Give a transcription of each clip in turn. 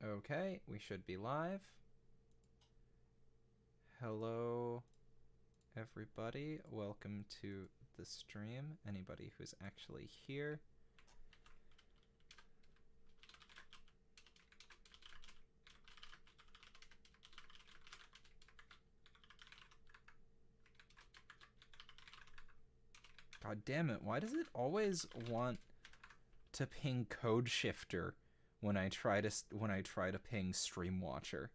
Okay, we should be live. Hello, everybody. Welcome to the stream. Anybody who's actually here. God damn it, why does it always want to ping code shifter when I try to ping stream watcher?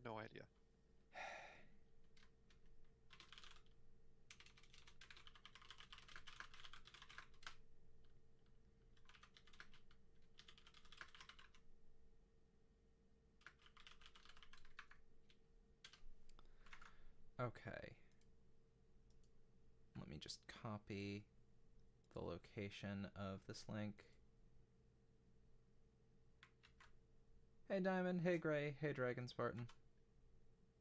No idea. Okay. Let me just copy the location of this link. Hey Diamond, hey Gray, hey Dragon Spartan.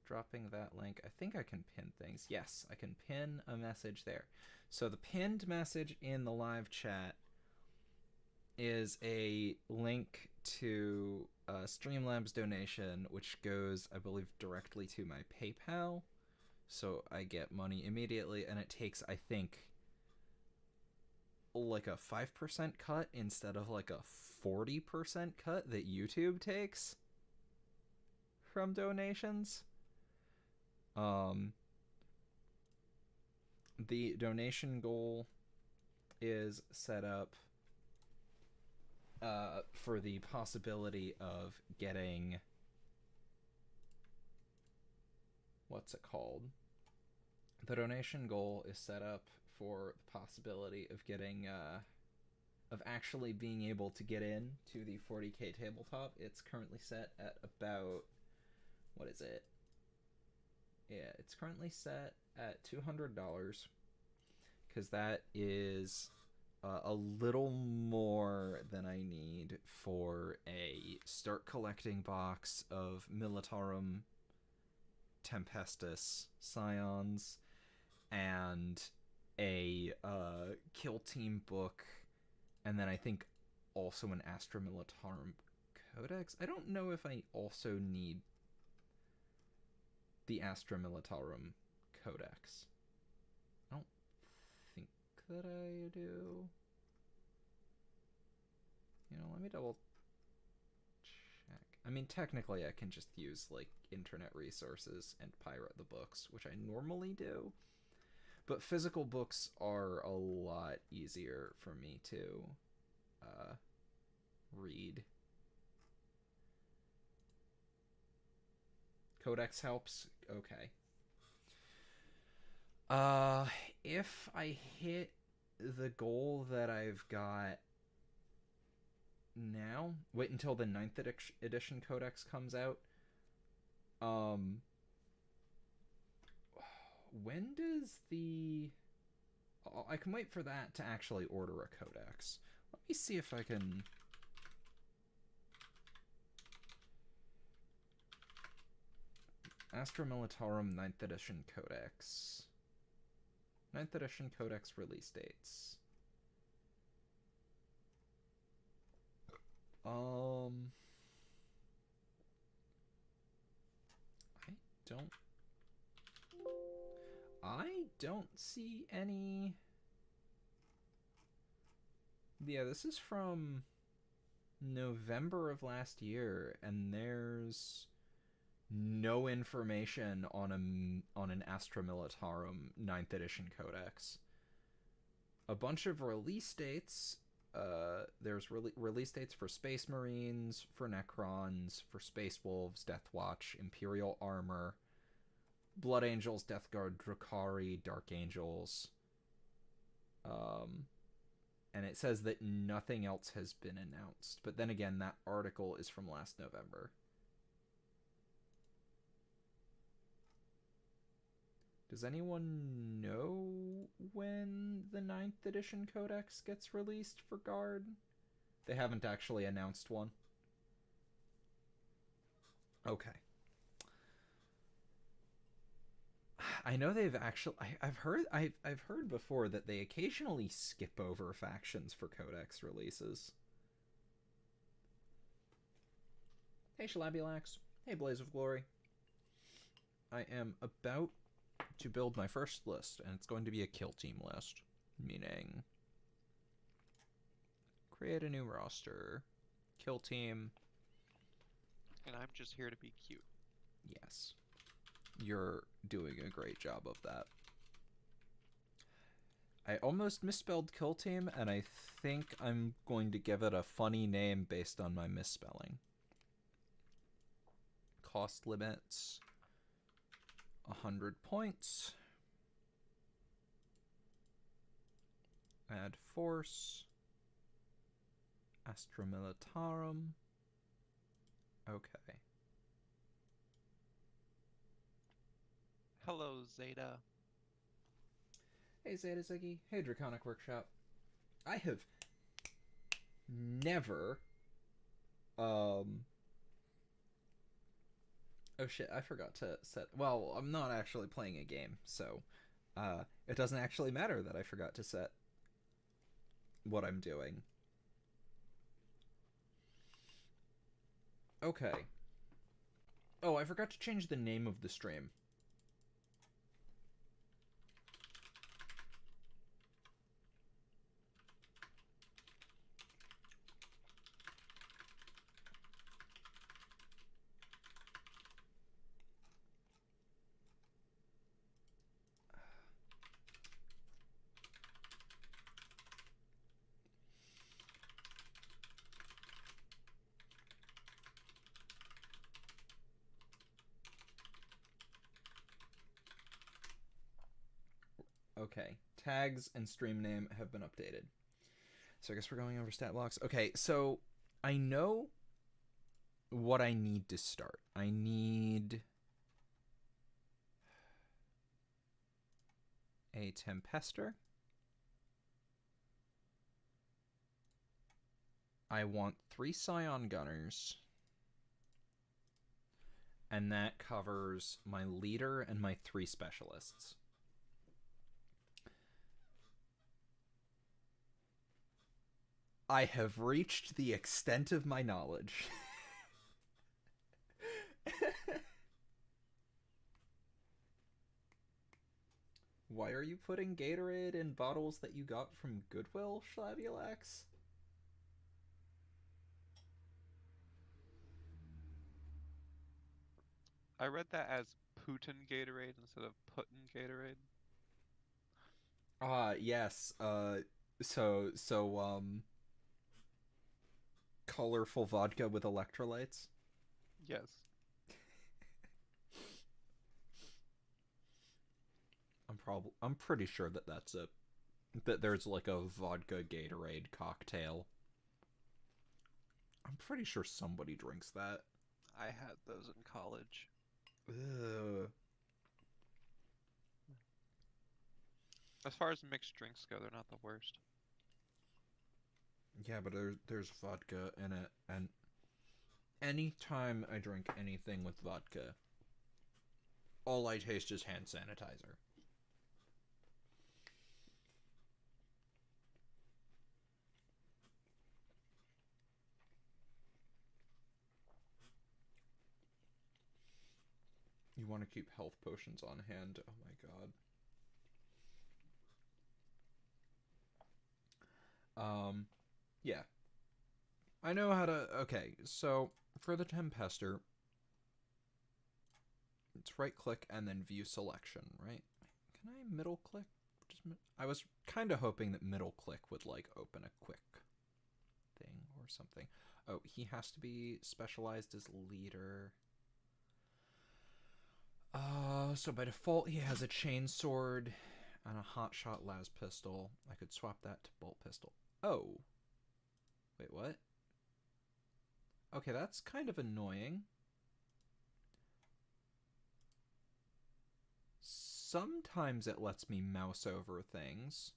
Dropping that link. I think I can pin things. Yes, I can pin a message there. So the pinned message in the live chat is a link to Streamlabs donation, which goes, I believe, directly to my PayPal. So I get money immediately, and it takes, I think, like a 5% cut instead of like a 40% cut that YouTube takes from donations. The donation goal is set up for the possibility of getting, what's it called? The donation goal is set up for the possibility of getting of actually being able to get in to the 40k tabletop. It's currently set at about, what is it? Yeah, it's currently set at $200 because that is a little more than I need for a start collecting box of Militarum Tempestus Scions and a Kill Team book, and then I think also an Astra Militarum Codex. I don't know if I also need the Astra Militarum Codex. I don't think that I do. You know, let me double check. I mean, technically I can just use like internet resources and pirate the books, which I normally do. But physical books are a lot easier for me to read. Codex helps? Okay. If I hit the goal that I've got now, wait until the 9th edition Codex comes out. When does the... I can wait for that to actually order a Codex. Let me see if I can... Astra Militarum 9th edition Codex. 9th edition Codex release dates. I don't see any... Yeah, this is from November of last year, and there's no information on an Astra Militarum 9th edition Codex. A bunch of release dates. There's release dates for Space Marines, for Necrons, for Space Wolves, Death Watch, Imperial Armor, Blood Angels, Death Guard, Drukhari, Dark Angels. And it says that nothing else has been announced. But then again, that article is from last November. Does anyone know when the 9th edition Codex gets released for Guard? They haven't actually announced one. Okay. I know they've actually... I've heard before that they occasionally skip over factions for Codex releases. Hey Hey Shalabulax. Hey Blaze of Glory. I am about to build my first list, and it's going to be a kill team list. Meaning, create a new roster, kill team. And I'm just here to be cute. Yes. You're doing a great job of that. I almost misspelled kill team, and I think I'm going to give it a funny name based on my misspelling. Cost limits 100 points. Add force. Astra Militarum. Okay. Hello, Zeta. Hey Zeta Ziggy. Hey Draconic Workshop. I have never oh shit, I forgot to set. Well, I'm not actually playing a game, so it doesn't actually matter that I forgot to set what I'm doing. Okay. Oh, I forgot to change the name of the stream. Okay. Tags and stream name have been updated. So I guess we're going over stat blocks. Okay, so I know what I need to start. I need a Tempester. I want 3 Scion Gunners. And that covers my leader and my 3 specialists. I have reached the extent of my knowledge. Why are you putting Gatorade in bottles that you got from Goodwill, Shlabulax? I read that as Putin Gatorade instead of Putin Gatorade. Yes. Colorful vodka with electrolytes. Yes. I'm pretty sure that that's it. That there's like a vodka Gatorade cocktail. I'm pretty sure somebody drinks that. I had those in college. Ugh. As far as mixed drinks go, they're not the worst. Yeah, but there's vodka in it, and anytime I drink anything with vodka, all I taste is hand sanitizer. You want to keep health potions on hand. Oh my god. Yeah. I know how to. Okay, so for the Tempester, it's right click and then view selection, right? Can I middle click? I was kind of hoping that middle click would like open a quick thing or something. Oh, he has to be specialized as leader. So by default he has a chain sword and a hotshot las pistol. I could swap that to bolt pistol. Oh. Wait, what? Okay, that's kind of annoying. Sometimes it lets me mouse over things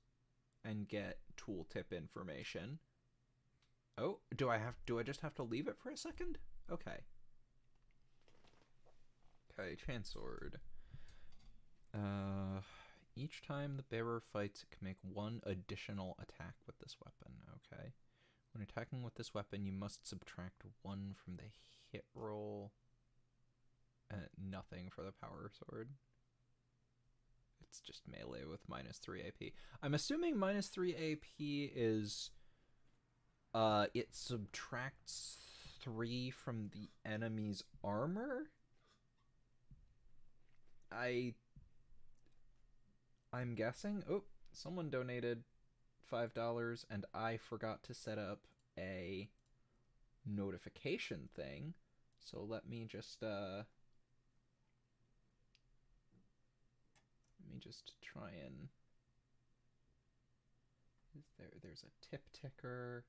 and get tooltip information. Oh, do I just have to leave it for a second? Okay. Okay, chainsword. Each time the bearer fights, it can make 1 additional attack with this weapon. Okay. When attacking with this weapon, you must subtract 1 from the hit roll. Nothing for the power sword. It's just melee with -3 AP. I'm assuming -3 AP is... it subtracts 3 from the enemy's armor? I'm guessing. Oh, someone donated $5 and I forgot to set up a notification thing. So let me just try and... there's a tip ticker.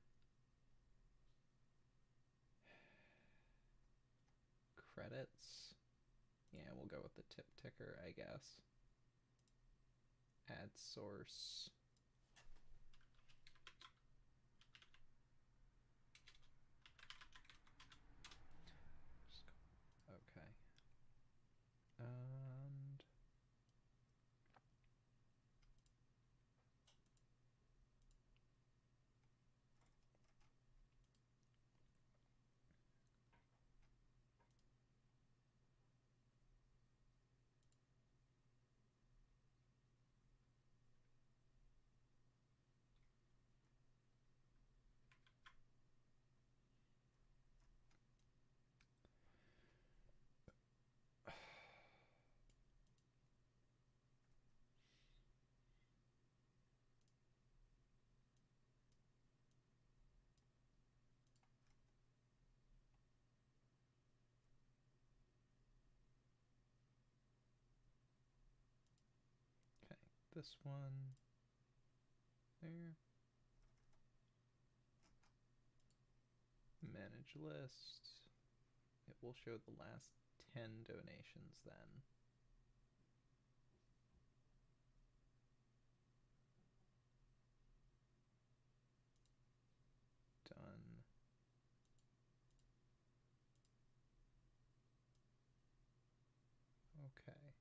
Credits. Yeah, we'll go with the tip ticker, I guess. Add source. Okay. And this one there. Manage list. It will show the last 10 donations then. Done. Okay.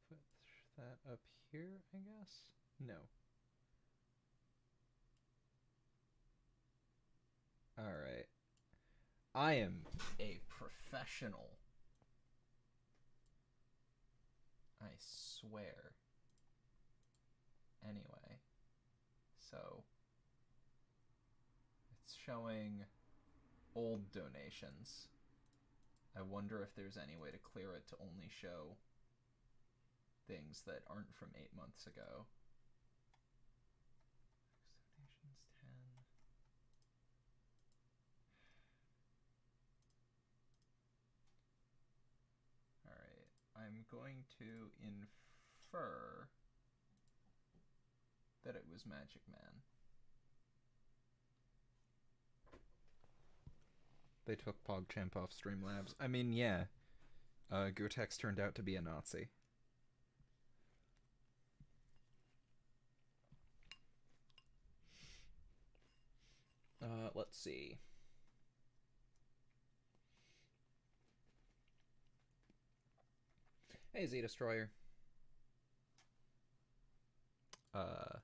Put that up here, I guess? No. Alright. I am a professional. I swear. Anyway. So. It's showing old donations. I wonder if there's any way to clear it to only show things that aren't from 8 months ago. Donations 10. Alright, I'm going to infer that it was Magic Man. They took PogChamp off Streamlabs. I mean, yeah. Gotex turned out to be a Nazi. Let's see. Hey, Z Destroyer. Oh,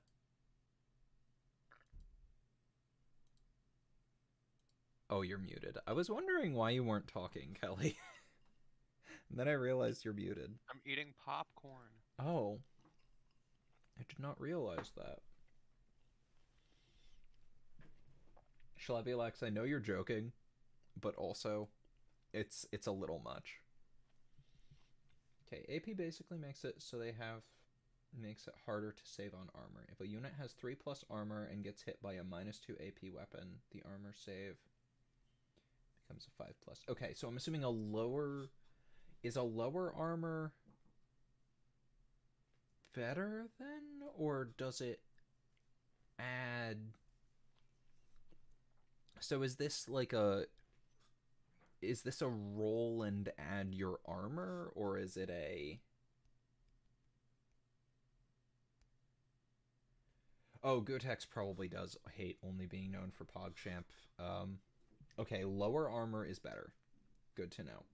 you're muted. I was wondering why you weren't talking, Kelly. And then I realized you're muted. I'm eating popcorn. Oh. I did not realize that. Shalabi Alex, I know you're joking, but also, it's a little much. Okay, AP basically makes it so makes it harder to save on armor. If a unit has 3+ armor and gets hit by a -2 AP weapon, the armor save becomes a 5+. Okay, so I'm assuming is a lower armor better then, or does it add... So is this like a roll and add your armor, or is it a... Oh, Gotex probably does hate only being known for PogChamp. Okay, lower armor is better. Good to know.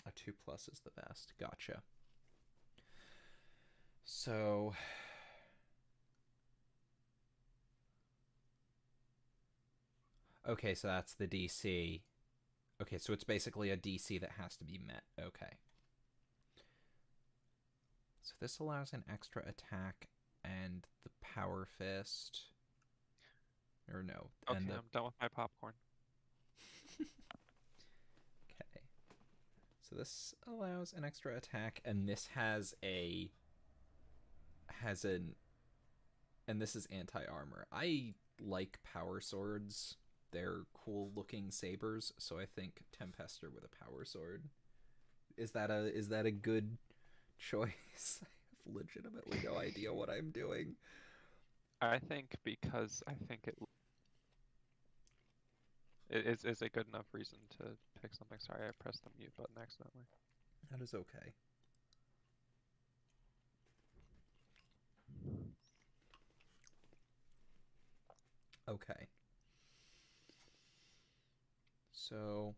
A 2+ is the best. Gotcha. So, Okay, so that's the DC. Okay, so it's basically a DC that has to be met. Okay. So this allows an extra attack and the power fist. Or no, and Okay, the I'm done with my popcorn. okay. So this allows an extra attack, and this has an and this is anti-armor. I like power swords. They're cool looking sabers, so I think Tempester with a power sword. Is that a good choice? I have legitimately no idea what I'm doing. I think because I think it is a good enough reason to pick something. Sorry, I pressed the mute button accidentally. That is okay. Okay. So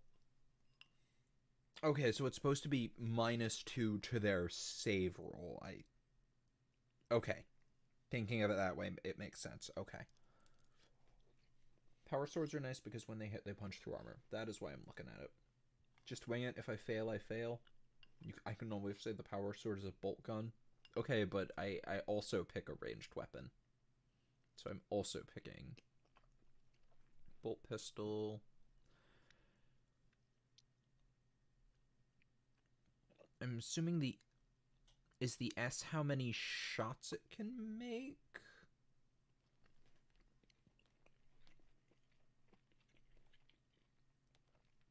okay, so it's supposed to be -2 to their save roll. Okay. Thinking of it that way, it makes sense. Okay. Power swords are nice because when they hit, they punch through armor. That is why I'm looking at it. Just wing it. If I fail, I fail. I can always say the power sword is a bolt gun. Okay, but I also pick a ranged weapon. So I'm also picking bolt pistol. I'm assuming the S how many shots it can make?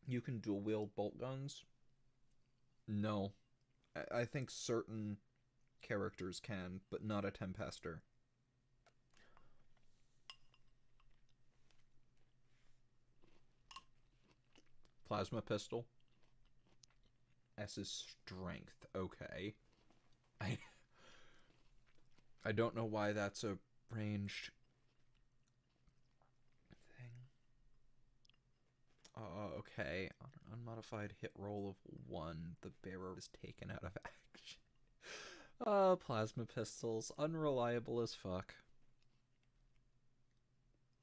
You can dual wield bolt guns? No. I think certain characters can, but not a Tempester. Plasma pistol. S is strength. Okay. I I don't know why that's a ranged thing. Okay. On an unmodified hit roll of 1, the bearer is taken out of action. Plasma pistols. Unreliable as fuck.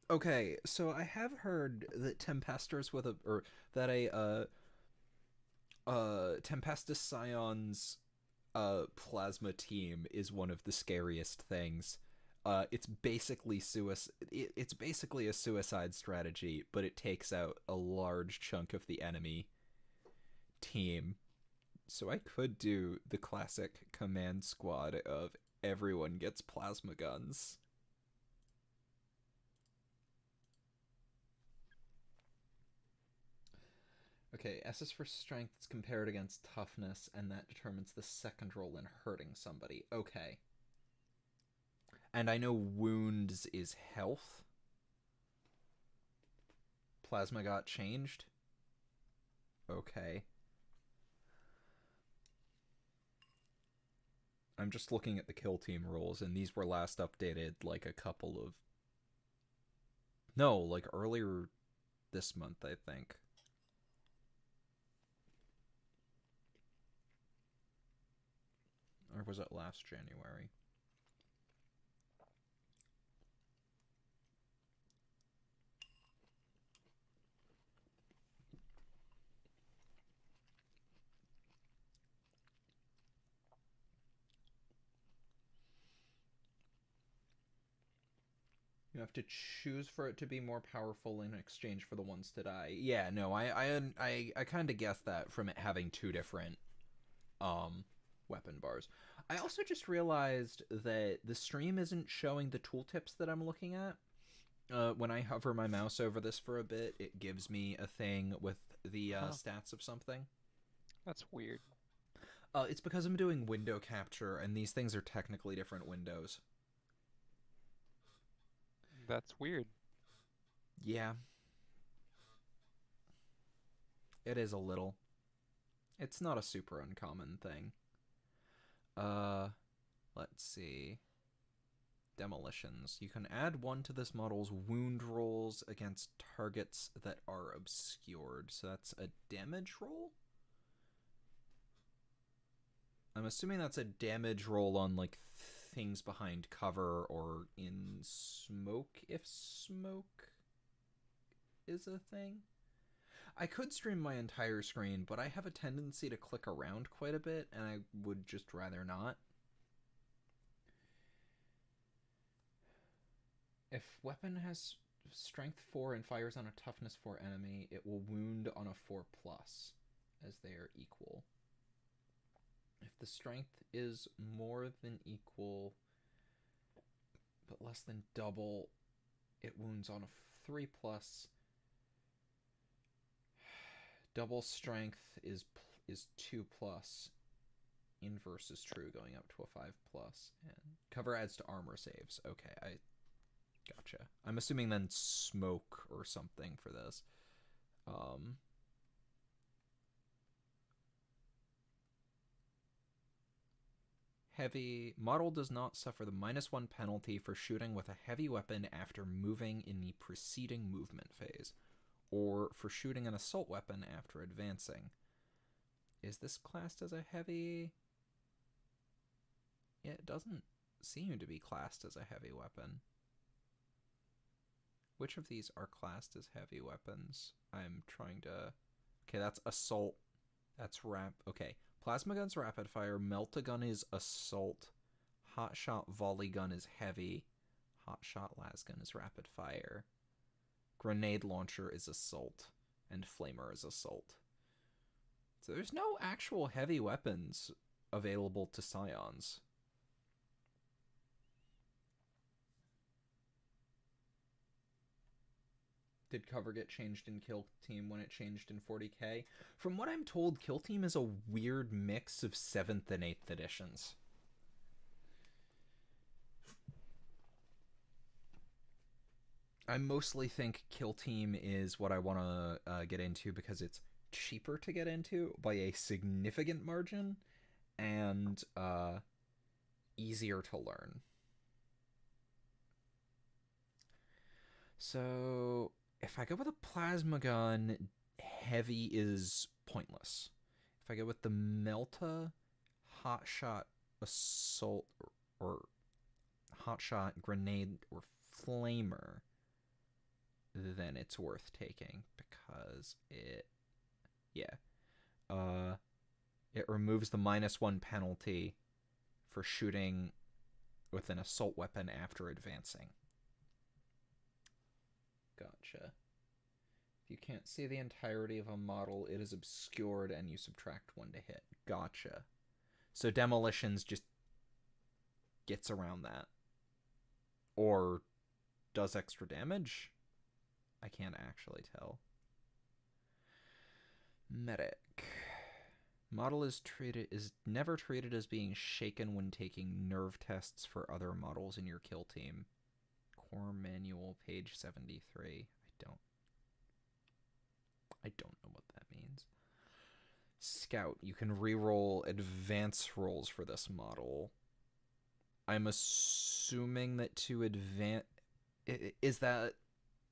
Okay, so I have heard that Tempestors with a or that a Tempestus Scion's plasma team is one of the scariest things. It's basically it's basically a suicide strategy, but it takes out a large chunk of the enemy team. So I could do the classic command squad of everyone gets plasma guns. Okay, S is for strength. It's compared against toughness, and that determines the second roll in hurting somebody. Okay. And I know wounds is health. Plasma got changed. Okay. I'm just looking at the kill team rules, and these were last updated like a couple of. No, like earlier this month, I think. Or was it last January? You have to choose for it to be more powerful in exchange for the ones to die. Yeah, no, I kind of guessed that from it having two different weapon bars. I also just realized that the stream isn't showing the tooltips that I'm looking at. When I hover my mouse over this for a bit, it gives me a thing with the stats of something. That's weird. It's because I'm doing window capture, and these things are technically different windows. That's weird. Yeah, it is a little. It's not a super uncommon thing. Uh, let's see. Demolitions. You can add 1 to this model's wound rolls against targets that are obscured. So that's a damage roll? I'm assuming that's a damage roll on like things behind cover or in smoke, if smoke is a thing. I could stream my entire screen, but I have a tendency to click around quite a bit, and I would just rather not. If weapon has strength 4 and fires on a toughness 4 enemy, it will wound on a 4+, as they are equal. If the strength is more than equal, but less than double, it wounds on a 3+. Double strength is 2+. Inverse is true, going up to a 5+. And cover adds to armor saves. Okay, I gotcha. I'm assuming then smoke or something for this. Heavy model does not suffer the -1 penalty for shooting with a heavy weapon after moving in the preceding movement phase, or for shooting an assault weapon after advancing. Is this classed as a heavy? It doesn't seem to be classed as a heavy weapon. Which of these are classed as heavy weapons? I'm trying to... Okay, that's assault. That's Okay. Plasma gun's rapid fire. Melt-a-gun is assault. Hot shot volley gun is heavy. Hot shot las gun is rapid fire. Grenade launcher is assault. And flamer is assault. So there's no actual heavy weapons available to scions. Did cover get changed in Kill Team when it changed in 40k? From what I'm told, Kill Team is a weird mix of 7th and 8th editions. I mostly think Kill Team is what I want to get into because it's cheaper to get into by a significant margin and easier to learn. So if I go with a plasma gun, heavy is pointless. If I go with the Melta, hotshot, assault, or hotshot, grenade, or flamer, then it's worth taking because it removes the -1 penalty for shooting with an assault weapon after advancing. Gotcha. If you can't see the entirety of a model, it is obscured and you subtract 1 to hit. Gotcha. So demolitions just gets around that. Or does extra damage? I can't actually tell. Medic. Model is never treated as being shaken when taking nerve tests for other models in your kill team. Core manual, page 73. I don't know what that means. Scout. You can reroll advance rolls for this model. I'm assuming that to advance... Is that...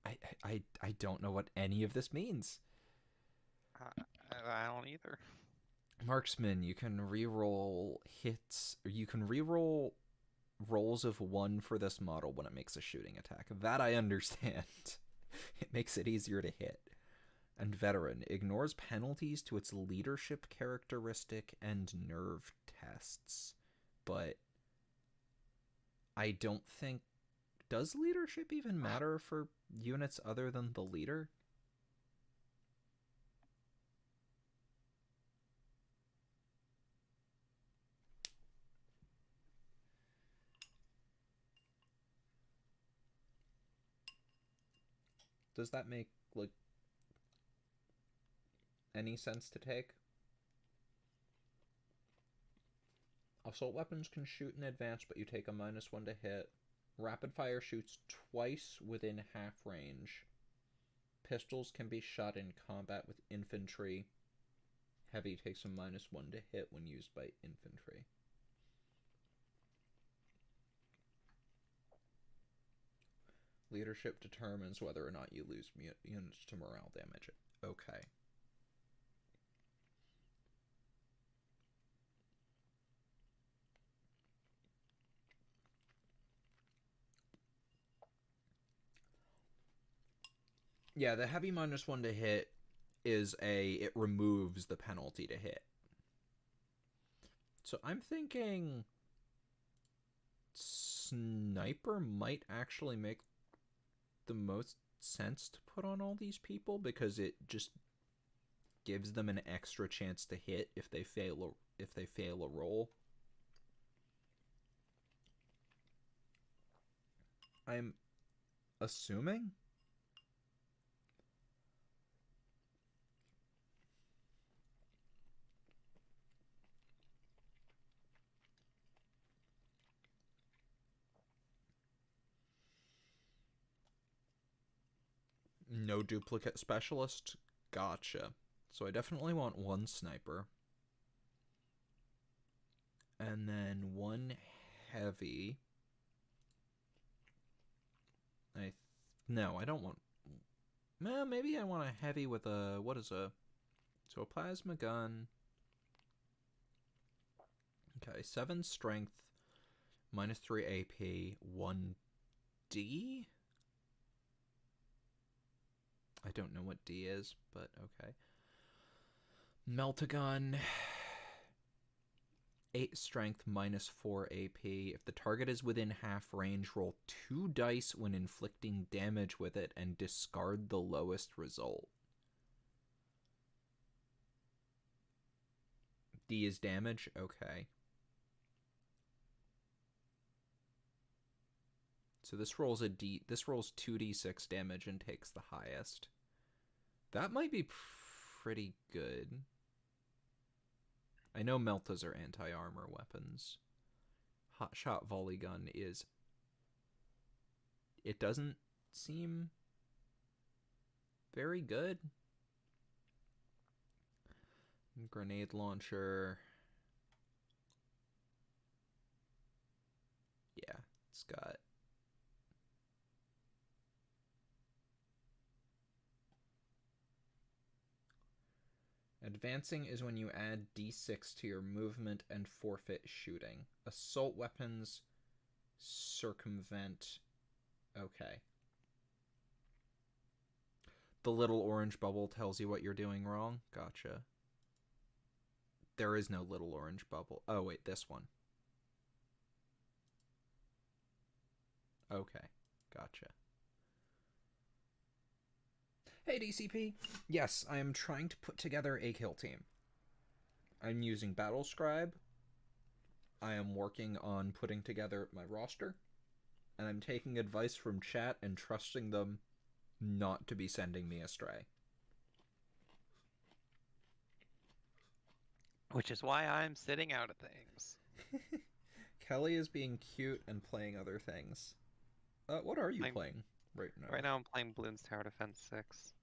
I don't know what any of this means. I don't either. Marksman. You can reroll hits... Or you can reroll rolls of 1 for this model when it makes a shooting attack. That I understand. It makes it easier to hit. And Veteran ignores penalties to its leadership characteristic and nerve tests. But I don't think... Does leadership even matter for units other than the leader? Does that make, like, any sense to take? Assault weapons can shoot in advance, but you take a -1 to hit. Rapid fire shoots twice within half range. Pistols can be shot in combat with infantry. Heavy takes a -1 to hit when used by infantry. Leadership determines whether or not you lose units to morale damage. Okay. Yeah, the heavy -1 to hit is it removes the penalty to hit. So I'm thinking sniper might actually make the most sense to put on all these people because it just gives them an extra chance to hit if they fail a roll. I'm assuming. No duplicate specialist. Gotcha. So I definitely want one sniper. And then one heavy. No, I don't want. Maybe I want a heavy with a so a plasma gun. Okay, 7 strength, -3 AP, 1 D. I don't know what D is, but okay. Melt-a-gun. 8 strength, -4 AP. If the target is within half range, roll 2 dice when inflicting damage with it and discard the lowest result. D is damage? Okay. So this rolls 2d6 damage and takes the highest. That might be pretty good. I know Meltas are anti-armor weapons. Hotshot volley gun is... It doesn't seem very good. Grenade launcher. Yeah, it's got... Advancing is when you add d6 to your movement and forfeit shooting. Assault weapons circumvent... Okay. The little orange bubble tells you what you're doing wrong? Gotcha. There is no little orange bubble. Oh, wait, this one. Okay, gotcha. Hey, DCP. Yes, I am trying to put together a kill team. I'm using Battle Scribe. I am working on putting together my roster. And I'm taking advice from chat and trusting them not to be sending me astray. Which is why I'm sitting out of things. Kelly is being cute and playing other things. What are you playing right now? Right now I'm playing Bloons Tower Defense 6.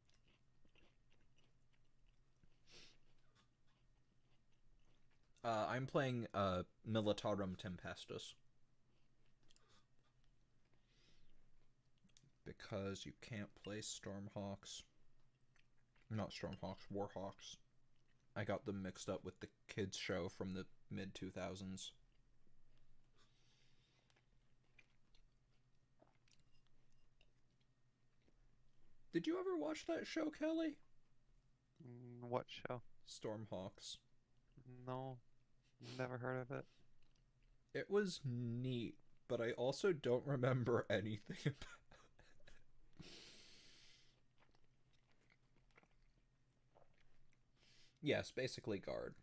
I'm playing Militarum Tempestus. Because you can't play Stormhawks. Not Stormhawks, Warhawks. I got them mixed up with the kids show from the mid-2000s. Did you ever watch that show, Kelly? What show? Stormhawks. No, never heard of it. It was neat, but I also don't remember anything about it. Yes, basically guard.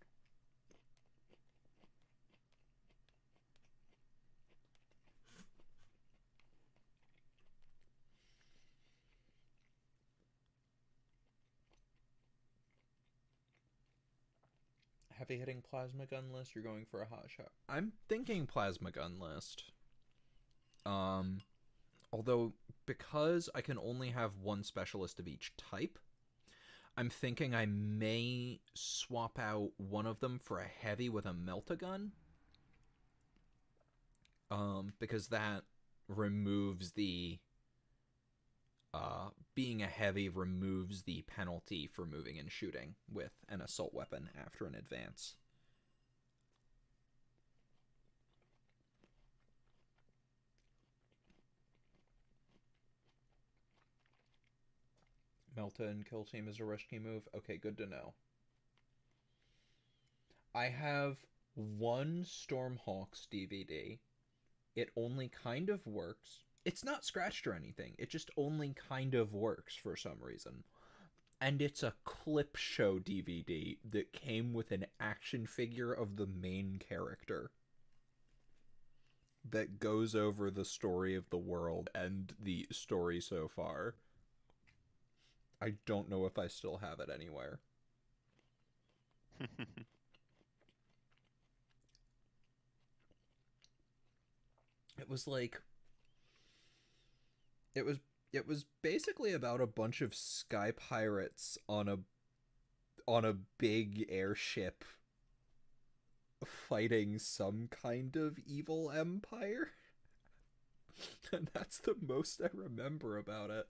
Heavy hitting plasma gun list, you're going for a hot shot. I'm thinking plasma gun list. Although because I can only have one specialist of each type, I'm thinking I may swap out one of them for a heavy with a melt-a-gun. Because that removes the being a heavy removes the penalty for moving and shooting with an assault weapon after an advance. Melta and Kill Team is a risky move? Okay, good to know. I have one Stormhawks DVD. It only kind of works. It's not scratched or anything. It just only kind of works for some reason. And it's a clip show DVD that came with an action figure of the main character that goes over the story of the world and the story so far. I don't know if I still have it anywhere. It was like it was it was basically about a bunch of sky pirates on a big airship fighting some kind of evil empire. And that's the most I remember about it.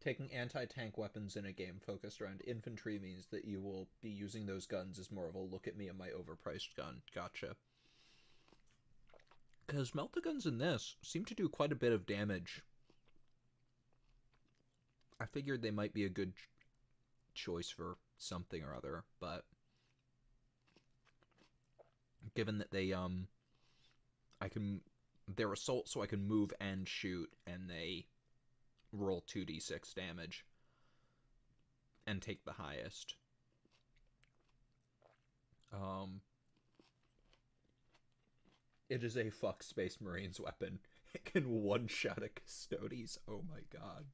Taking anti-tank weapons in a game focused around infantry means that you will be using those guns as more of a look at me and my overpriced gun. Gotcha. Because meltaguns in this seem to do quite a bit of damage. I figured they might be a good choice for something or other, but given that they're assault, so I can move and shoot, and they roll 2d6 damage and take the highest. It is a fuck Space Marines weapon. It can one-shot a Custodes. Oh my god.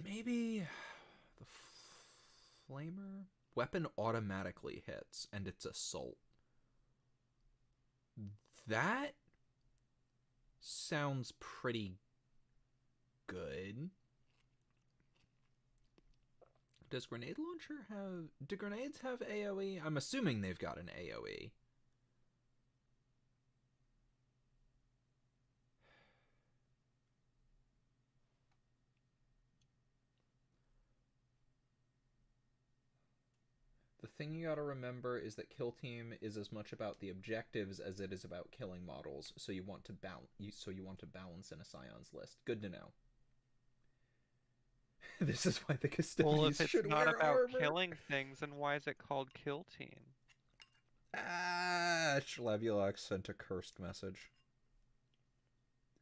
Maybe the Flamer weapon automatically hits, and it's assault. That sounds pretty good. Does grenade launcher have... Do grenades have AoE? I'm assuming they've got an AoE. The thing you gotta remember is that Kill Team is as much about the objectives as it is about killing models, so you want to balance in a Scion's list. Good to know. This is why the Custodes Well, if it's should not wear about armor. killing things, then why is it called Kill Team? Schlabulox sent a cursed message.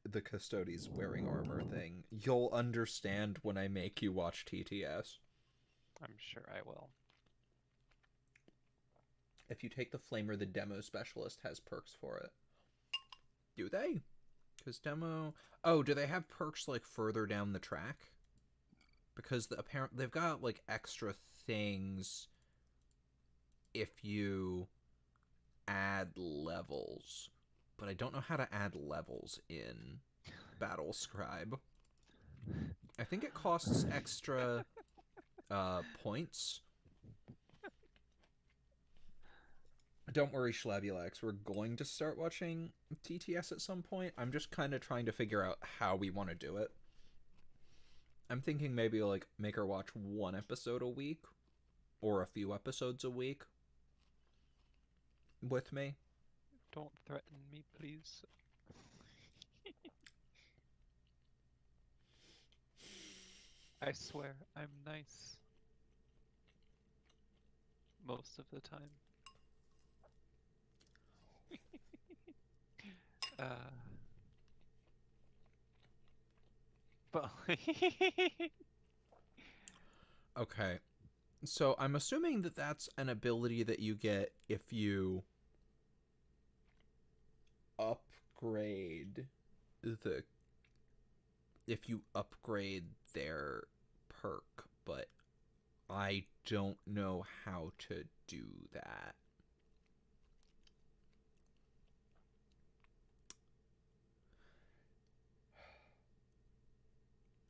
The Custodes wearing armor thing. You'll understand when I make you watch TTS. I'm sure I will. If you take the Flamer, the demo specialist has perks for it. Do they? Because demo... Oh, do they have perks, like, further down the track? Because they've got, like, extra things if you add levels. But I don't know how to add levels in Battle Scribe. I think it costs extra points. Don't worry, Schlabulax. We're going to start watching TTS at some point. I'm just kind of trying to figure out how we want to do it. I'm thinking maybe, like, make her watch one episode a week. Or a few episodes a week. With me. Don't threaten me, please. I swear, I'm nice. Most of the time. But Okay. So I'm assuming that that's an ability that you get if you upgrade their perk, but I don't know how to do that.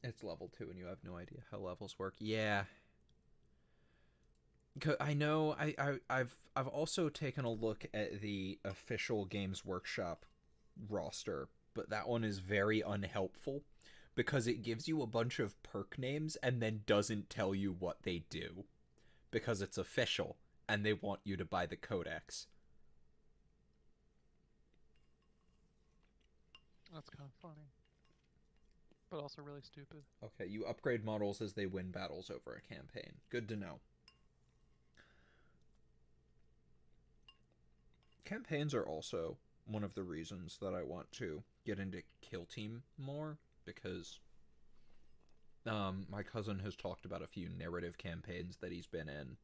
It's level 2 and you have no idea how levels work. Yeah. I know I've also taken a look at the official Games Workshop roster, but that one is very unhelpful because it gives you a bunch of perk names and then doesn't tell you what they do because it's official and they want you to buy the codex. That's kind of funny, but also really stupid. Okay, you upgrade models as they win battles over a campaign. Good to know. Campaigns are also one of the reasons that I want to get into Kill Team more, because my cousin has talked about a few narrative campaigns that he's been in.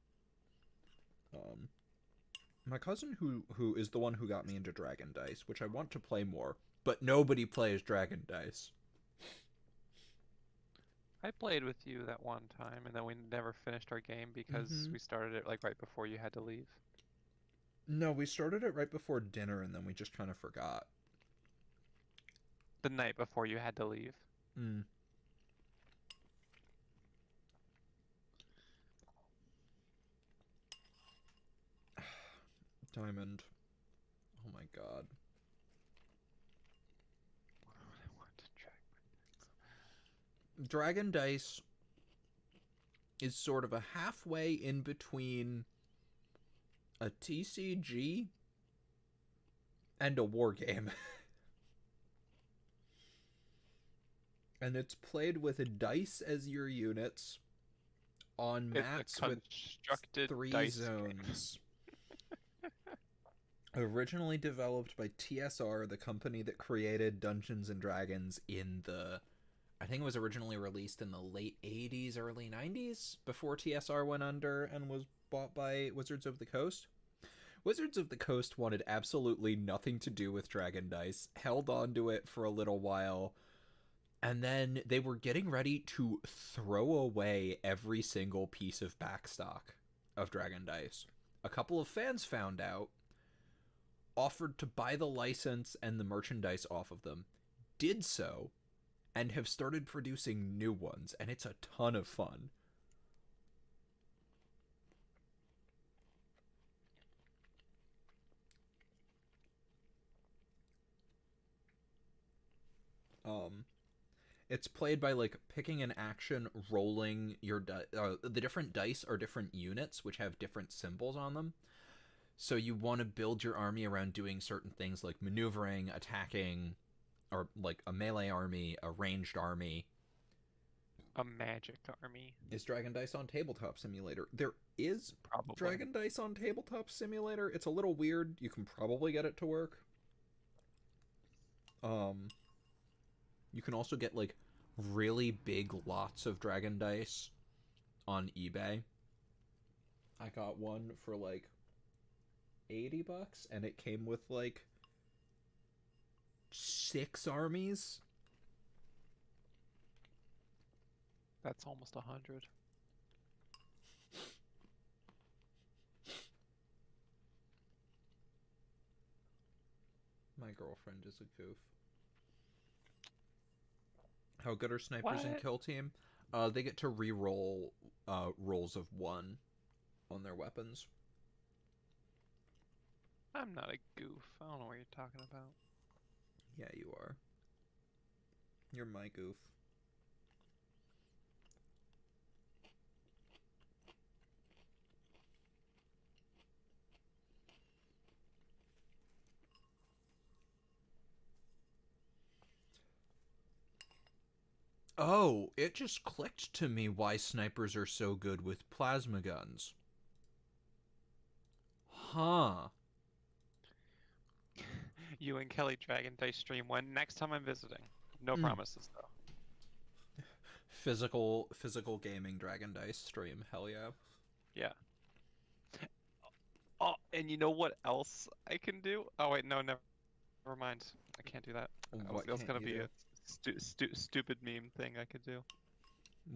My cousin who is the one who got me into Dragon Dice, which I want to play more, but nobody plays Dragon Dice. I played with you that one time, and then we never finished our game because we started it like right before you had to leave. No, we started it right before dinner, and then we just kind of forgot. The night before you had to leave. Mm. Diamond. Oh my god. I want to track Dragon Dice is sort of a halfway in between a TCG and a war game. And it's played with dice as your units on mats with three dice zones. Originally developed by TSR, the company that created Dungeons and Dragons in the... I think it was originally released in the late 80s, early 90s, before TSR went under and was bought by Wizards of the Coast. Wizards of the Coast wanted absolutely nothing to do with Dragon Dice, held on to it for a little while, and then they were getting ready to throw away every single piece of backstock of Dragon Dice. A couple of fans found out, offered to buy the license and the merchandise off of them, did so, and have started producing new ones, and it's a ton of fun. It's played by like picking an action, rolling your the different dice are different units which have different symbols on them. So you want to build your army around doing certain things like maneuvering, attacking, or like a melee army, a ranged army. A magic army. Is Dragon Dice on Tabletop Simulator? There is Probably. Dragon Dice on Tabletop Simulator. It's a little weird. You can probably get it to work. You can also get like really big lots of Dragon Dice on eBay. I got one for like $80 and it came with like 6 armies. That's almost 100. My girlfriend is a goof. How good are snipers in Kill Team? They get to re-roll rolls of 1 on their weapons. I'm not a goof. I don't know what you're talking about. Yeah, you are. You're my goof. Oh, it just clicked to me why snipers are so good with plasma guns. Huh. You and Kelly Dragon Dice stream one next time I'm visiting. No promises though. Physical gaming Dragon Dice stream. Hell yeah. Yeah. Oh, and you know what else I can do? Oh wait, no, never mind. I can't do that. That was gonna be a stupid meme thing I could do.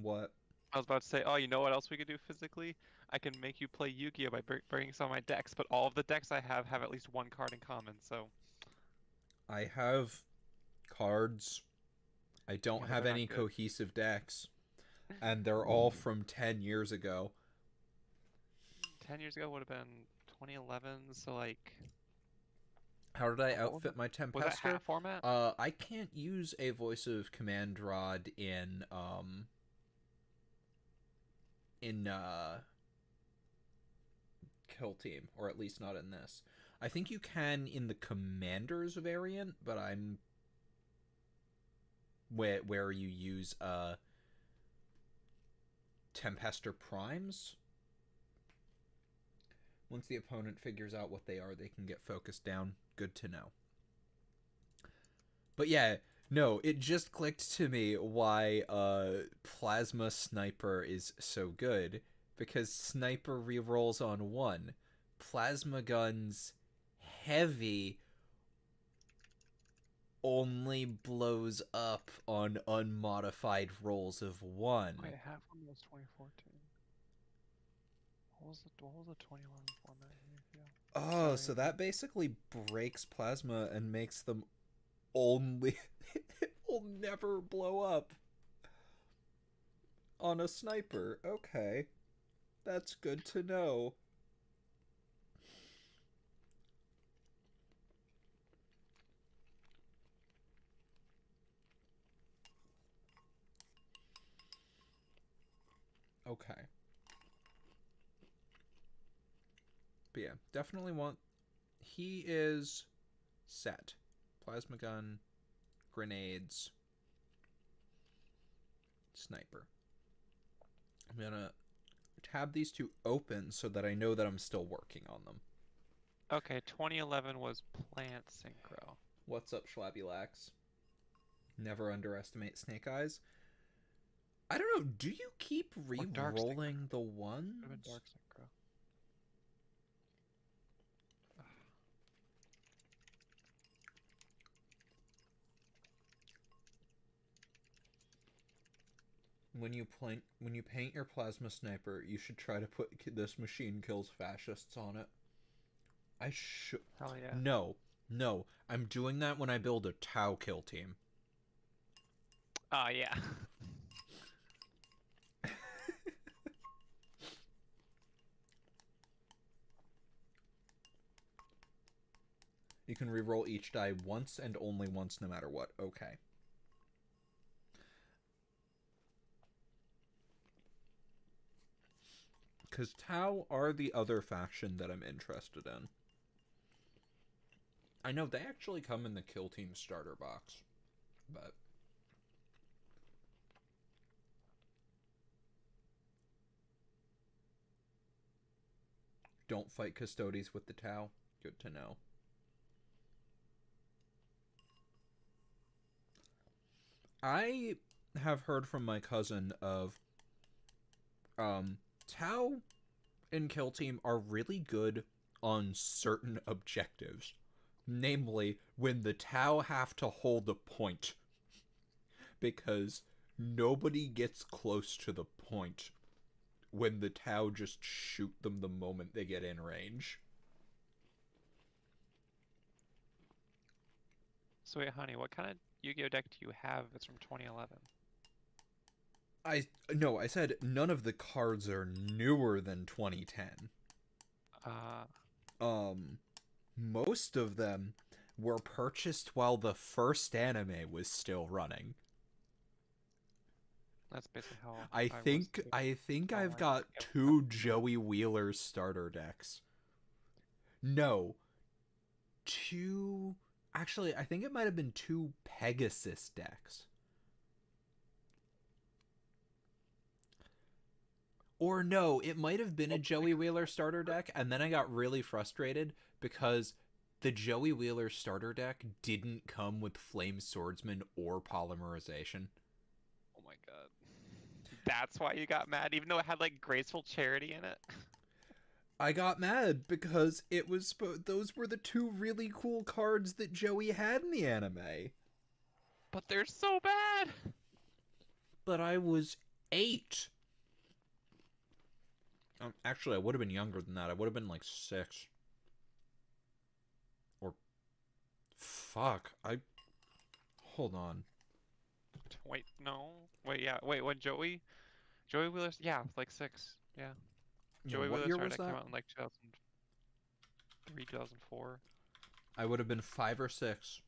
What? I was about to say, oh, you know what else we could do physically? I can make you play Yu-Gi-Oh by bringing some of my decks, but all of the decks I have at least one card in common, so... I have cards. I don't have any cohesive decks. And they're all from 10 years ago. 10 years ago would have been 2011, so like... How did I What outfit my was that Tempester? hat format? I can't use a voice of command rod in Kill Team, or at least not in this. I think you can in the Commander's variant, but I'm where you use Tempester Primes. Once the opponent figures out what they are, they can get focused down. Good to know. But yeah, no, it just clicked to me why Plasma Sniper is so good. Because Sniper rerolls on 1. Plasma Guns Heavy only blows up on unmodified rolls of 1. Wait, hat format was 2014. What was the 2011 format here? Oh, Sorry. so that basically breaks Plasma and makes them only... it will never blow up on a Sniper. Okay. That's good to know. Okay. But yeah, definitely want... He is set. Plasma gun, grenades, sniper. I'm gonna tab these two open so that I know that I'm still working on them. Okay, 2011 was Plant Synchro. What's up, Schlabby-Lax? Never underestimate Snake Eyes. I don't know, do you keep re-rolling the ones? Dark Synchro. When you paint your Plasma Sniper, you should try to put "This machine kills fascists" on it. I should. Hell yeah. No. I'm doing that when I build a Tau kill team. Oh yeah. You can reroll each die once and only once, no matter what. Okay. Because Tau are the other faction that I'm interested in. I know they actually come in the Kill Team starter box, but... Don't fight Custodes with the Tau. Good to know. I have heard from my cousin of Tau and Kill Team are really good on certain objectives. Namely, when the Tau have to hold a point. Because nobody gets close to the point when the Tau just shoot them the moment they get in range. So wait, honey, what kind of Yu-Gi-Oh deck do you have that's from 2011? I said none of the cards are newer than 2010. Most of them were purchased while the first anime was still running. That's basically how I think I've got 2 Joey Wheeler starter decks. No. 2... Actually, I think it might have been 2 Pegasus decks. Or no, it might have been a Joey Wheeler starter deck, and then I got really frustrated because the Joey Wheeler starter deck didn't come with Flame Swordsman or Polymerization. Oh my god. That's why you got mad, even though it had, like, Graceful Charity in it? I got mad because those were the 2 really cool cards that Joey had in the anime. But they're so bad! But I was 8. Actually, I would have been younger than that. I would have been like 6. Or... Fuck. Hold on. Wait, no. Wait, yeah. Wait, what, Joey? Joey Wheeler? Yeah, like 6. Yeah. Joey what Wheeler year started was that? came out in like 2003, 2004. I would have been 5 or 6.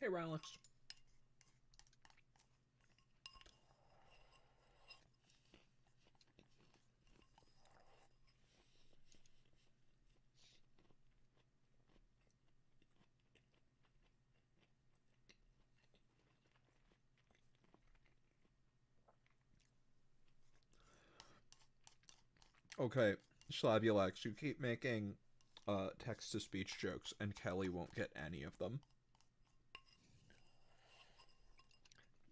Hey, Rylix. Okay, Slabulax, you keep making text-to-speech jokes, and Kelly won't get any of them.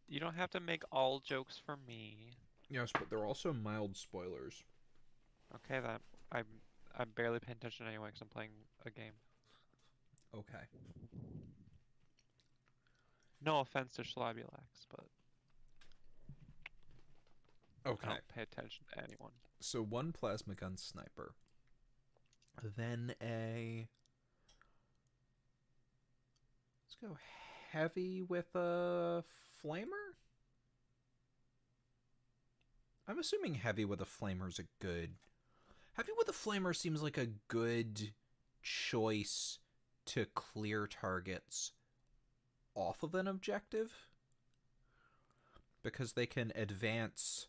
You don't have to make all jokes for me. Yes, but they're also mild spoilers. Okay, then. I'm barely paying attention anyway because I'm playing a game. Okay. No offense to Schlabulax, but Okay. I don't pay attention to anyone. So 1 plasma gun sniper. Then a... Let's go heavy with a flamer? I'm assuming heavy with a flamer is a good... Heavy with a flamer seems like a good choice to clear targets off of an objective. Because they can advance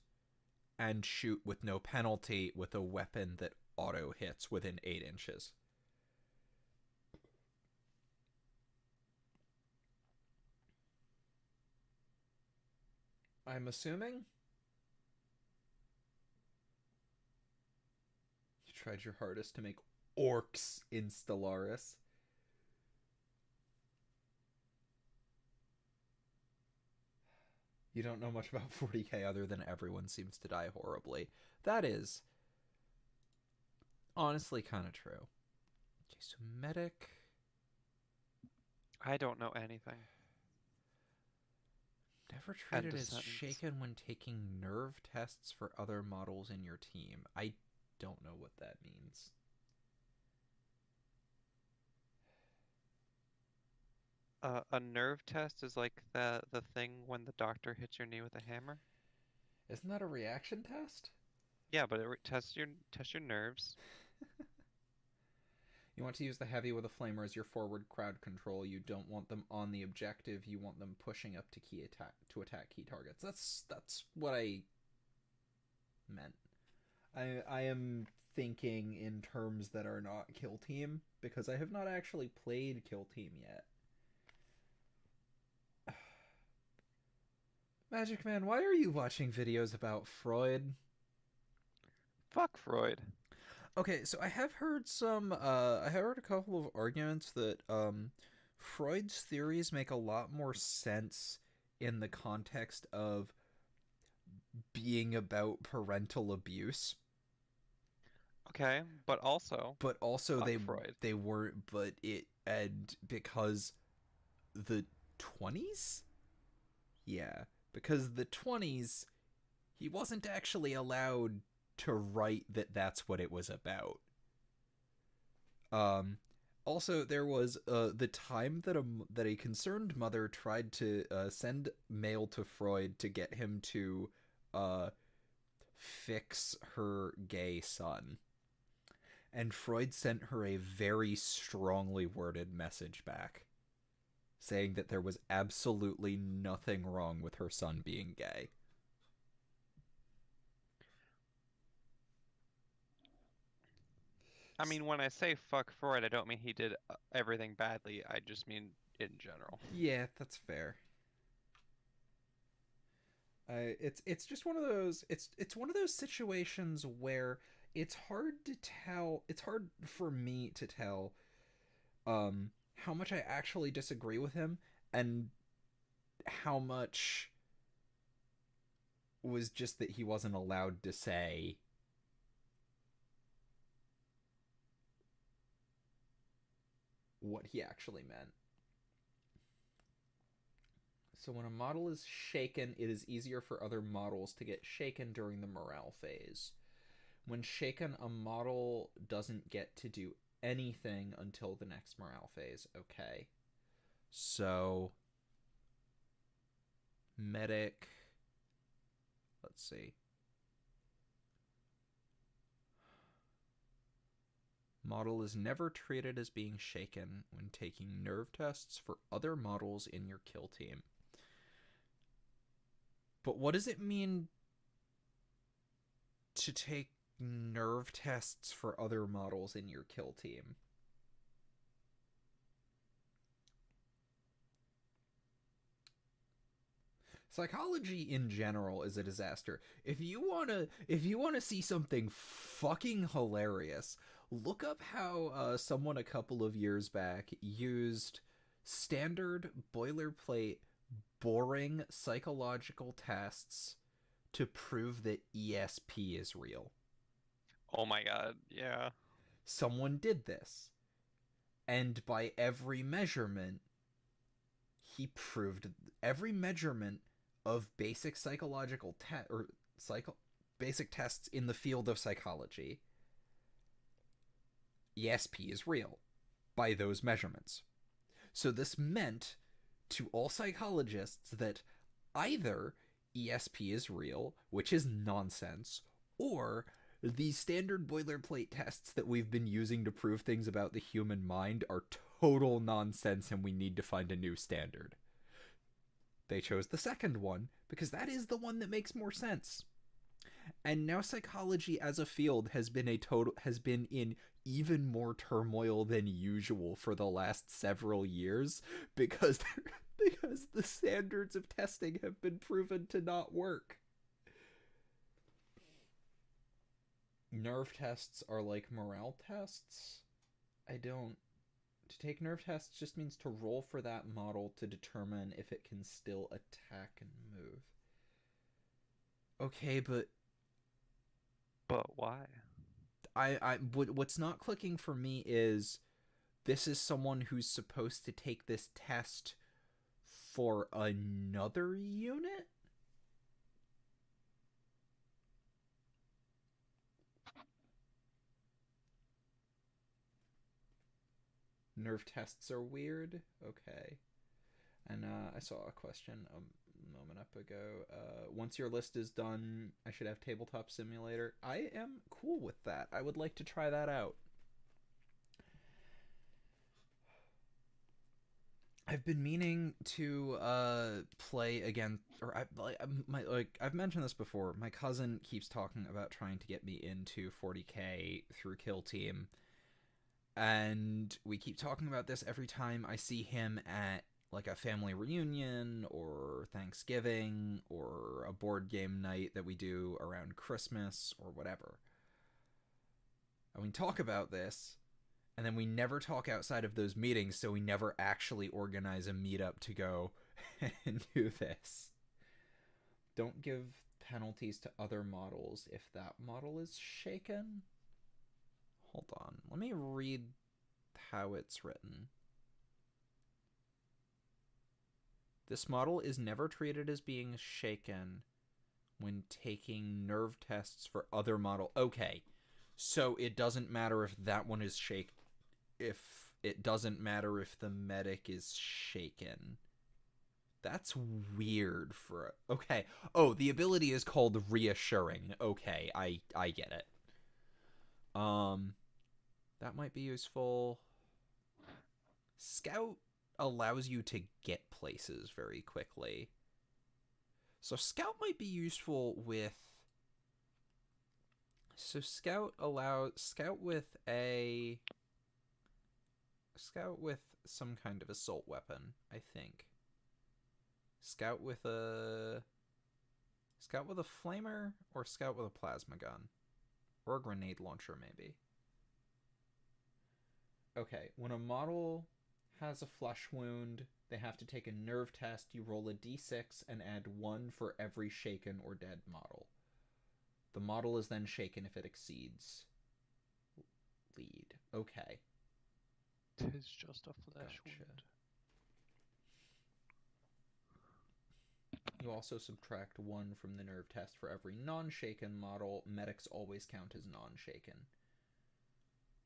and shoot with no penalty with a weapon that auto hits within 8 inches. I'm assuming you tried your hardest to make orcs in Stellaris. You don't know much about 40k other than everyone seems to die horribly. That is honestly kind of true. Okay, so medic. I don't know anything. Never treated as shaken when taking nerve tests for other models in your team. I don't know what that means. A nerve test is like the thing when the doctor hits your knee with a hammer. Isn't that a reaction test? Yeah, but it tests your nerves. You want to use the heavy with a flamer as your forward crowd control. You don't want them on the objective. You want them pushing up to attack key targets. That's what I meant. I am thinking in terms that are not Kill Team because I have not actually played Kill Team yet. Magic Man, why are you watching videos about Freud? Fuck Freud. Okay, so I have heard I have heard a couple of arguments that Freud's theories make a lot more sense in the context of being about parental abuse. Okay, but also Freud. They weren't, but it, and because the 20s? Yeah, because the 20s, he wasn't actually allowed to write that that's what it was about. Also, there was the time that a concerned mother tried to send mail to Freud to get him to fix her gay son. And Freud sent her a very strongly worded message back, saying that there was absolutely nothing wrong with her son being gay. I mean, when I say fuck Freud, I don't mean he did everything badly. I just mean in general. Yeah, that's fair. It's just one of those it's one of those situations where it's hard to tell. It's hard for me to tell how much I actually disagree with him and how much was just that he wasn't allowed to say what he actually meant. So when a model is shaken, it is easier for other models to get shaken during the morale phase. When shaken, a model doesn't get to do anything until the next morale phase. Okay. So medic, let's see. Model is never treated as being shaken when taking nerve tests for other models in your kill team. But what does it mean to take nerve tests for other models in your kill team? Psychology in general is a disaster. If you wanna see something fucking hilarious, look up how someone a couple of years back used standard boilerplate boring psychological tests to prove that ESP is real. Oh my god, yeah. Someone did this, and by every measurement, he proved every measurement of basic psychological basic tests in the field of psychology. ESP is real by those measurements. So this meant to all psychologists that either ESP is real, which is nonsense, or these standard boilerplate tests that we've been using to prove things about the human mind are total nonsense and we need to find a new standard. They chose the second one because that is the one that makes more sense. And now psychology as a field has been in even more turmoil than usual for the last several years because the standards of testing have been proven to not work. Nerve tests are like morale tests. To take nerve tests just means to roll for that model to determine if it can still attack and move. Okay, but why? What's not clicking for me is this is someone who's supposed to take this test for another unit? Nerve tests are weird? Okay. And I saw a question a moment up ago. Once your list is done, I should have Tabletop Simulator. I am cool with that. I would like to try that out. I've been meaning to play again, or I've mentioned this before. My cousin keeps talking about trying to get me into 40k through Kill Team, and we keep talking about this every time I see him at like a family reunion or Thanksgiving or a board game night that we do around Christmas or whatever. And we talk about this, and then we never talk outside of those meetings, so we never actually organize a meetup to go and do this. Don't give penalties to other models if that model is shaken. Hold on. Let me read how it's written. This model is never treated as being shaken when taking nerve tests for other model. Okay. So it doesn't matter if that one is shaken. If it doesn't matter if the medic is shaken. That's weird for okay. Oh, the ability is called reassuring. Okay, I get it. That might be useful. Scout allows you to get places very quickly. So Scout might be useful with Scout with some kind of assault weapon, I think. Scout with a flamer or Scout with a plasma gun or a grenade launcher maybe. Okay, when a model has a flesh wound, they have to take a nerve test. You roll a d6 and add 1 for every shaken or dead model. The model is then shaken if it exceeds lead. Okay. 'Tis just a flesh wound. You also subtract 1 from the nerve test for every non-shaken model. Medics always count as non-shaken.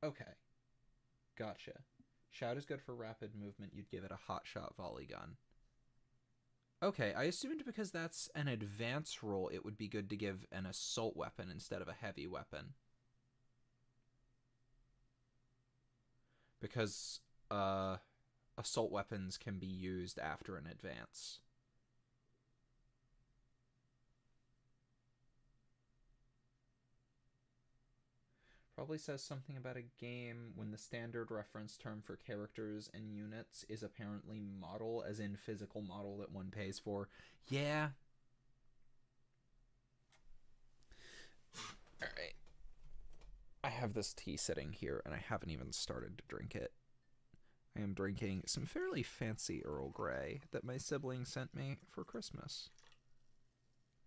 Okay. Gotcha. Shout is good for rapid movement. You'd give it a hotshot volley gun. Okay, I assumed because that's an advance roll, it would be good to give an assault weapon instead of a heavy weapon. because assault weapons can be used after an advance. Probably says something about a game when the standard reference term for characters and units is apparently model, as in physical model that one pays for. Yeah. Alright. I have this tea sitting here, and I haven't even started to drink it. I am drinking some fairly fancy Earl Grey that my sibling sent me for Christmas.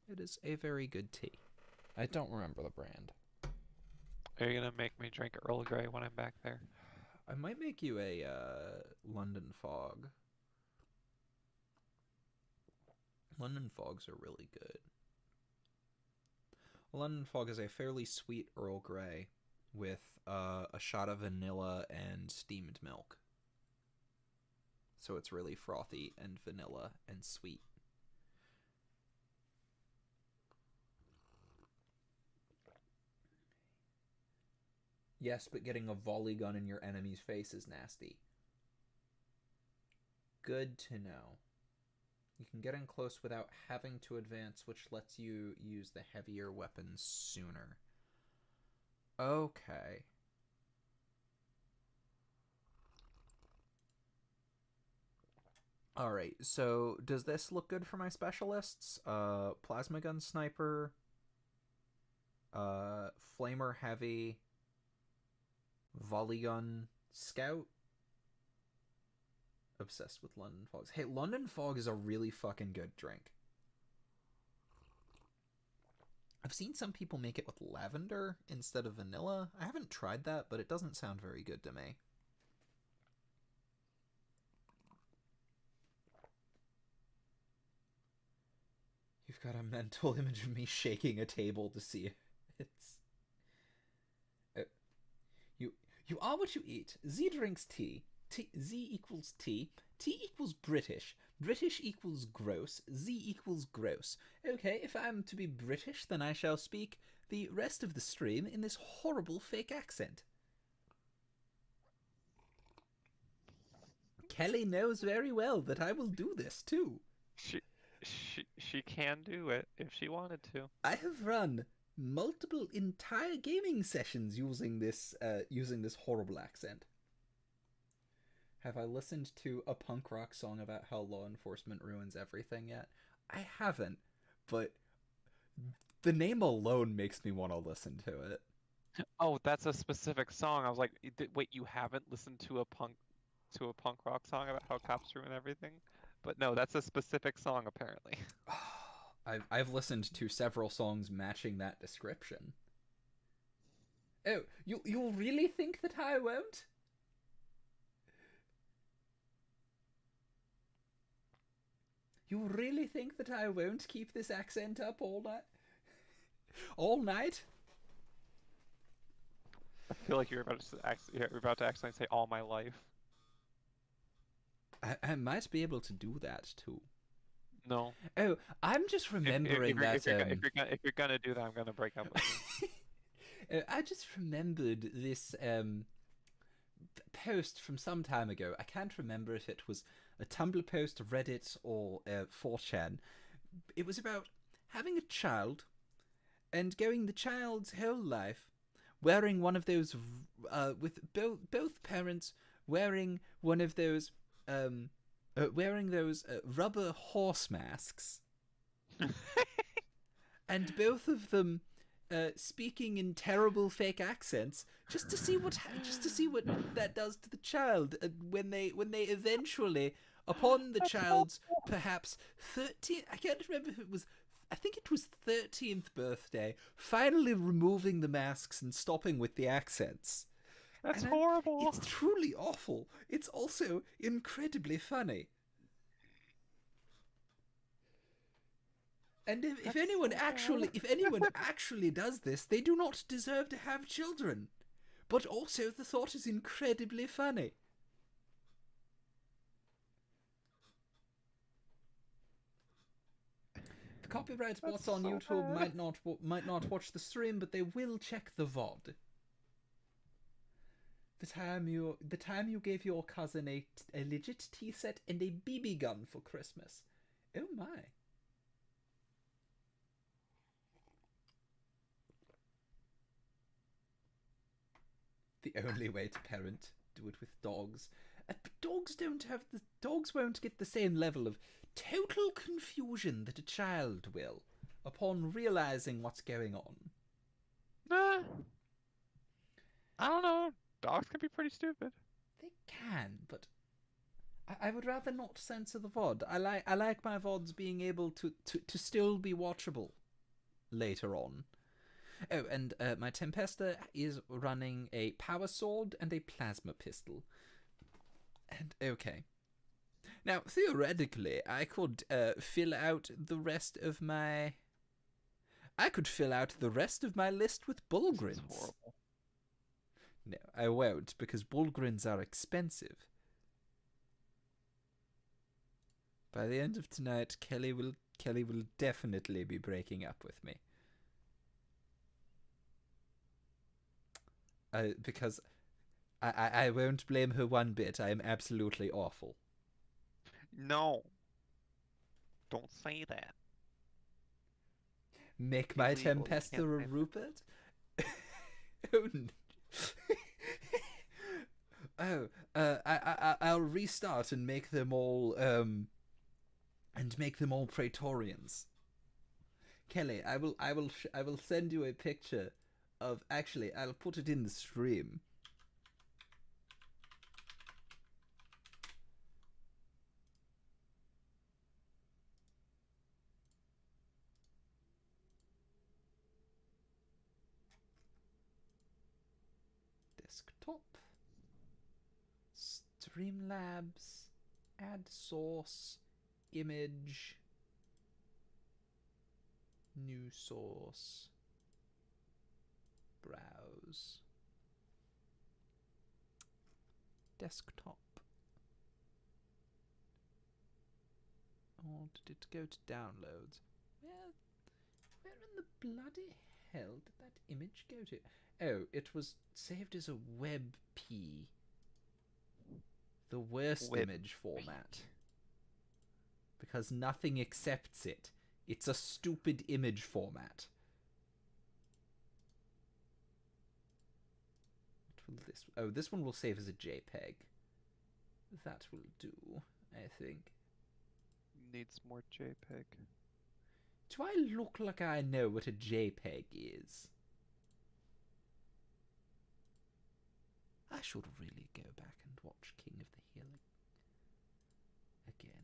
It is a very good tea. I don't remember the brand. Are you gonna make me drink Earl Grey when I'm back there? I might make you a London Fog. London Fogs are really good. A London Fog is a fairly sweet Earl Grey with a shot of vanilla and steamed milk. So it's really frothy and vanilla and sweet. Yes, but getting a volley gun in your enemy's face is nasty. Good to know. You can get in close without having to advance, which lets you use the heavier weapons sooner. Okay. Alright, so does this look good for my specialists? Plasma gun sniper, flamer heavy, volley gun scout. Obsessed with London Fogs. Hey, London Fog is a really fucking good drink. I've seen some people make it with lavender instead of vanilla. I haven't tried that, but it doesn't sound very good to me. You've got a mental image of me shaking a table to see if it's... You are what you eat. Z drinks tea. Z equals tea. T equals British. British equals gross. Z equals gross. Okay, if I'm to be British, then I shall speak the rest of the stream in this horrible fake accent. Kelly knows very well that I will do this too. She can do it if she wanted to. I have run multiple entire gaming sessions using this horrible accent. Have I listened to a punk rock song about how law enforcement ruins everything yet? I haven't, but the name alone makes me want to listen to it. Oh, that's a specific song. I was like, wait, you haven't listened to a punk rock song about how cops ruin everything? But no, that's a specific song apparently. I've listened to several songs matching that description. Oh, you really think that I won't? You really think that I won't keep this accent up all night? All night? I feel like you're about to accidentally say "all my life." I might be able to do that too. No. Oh, I'm just remembering if you're gonna do that, I'm gonna break up with you. I just remembered this post from some time ago. I can't remember if it was a Tumblr post, Reddit, or 4chan. It was about having a child and going the child's whole life wearing one of those, with both parents wearing one of those, rubber horse masks, and both of them speaking in terrible fake accents, just to see what that does to the child when they eventually, upon the child's perhaps 13th, I can't remember if it was, I think it was 13th birthday, finally removing the masks and stopping with the accents. That's horrible. It's truly awful. It's also incredibly funny. And if anyone actually does this, they do not deserve to have children. But also the thought is incredibly funny. The copyright bots on YouTube might not watch the stream, but they will check the VOD. The time you gave your cousin a legit tea set and a BB gun for Christmas. Oh my. The only way to parent, do it with dogs. But dogs won't get the same level of total confusion that a child will upon realizing what's going on. Nah. I don't know. Dogs can be pretty stupid. They can, but I would rather not censor the VOD. I like my VODs being able to still be watchable later on. Oh, and my Tempesta is running a power sword and a plasma pistol. And okay. Now, theoretically, I could fill out the rest of my... I could fill out the rest of my list with Bullgrins. Horrible. No, I won't, because Bullgrins are expensive. By the end of tonight, Kelly will definitely be breaking up with me. Because I won't blame her one bit. I am absolutely awful. No. Don't say that. Make my Illegal. Tempesta You a can't say Rupert? I'll restart and make them all Praetorians. Kelly, I will send you a picture of, actually, I'll put it in the stream. Desktop, Streamlabs, add source, image, new source, browse, desktop. Or did it go to downloads? Where in the bloody hell did that image go to? Oh, it was saved as a WebP. The worst image format. Because nothing accepts it. It's a stupid image format. This one will save as a JPEG. That will do, I think. Needs more JPEG. Do I look like I know what a JPEG is? I should really go back and watch King of the Hill again.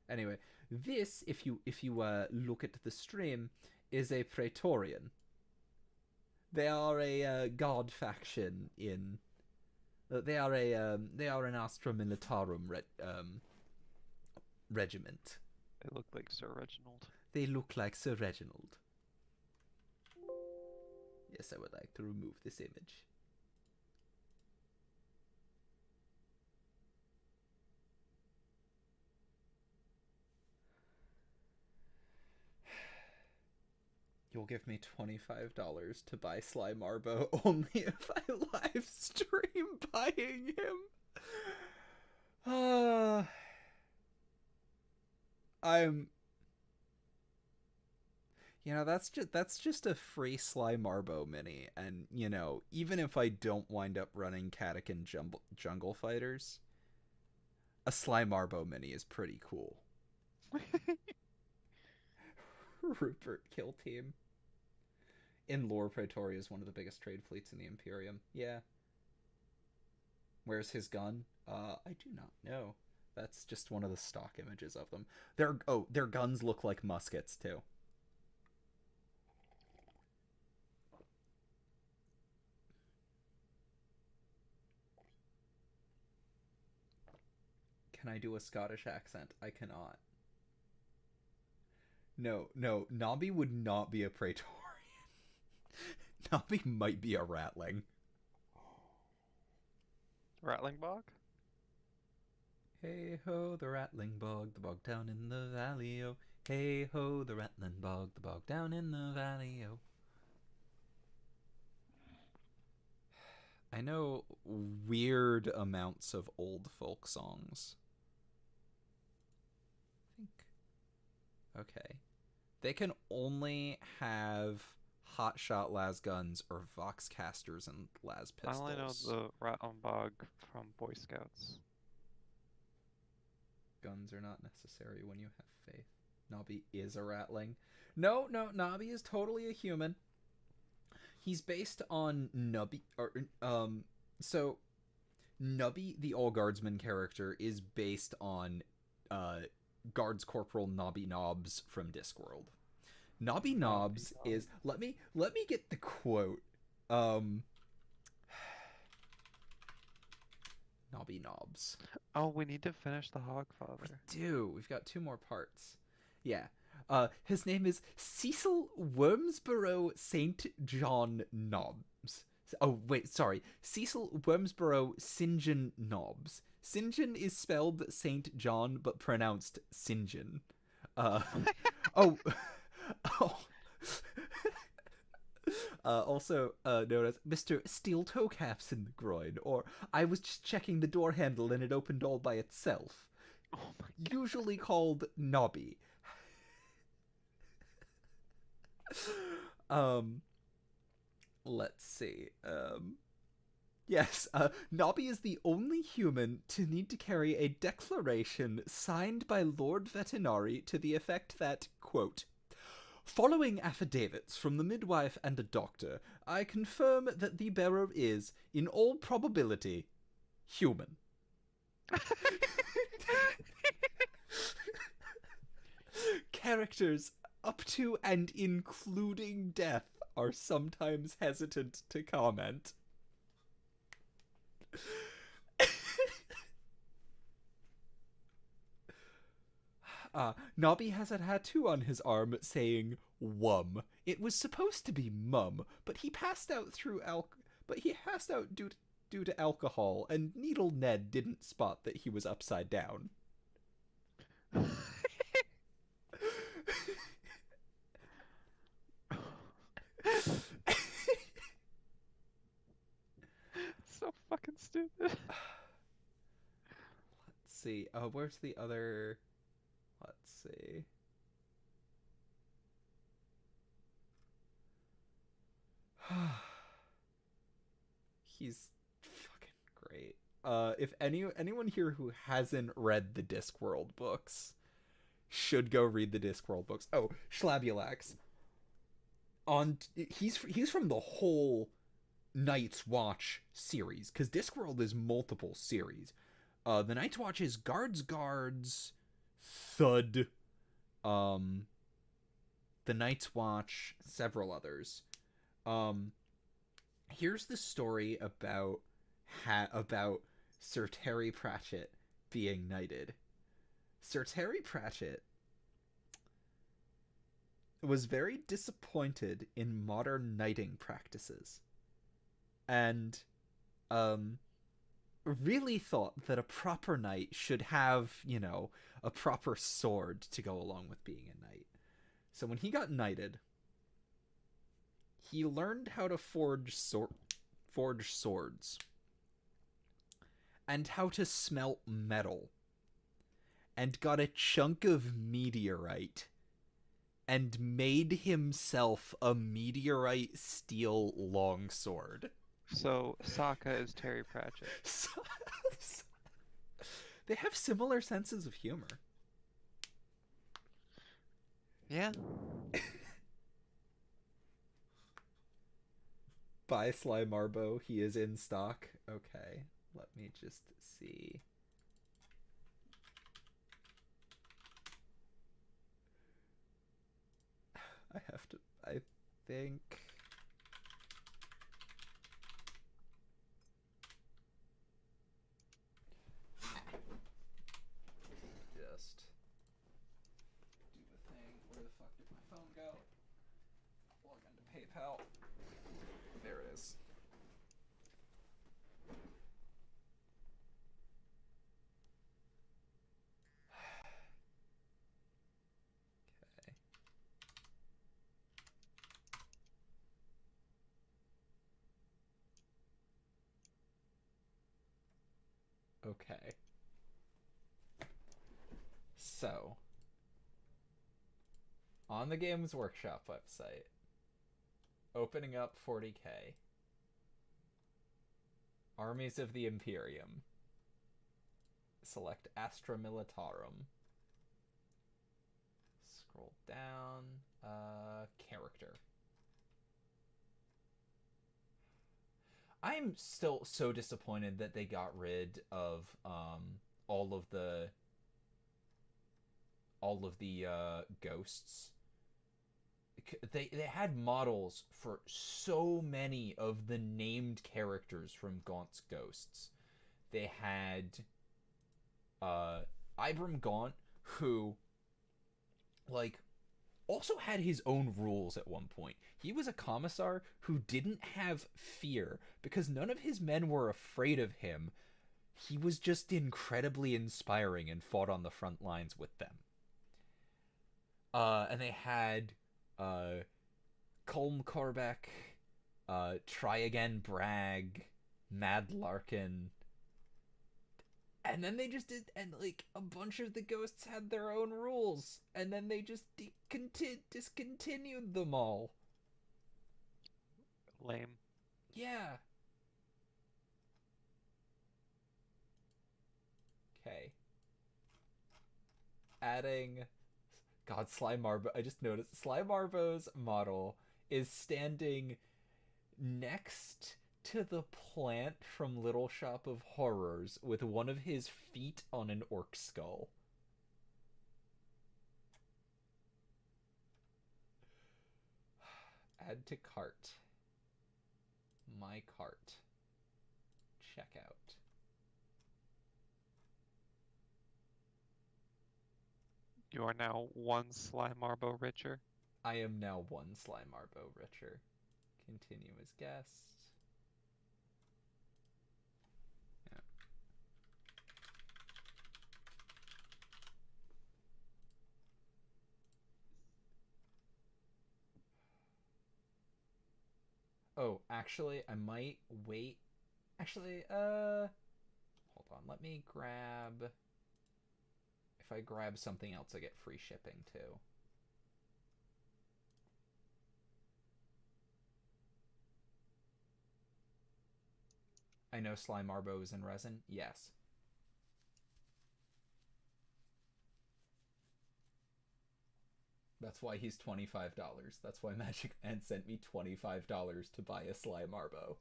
Anyway, this, if you look at the stream, is a Praetorian. They are a guard faction in. They are an Astra Militarum regiment. They look like Sir Reginald. They look like Sir Reginald. Yes, I would like to remove this image. You'll give me $25 to buy Sly Marbo only if I live stream buying him. That's just a free Sly Marbo mini, and even if I don't wind up running Catachan Jungle Fighters, a Sly Marbo mini is pretty cool. Rupert Kill Team. In lore, Praetoria is one of the biggest trade fleets in the Imperium. Yeah. Where's his gun? I do not know. That's just one of the stock images of them. Their guns look like muskets too. Can I do a Scottish accent? I cannot. No, Nobby would not be a Praetorian. Nobby might be a Ratling. Rattling Bog? Hey ho, the Rattling Bog, the bog down in the valley, oh. Hey ho, the Rattling Bog, the bog down in the valley, oh. I know weird amounts of old folk songs. I think. Okay. They can only have hotshot las guns or vox casters and las I pistols. only know the Rattenbog from Boy Scouts. Guns are not necessary when you have faith. Nobby is a ratling. No, Nobby is totally a human. He's based on Nubby, so Nubby, the All Guardsman character, is based on Guards Corporal Nobby Nobbs from Discworld. Nobby Nobbs is let me get the quote. Nobby Nobbs. Oh, we need to finish the Hogfather. We do. We've got 2 more parts. Yeah. His name is Cecil Wormsborough St. John Nobbs. Oh, wait, sorry. Cecil Wormsborough St. John Nobbs. St. John is spelled St. John, but pronounced St. John. Oh. Also known as Mr. Steel Toe Caps in the Groin, or I was just checking the door handle and it opened all by itself. Oh my God. Usually called Nobby. Let's see. Yes, Nobby is the only human to need to carry a declaration signed by Lord Vetinari to the effect that, quote, following affidavits from the midwife and a doctor, I confirm that the bearer is, in all probability, human. Characters up to and including death are sometimes hesitant to comment. Nobby has a tattoo on his arm saying "wum." It was supposed to be "mum," but he passed out due to alcohol, and Needle Ned didn't spot that he was upside down. So fucking stupid. Let's see. Where's the other? Let's see. He's fucking great. If anyone here who hasn't read the Discworld books should go read the Discworld books. Oh, Schlabulax. He's from the whole Night's Watch series, because Discworld is multiple series. The Night's Watch is Guards, Thud, the Night's Watch, several others. Here's the story about Sir Terry Pratchett being knighted. Sir Terry Pratchett was very disappointed in modern knighting practices, and really thought that a proper knight should have, a proper sword to go along with being a knight. So when he got knighted, he learned how to forge swords and how to smelt metal, and got a chunk of meteorite and made himself a meteorite steel longsword. So Sokka is Terry Pratchett. They have similar senses of humor. Yeah. Buy Sly Marbo. He is in stock. Okay, let me just see. I think. Just do the thing. Where the fuck did my phone go? Log into PayPal. There it is. Okay. Okay. So, on the Games Workshop website, opening up 40K, Armies of the Imperium. Select Astra Militarum. Scroll down. Character. I'm still so disappointed that they got rid of all of the ghosts. They had models for so many of the named characters from Gaunt's Ghosts. They had Ibram Gaunt, who like also had his own rules at one point. He was a commissar who didn't have fear because none of his men were afraid of him. He was just incredibly inspiring and fought on the front lines with them. And they had Colm Corbeck, Try Again Bragg, Mad Larkin. And then they just did, and like a bunch of the ghosts had their own rules, and then they just discontinued them all. Lame. Yeah. Okay. Adding. God, Sly Marbo. I just noticed Sly Marbo's model is standing next to the plant from Little Shop of Horrors with one of his feet on an orc skull. Add to cart. My cart. Checkout. You are now one Sly Marbo richer. I am now one Sly Marbo richer. Continue as guest. Yeah. Oh, actually, I might wait. Actually, hold on. Let me grab. If I grab something else, I get free shipping too. I know Sly Marbo is in resin. Yes. That's why he's $25. That's why Magic Man sent me $25 to buy a Sly Marbo.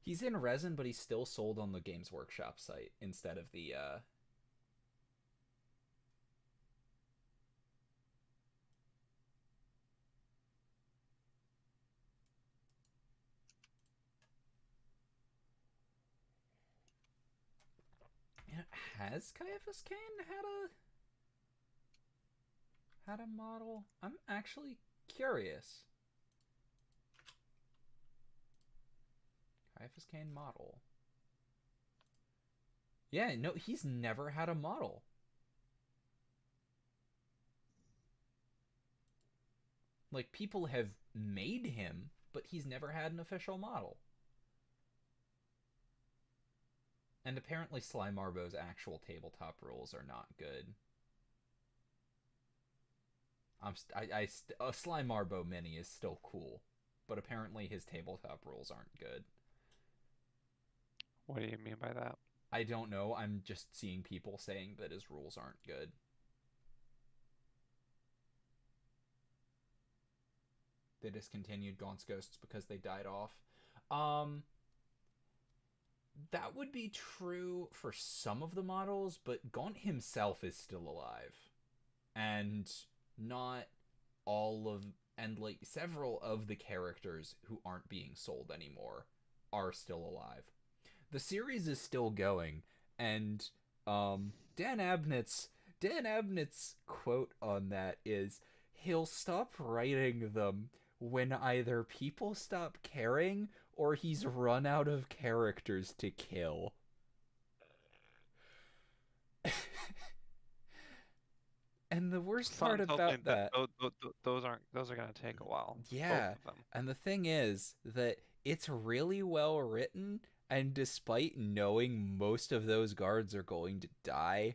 He's in resin, but he's still sold on the Games Workshop site instead of the has Caiaphas Kane had a model? I'm actually curious. Caiaphas Kane model. Yeah, no, he's never had a model. Like, people have made him, but he's never had an official model. And apparently Sly Marbo's actual tabletop rules are not good. A Sly Marbo mini is still cool, but apparently his tabletop rules aren't good. What do you mean by that? I don't know. I'm just seeing people saying that his rules aren't good. They discontinued Gaunt's Ghosts because they died off. That would be true for some of the models, but Gaunt himself is still alive. And not all of, and like several of the characters who aren't being sold anymore are still alive. The series is still going, and Dan Abnett's quote on that is, he'll stop writing them when either people stop caring or he's run out of characters to kill. And the worst part about that, those are gonna take a while. yeah, both of them. and the thing is that it's really well written, And despite knowing most of those guards are going to die,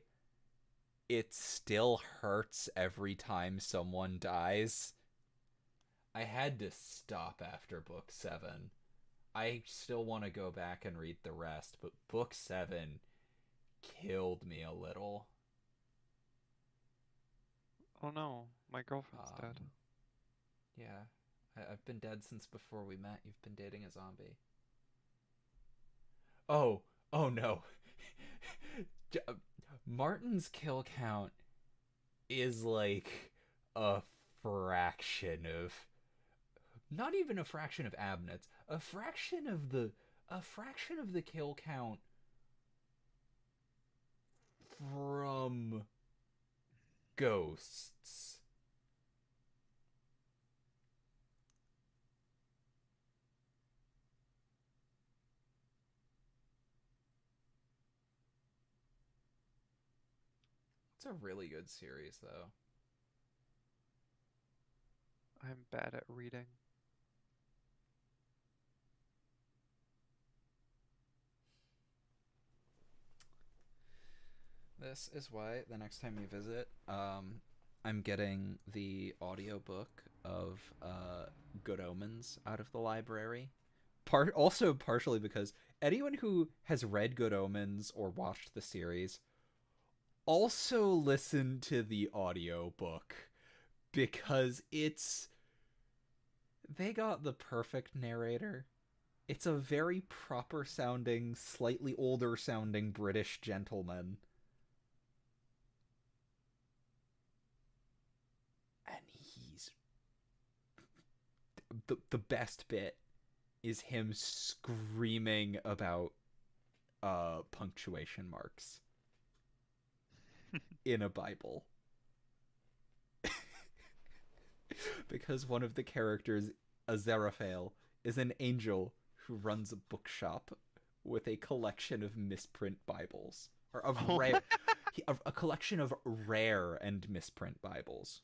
it still hurts every time someone dies. I had to stop after book 7. I still want to go back and read the rest, but book 7 killed me a little. Oh no, my girlfriend's dead. Yeah, I've been dead since before we met. You've been dating a zombie. Oh, oh no. Martin's kill count is like a fraction of, not even a fraction of Abnett's, a fraction of the kill count from Ghosts. It's a really good series, though. I'm bad at reading. This is why the next time you visit, I'm getting the audiobook of Good Omens out of the library. Also partially because anyone who has read Good Omens or watched the series also listen to the audiobook, because they got the perfect narrator. It's a very proper sounding, slightly older sounding British gentleman. And he's the best bit is him screaming about punctuation marks in a Bible. Because one of the characters, Aziraphale, is an angel who runs a bookshop with a collection of misprint Bibles. Or of rare, a collection of rare and misprint Bibles.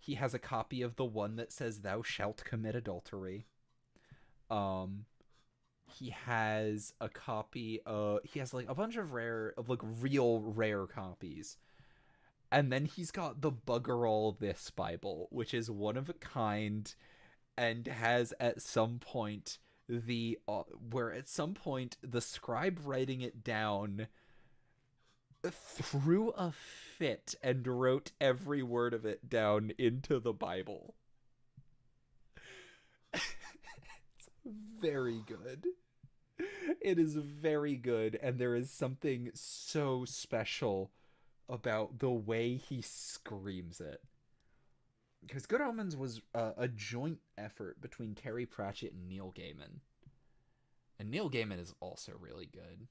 He has a copy of the one that says "Thou shalt commit adultery." He has a copy. He has like a bunch of real rare copies. And then he's got the Bugger All This Bible, which is one of a kind, and has at some point the scribe writing it down threw a fit and wrote every word of it down into the Bible. It's very good. It is very good, and there is something so special about the way he screams it. Because Good Omens was a joint effort between Terry Pratchett and Neil Gaiman. And Neil Gaiman is also really good.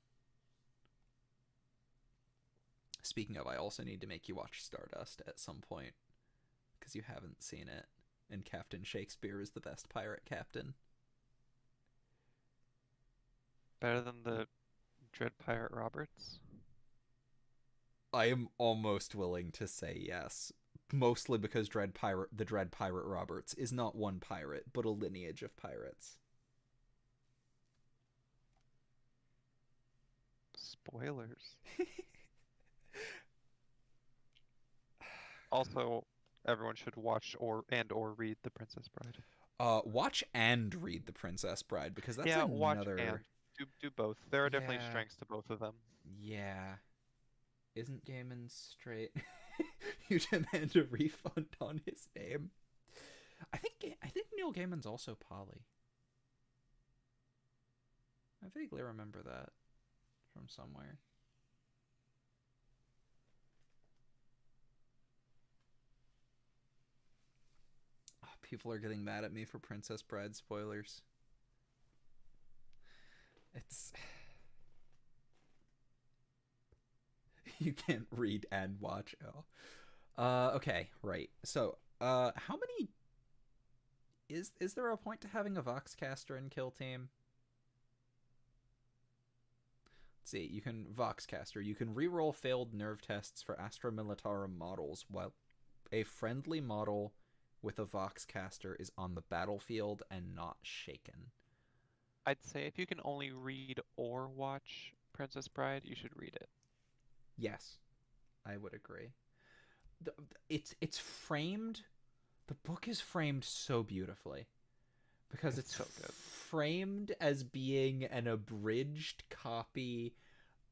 Speaking of, I also need to make you watch Stardust at some point, because you haven't seen it. And Captain Shakespeare is the best pirate captain. Better than the Dread Pirate Roberts? I am almost willing to say yes. Mostly because the Dread Pirate Roberts is not one pirate, but a lineage of pirates. Spoilers. Also, everyone should watch or read The Princess Bride. Watch and read The Princess Bride, because that's yeah, another... watch and do both. There are definitely strengths to both of them. Yeah. Isn't Gaiman straight? You demand a refund on his name. I think Neil Gaiman's also poly. I vaguely remember that from somewhere. Oh, people are getting mad at me for Princess Bride spoilers. It's... You can't read and watch. Okay, right. So, how many... Is there a point to having a Voxcaster in Kill Team? Let's see, you can Voxcaster. You can reroll failed nerve tests for Astra Militarum models while a friendly model with a Voxcaster is on the battlefield and not shaken. I'd say if you can only read or watch Princess Bride, you should read it. Yes, I would agree. It's framed. The book is framed so beautifully because It's it's so good. framed as being an abridged copy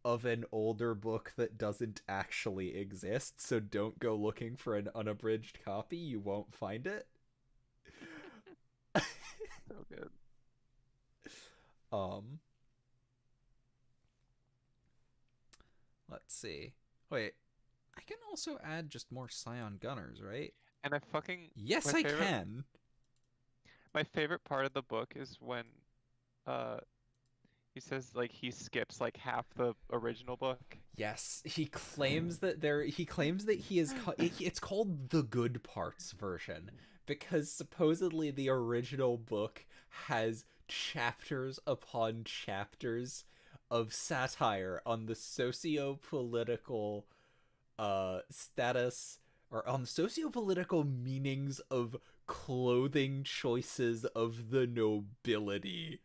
of an older book that doesn't actually exist. So don't go looking for an unabridged copy; you won't find it. So good. um, let's see. Wait, I can also add just more Scion Gunners, right? And I fucking Yes, my I favorite can. my favorite part of the book is when uh he says like he skips like half the original book. Yes, he claims that there. He claims that he is. It's called the good parts version because supposedly the original book has chapters upon chapters of satire on the socio-political status or on the socio-political meanings of clothing choices of the nobility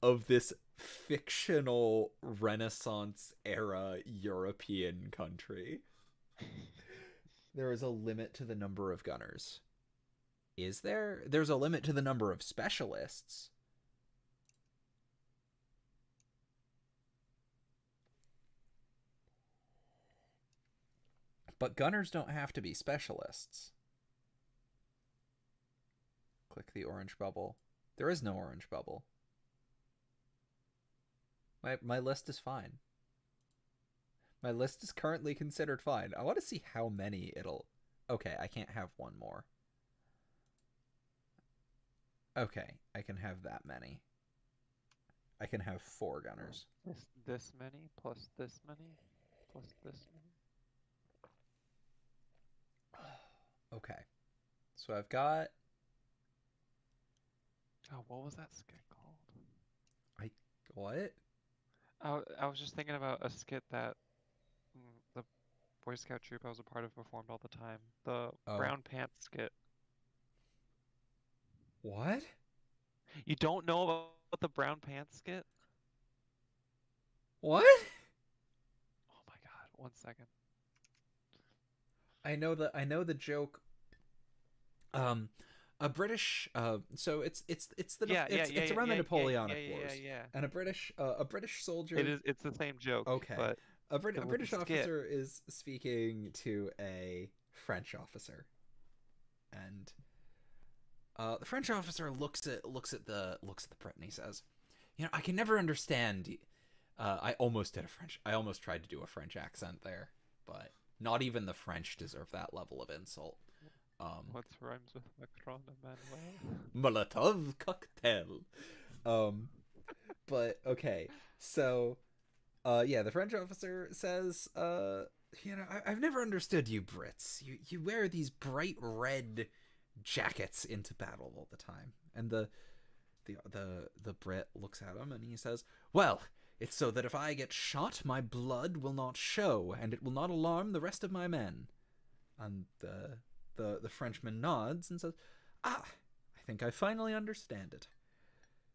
of this fictional Renaissance era European country. There is a limit to the number of gunners. Is there? There's a limit to the number of specialists. But gunners don't have to be specialists. Click the orange bubble. There is no orange bubble. My list is fine. My list is currently considered fine. I want to see how many it'll... Okay, I can't have one more. Okay, I can have that many. I can have 4 gunners. This many plus this many plus this many. Okay. So I've got... Oh, what was that skit called? I... What? I was just thinking about a skit that the Boy Scout troop I was a part of performed all the time. The Oh. brown pants skit. What? You don't know about the brown pants skit? What? Oh my god, 1 second. I know the joke. A British so it's around the Napoleonic Wars. Yeah. And a British soldier. It's the same joke, Okay. but A with the British skit. officer is speaking to a French officer. And the French officer looks at the Brit and he says, I can never understand. I almost tried to do a French accent there, but not even the French deserve that level of insult. What rhymes with Macron and Manuel? Molotov cocktail. Um, but okay, so yeah, the French officer says, I've never understood you Brits. You wear these bright red jackets into battle all the time, and the Brit looks at him and he says, "Well, it's so that if I get shot, my blood will not show, and it will not alarm the rest of my men." And the Frenchman nods and says, "Ah, I think I finally understand it.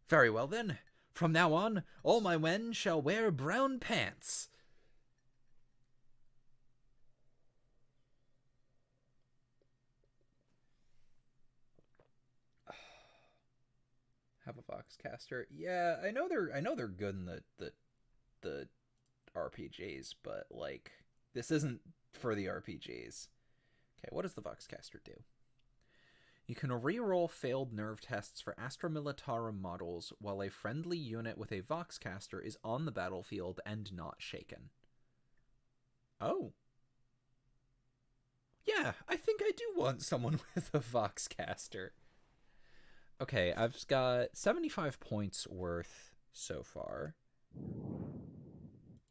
Very well then. From now on, all my men shall wear brown pants." Have a Voxcaster. Yeah, I know they're good in the RPGs, but like this isn't for the RPGs. Okay, what does the Voxcaster do? You can reroll failed nerve tests for Astra Militarum models while a friendly unit with a Voxcaster is on the battlefield and not shaken. Oh. Yeah, I think I do want someone with a Voxcaster. Okay, I've got 75 points worth so far.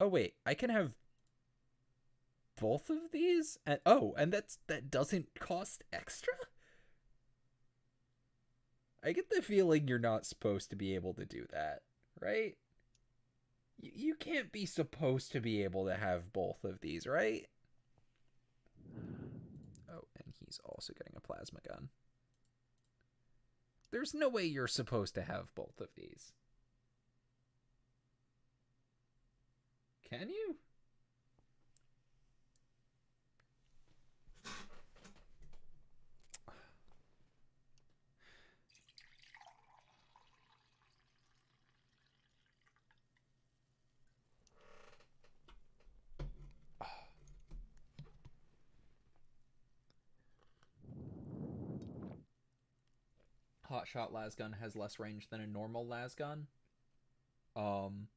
Oh wait, I can have both of these? And that doesn't cost extra? I get the feeling you're not supposed to be able to do that, right? You can't be supposed to be able to have both of these, right? Oh, and he's also getting a plasma gun. There's no way you're supposed to have both of these. Can you? Hotshot lasgun has less range than a normal lasgun. Um,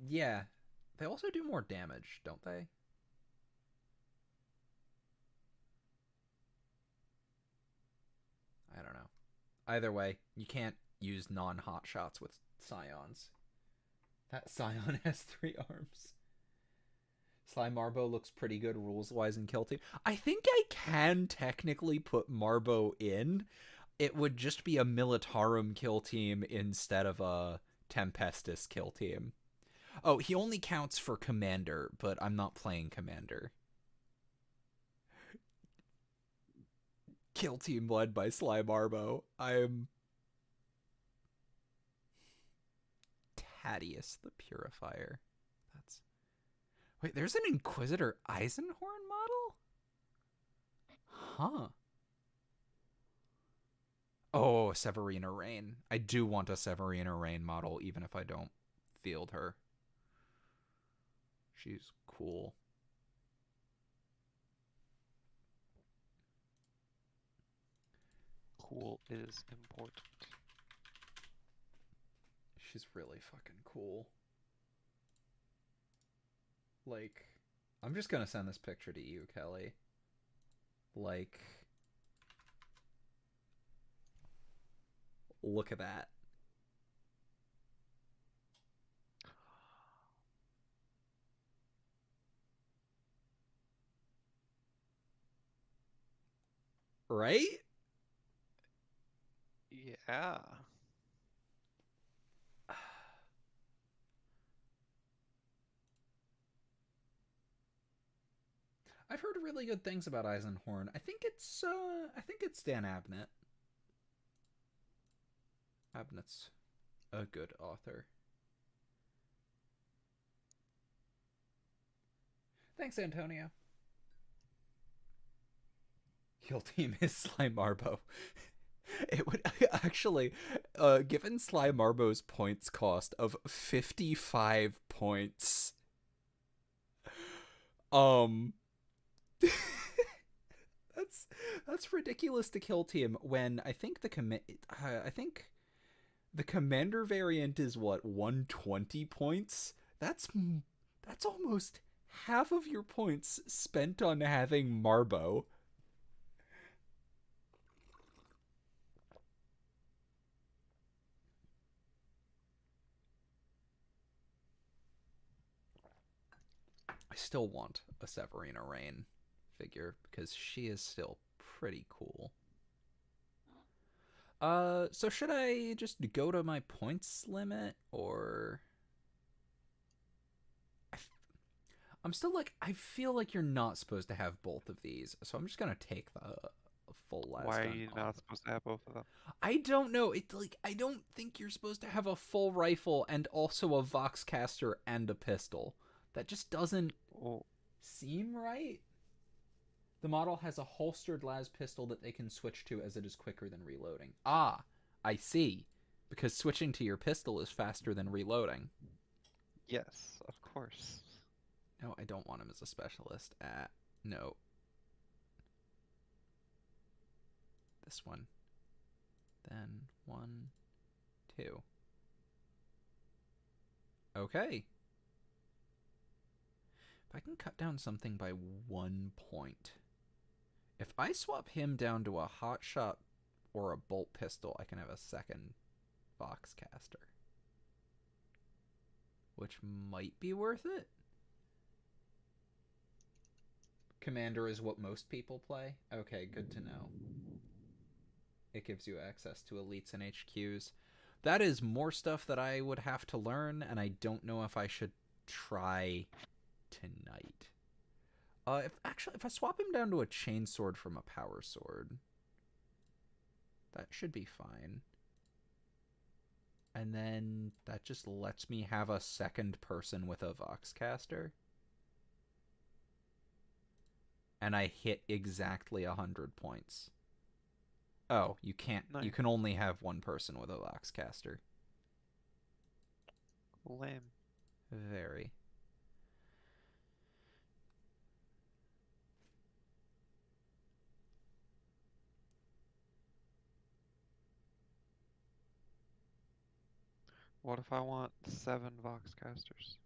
yeah. They also do more damage, don't they? I don't know. Either way, you can't use non-hot shots with scions. That scion has 3 arms. Sly Marbo looks pretty good rules-wise in Kill Team. I think I can technically put Marbo in. It would just be a Militarum kill team instead of a Tempestus kill team. Oh, he only counts for Commander, but I'm not playing Commander. Kill team led by Sly Marbo. I'm Thaddeus the Purifier. That's... Wait, there's an Inquisitor Eisenhorn model? Huh. Oh, Severina Rain. I do want a Severina Rain model, even if I don't field her. She's cool. Cool is important. She's really fucking cool. Like, I'm just gonna send this picture to you, Kelly. Like, look at that. Right? Yeah. I've heard really good things about Eisenhorn. I think it's Dan Abnett. Abnett's a good author. Thanks, Antonio. Kill team is Sly Marbo. It would actually, given Sly Marbo's points cost of 55 points, that's ridiculous to kill team when I think the commander variant is what, 120 points? That's almost half of your points spent on having Marbo. I still want a Severina Rain figure because she is still pretty cool. So should I just go to my points limit, or I'm still like, I feel like you're not supposed to have both of these, so I'm just gonna take the full last. Why are you not supposed to have both of them? I don't know. It's like, I don't think you're supposed to have a full rifle and also a Voxcaster and a pistol. That just doesn't seem right. The model has a holstered las pistol that they can switch to as it is quicker than reloading. Ah, I see. Because switching to your pistol is faster than reloading. Yes, of course. No, I don't want him as a specialist. No. This one. Then 1, 2. Okay. If I can cut down something by 1 point. If I swap him down to a hotshot or a bolt pistol, I can have a second Voxcaster. Which might be worth it. Commander is what most people play? Okay, good to know. It gives you access to elites and HQs. That is more stuff that I would have to learn, and I don't know if I should try tonight. If I swap him down to a chainsword from a power sword, that should be fine. And then that just lets me have a second person with a Voxcaster. And I hit exactly 100 points. Oh, you can't. Nice. You can only have one person with a Voxcaster. Lame. Very. What if I want 7 Voxcasters?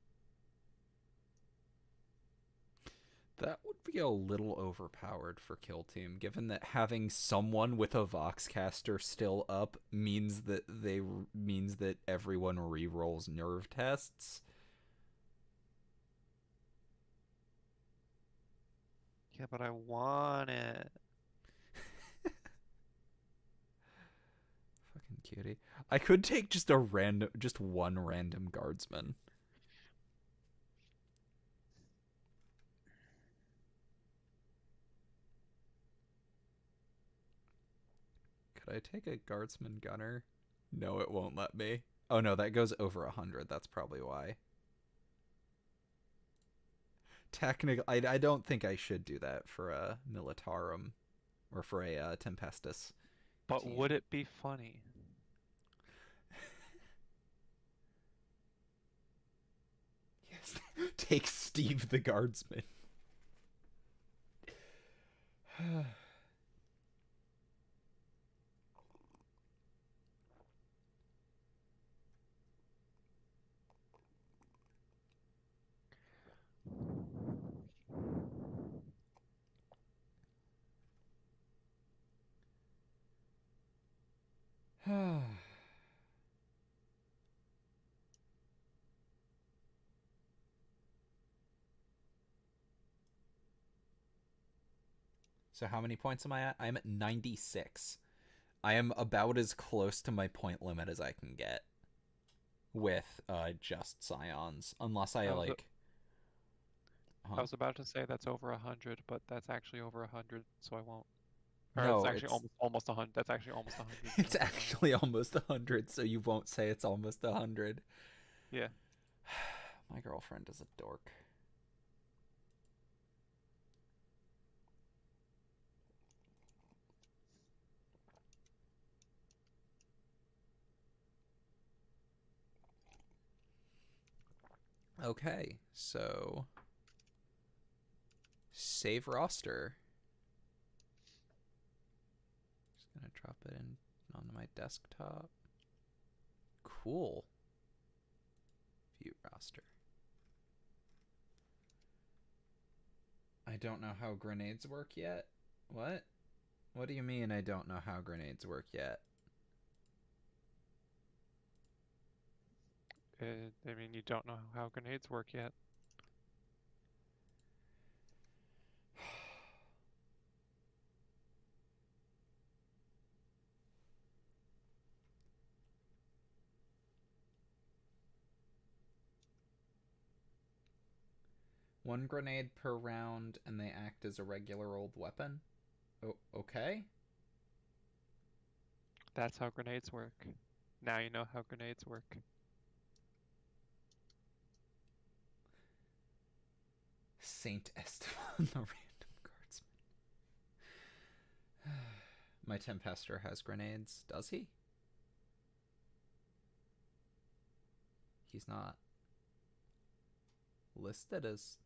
That would be a little overpowered for Kill Team, given that having someone with a Voxcaster still up means that everyone re-rolls nerve tests. Yeah, but I want it. Fucking cutie. I could take just one random guardsman. Could I take a guardsman gunner? No, it won't let me. Oh no, that goes over 100. That's probably why. Technically, I don't think I should do that for a Militarum or for a Tempestus. But team. would it be funny? Yes. Take Steve the guardsman. So how many points am I at? I'm at 96. I am about as close to my point limit as I can get with just Scions, unless I like. I was about to say that's over 100, but that's actually over 100, so I won't. Or No, it's actually almost 100. That's actually almost 100. It's actually almost 100, so you won't say it's almost 100. Yeah. My girlfriend is a dork. Okay, so save roster. Just gonna drop it in onto my desktop. Cool. View roster. I don't know how grenades work yet. What? What do you mean I don't know how grenades work yet? I mean, you don't know how grenades work yet. One grenade per round, and they act as a regular old weapon? Oh, okay. That's how grenades work. Now you know how grenades work. Saint Esteban, the random guardsman. My Tempester has grenades. Does he? He's not listed as...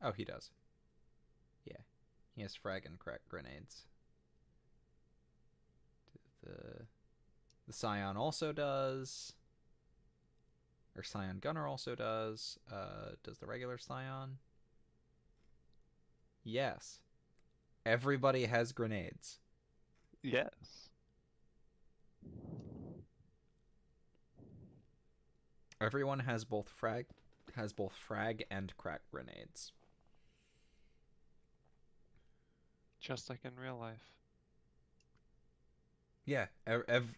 Oh, he does. Yeah. He has frag and crack grenades. The Scion also does. Or Scion Gunner also does. Does the regular Scion? Yes. Everybody has grenades. Yes. Everyone has both frag and crack grenades. Just like in real life. Yeah,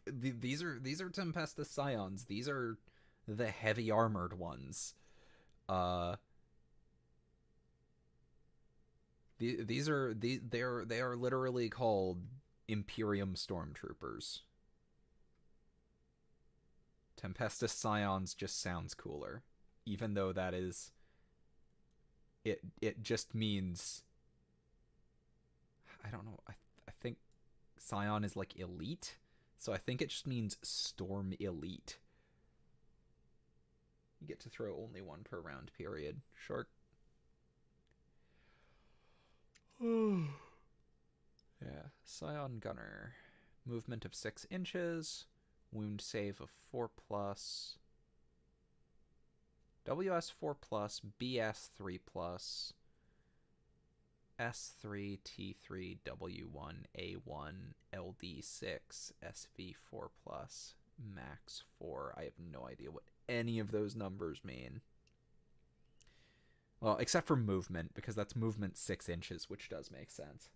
these are Tempestus Scions. These are the heavy armored ones. They are literally called Imperium Stormtroopers. Tempestus Scions just sounds cooler, even though that is... It just means... I don't know. I think Scion is like elite, so I think it just means Storm Elite. You get to throw only one per round period. Short. Yeah. Scion Gunner. Movement of 6 inches. Wound save of 4+. WS 4+, BS 3+, S3, T3, W1, A1, LD6, SV 4+, Max 4. I have no idea what any of those numbers mean. Well, except for movement, because that's movement 6 inches, which does make sense.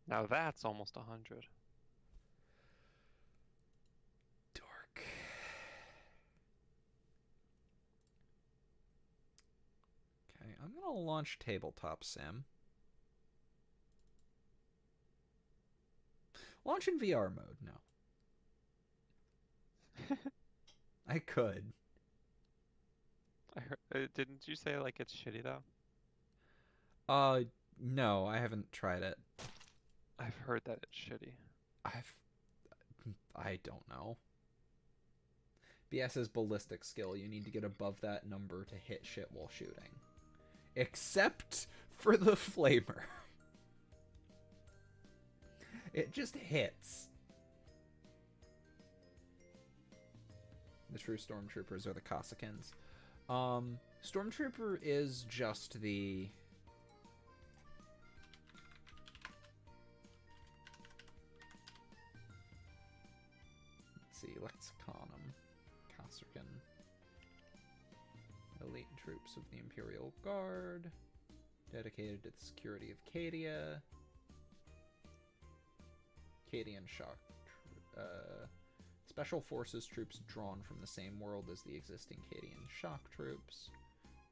Now that's almost 100. Dork. Okay, I'm going to launch Tabletop Sim. Launch in VR mode, no. I could. I heard, didn't you say like it's shitty though? No, I haven't tried it. I've heard that it's shitty. I don't know. BS is ballistic skill. You need to get above that number to hit shit while shooting. Except for the flamer. It just hits. The true stormtroopers are the Cossacans. Stormtrooper is just the... Let's see, Lexiconum. Cossachan. Elite troops of the Imperial Guard. Dedicated to the security of Cadia. Cadian shock. Special forces troops drawn from the same world as the existing Cadian shock troops.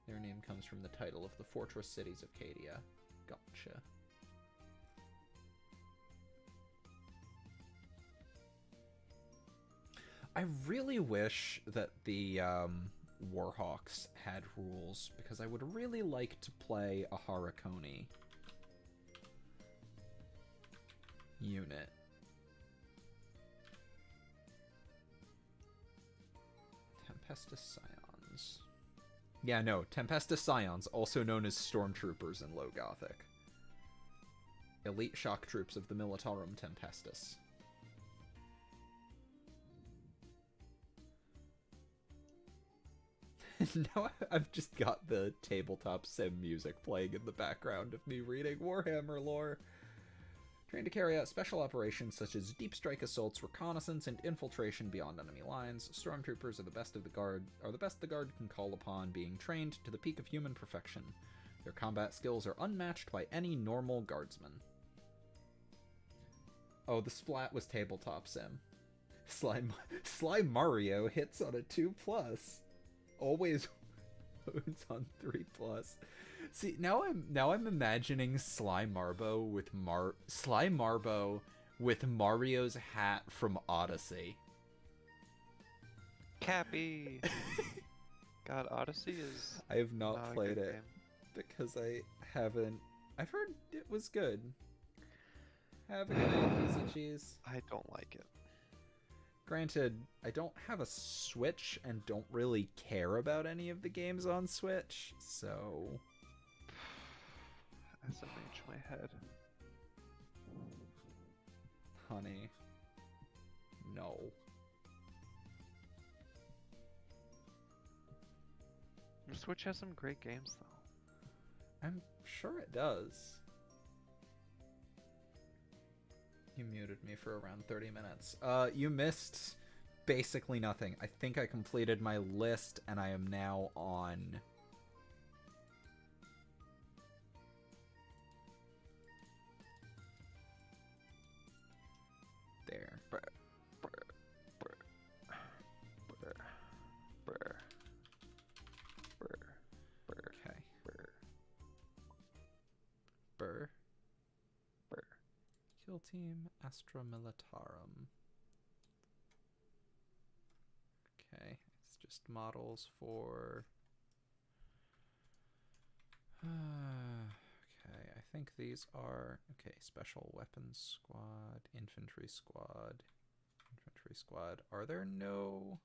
Their name comes from the title of the fortress cities of Cadia. Gotcha. I really wish that the Warhawks had rules, because I would really like to play a Harakoni unit. Tempestus Scions. Yeah, no, Tempestus Scions, also known as Stormtroopers in Low Gothic. Elite shock troops of the Militarum Tempestus. Now I've just got the Tabletop Sim music playing in the background of me reading Warhammer lore. Trained to carry out special operations such as deep strike assaults, reconnaissance, and infiltration beyond enemy lines, Stormtroopers are the best the guard can call upon, being trained to the peak of human perfection. Their combat skills are unmatched by any normal guardsman. Oh, the splat was Tabletop Sim. Slime Mario hits on a 2+. Always wounds on 3+. See, now I'm imagining Sly Marbo with Mario's hat from Odyssey. Cappy. God, Odyssey is... I have not played it game. because I haven't. I've heard it was good. Having an easy cheese. I don't like it. Granted, I don't have a Switch and don't really care about any of the games on Switch, so... SMH my head. Honey. No. The Switch has some great games, though. I'm sure it does. You muted me for around 30 minutes. You missed basically nothing. I think I completed my list, and I am now on... there. Okay. Burr. Team Astra Militarum. Okay, it's just models for... okay, I think these are... okay, Special Weapons Squad, Infantry Squad, Infantry Squad. Are there no...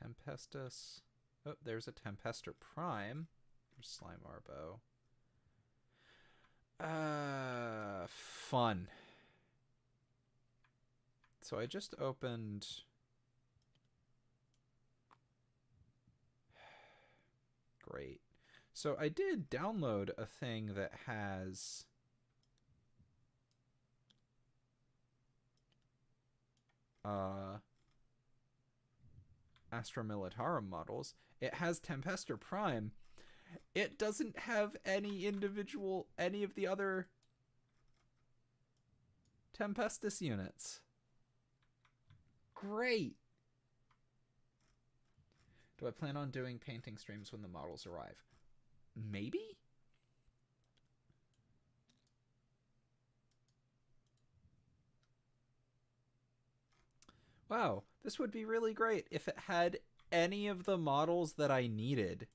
Tempestus? Oh, there's a Tempester Prime. There's Slime Arbo. Fun. So I just opened... great. So I did download a thing that has... Astra Militarum models. It has Tempester Prime. It doesn't have any of the other Tempestus units. Great. Do I plan on doing painting streams when the models arrive? Maybe? Wow, this would be really great if it had any of the models that I needed.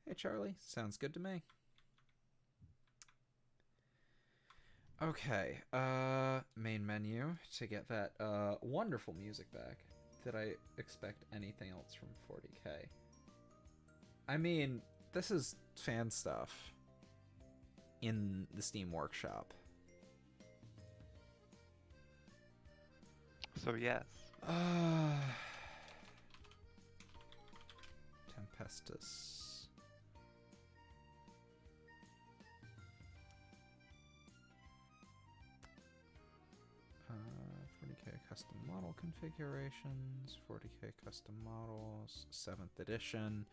Hey, Charlie. Sounds good to me. Okay, main menu to get that wonderful music back. Did I expect anything else from 40k? I mean, this is fan stuff in the Steam Workshop. So yes. Tempestus. 40k custom model configurations, 40k custom models, 7th edition.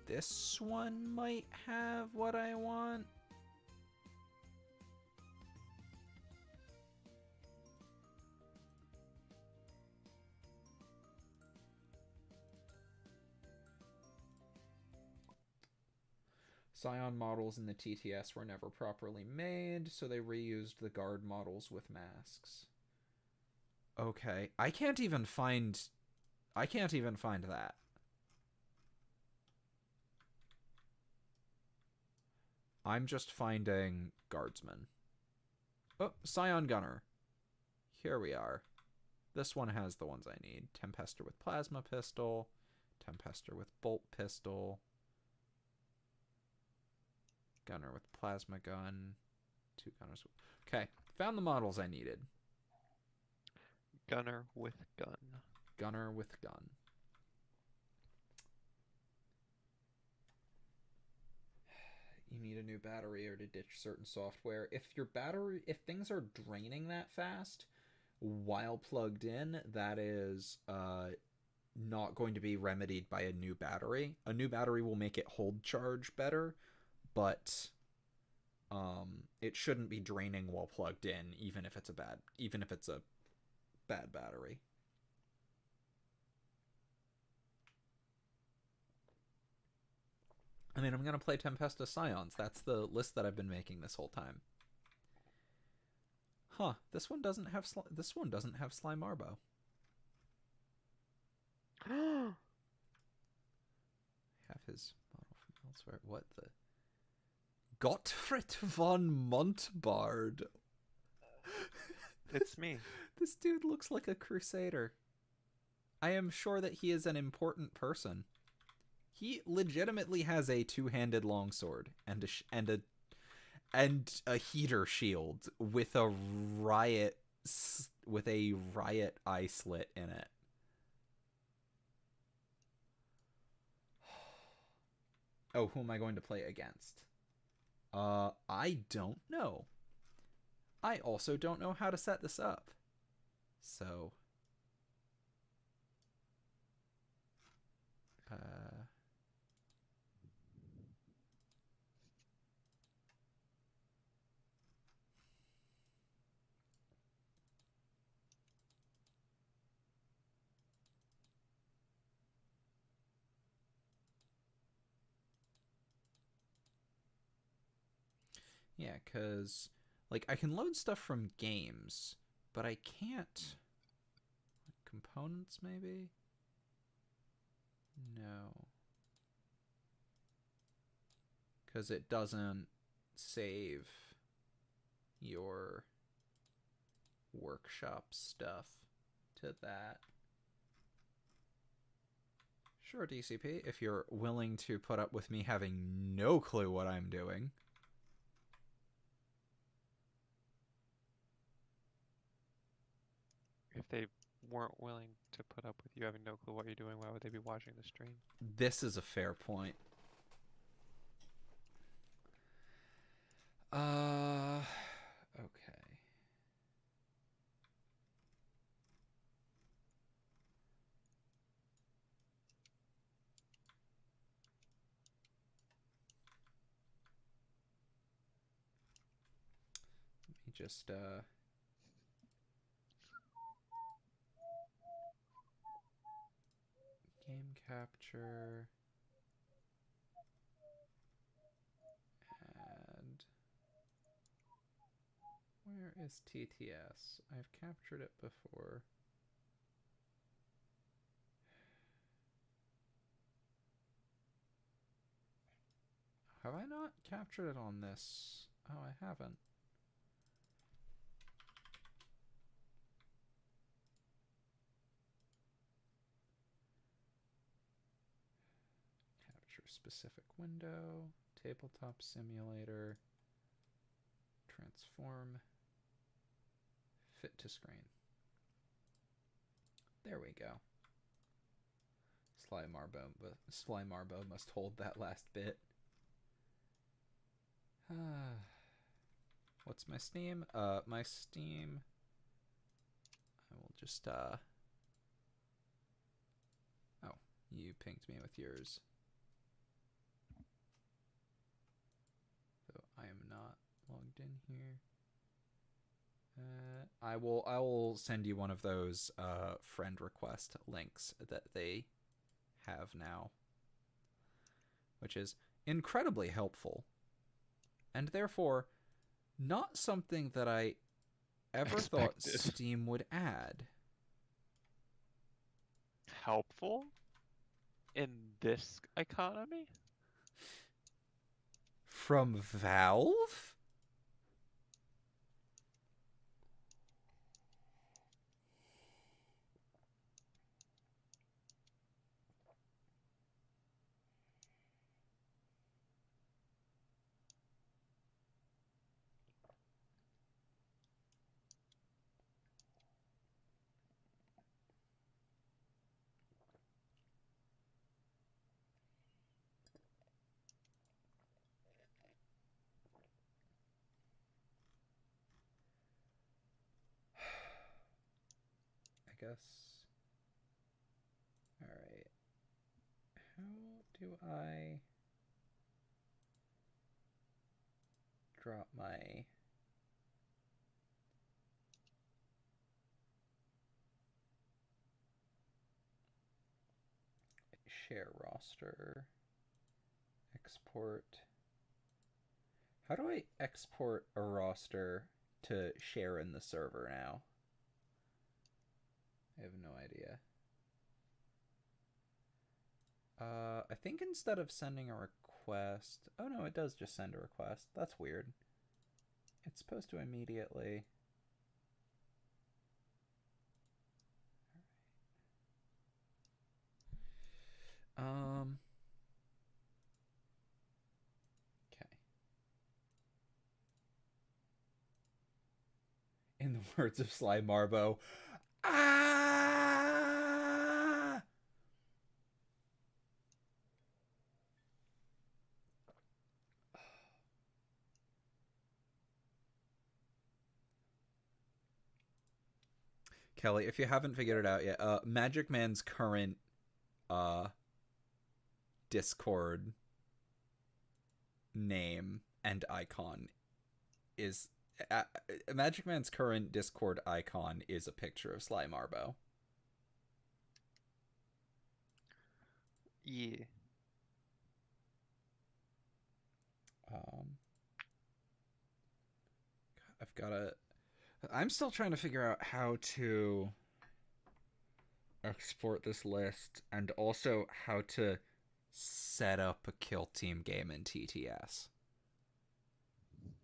This one might have what I want. Scion models in the TTS were never properly made, so they reused the guard models with masks. Okay, I can't even find that. I'm just finding guardsmen. Oh, Scion Gunner. Here we are. This one has the ones I need. Tempester with plasma pistol, Tempester with bolt pistol, Gunner with plasma gun, 2 gunners with... okay, found the models I needed. Gunner with gun. Gunner with gun. You need a new battery or to ditch certain software. If things are draining that fast while plugged in, that is not going to be remedied by a new battery. A new battery will make it hold charge better, but it shouldn't be draining while plugged in, even if it's a bad battery. I mean, I'm gonna play Tempesta Scions. That's the list that I've been making this whole time. Huh? This one doesn't have Slime Arbo. Have his model from elsewhere. What the? Gottfried von Montbard. It's me. This dude looks like a crusader. I am sure that he is an important person. He legitimately has a 2-handed longsword and a heater shield with a riot eye slit in it. Oh, who am I going to play against? I don't know. I also don't know how to set this up. So, Yeah, because like I can load stuff from games, but I can't. Components, maybe? No. Because it doesn't save your workshop stuff to that. Sure, DCP, if you're willing to put up with me having no clue what I'm doing. If they weren't willing to put up with you having no clue what you're doing, why would they be watching the stream? This is a fair point. Okay. Let me just, game capture. And where is TTS? I've captured it before. Have I not captured it on this? Oh, I haven't. Capture specific window, tabletop simulator, transform, fit to screen. There we go. Sly Marbo must hold that last bit. What's my Steam? My Steam. I will just oh, you pinged me with yours. So I am not logged in here. I will send you one of those friend request links that they have now, which is incredibly helpful, and therefore not something that I ever thought Steam would add. Helpful in this economy? From Valve? I guess. Alright. How do I drop my share roster? Export. How do I export a roster to share in the server now? I have no idea. I think instead of sending a request... Oh no, it does just send a request. That's weird. It's supposed to immediately... Okay. In the words of Sly Marbo, ah! Kelly, if you haven't figured it out yet, Magic Man's current Discord name and icon is Magic Man's current Discord icon is a picture of Sly Marbo. Yeah. I've got to. I'm still trying to figure out how to export this list and also how to set up a kill team game in TTS.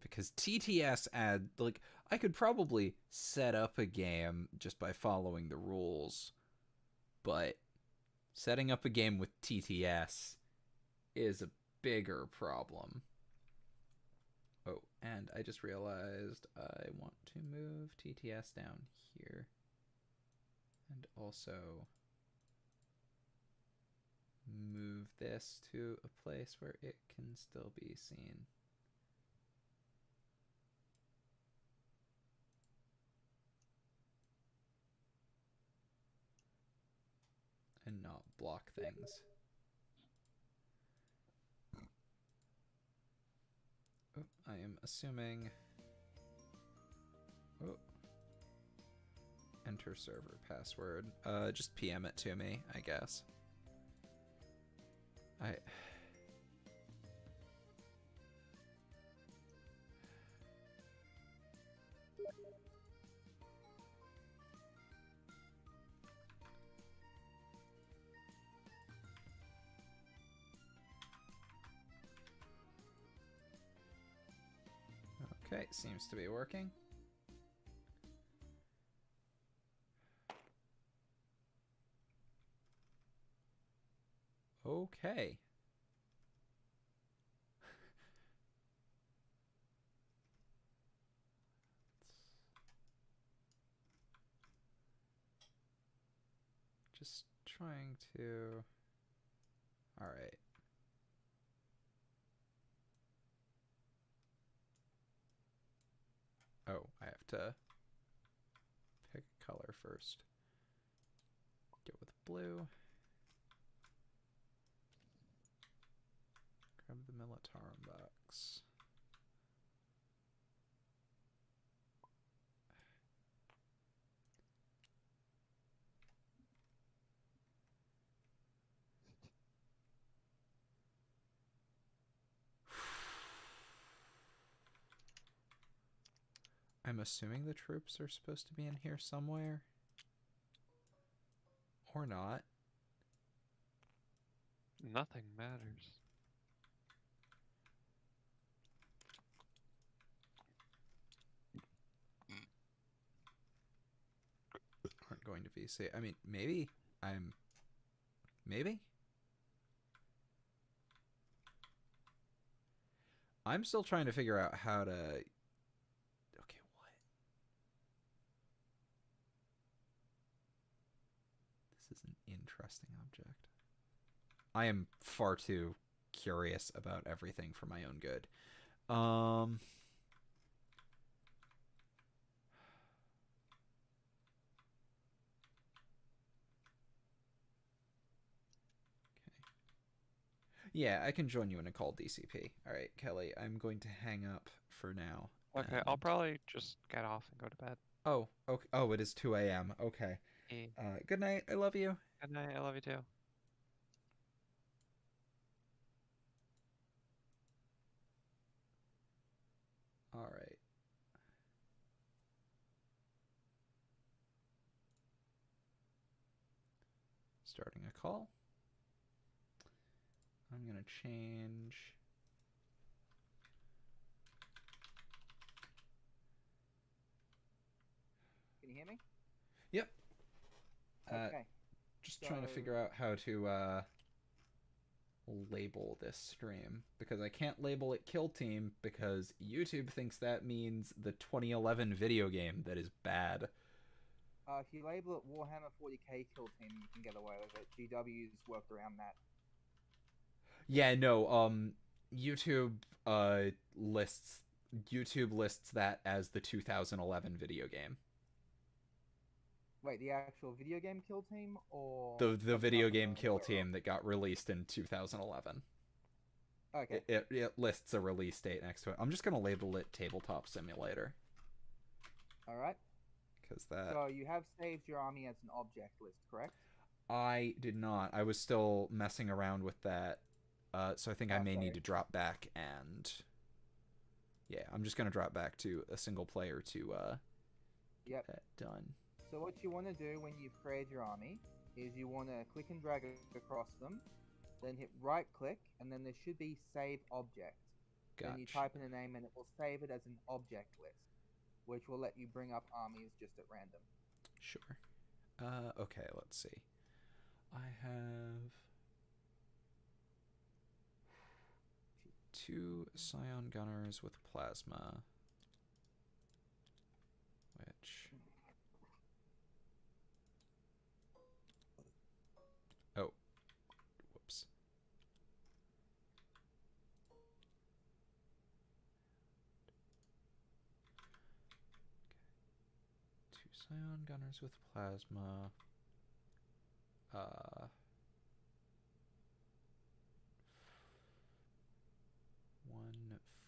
Because TTS I could probably set up a game just by following the rules, but setting up a game with TTS is a bigger problem. Oh, and I just realized I want to move TTS down here. And also move this to a place where it can still be seen. And not block things. Oh, I am assuming... Oh. Enter server password. Just PM it to me, I guess. Okay, seems to be working. Okay. Just trying to... Alright. Oh, I have to pick a color first. Go with blue. Grab the Militarum box. I'm assuming the troops are supposed to be in here somewhere. Or not. Nothing matters. Aren't going to VC. I mean, maybe I'm... Maybe? I'm still trying to figure out how to... Okay, what? This is an interesting object. I am far too curious about everything for my own good. Okay. Yeah, I can join you in a call DCP. All right, Kelly, I'm going to hang up for now. Okay, and... I'll probably just get off and go to bed. Oh, okay. Oh, it is 2 a.m. Okay. Yeah. Good night. I love you. Good night. I love you too. All right. Starting a call. I'm going to change... Can you hear me? Yep. Okay. Just trying to figure out how to label this stream, because I can't label it Kill Team because YouTube thinks that means the 2011 video game that is bad. If you label it Warhammer 40k Kill Team, you can get away with it. GW's worked around that. Yeah, no, YouTube lists that as the 2011 video game. Wait, the actual video game kill team or The something video else on game the kill web team that got released in 2011. roll? Okay. It lists a release date next to it. I'm just gonna label it Tabletop Simulator All right. because that So you have saved your army as an object list, correct? I did not. I was still messing around with that, so I think I may need Sorry. to drop back and yeah, I'm just gonna drop back to a single player to Yep. get that done. So what you want to do when you've created your army is you want to click and drag it across them, then hit right click, and then there should be save object. Then you Gotcha. type in a name and it will save it as an object list, which will let you bring up armies just at random. Sure. Okay, let's see. I have 2 Scion Gunners with Plasma, which... Oh. Whoops. Okay. 2 Scion Gunners with Plasma. 1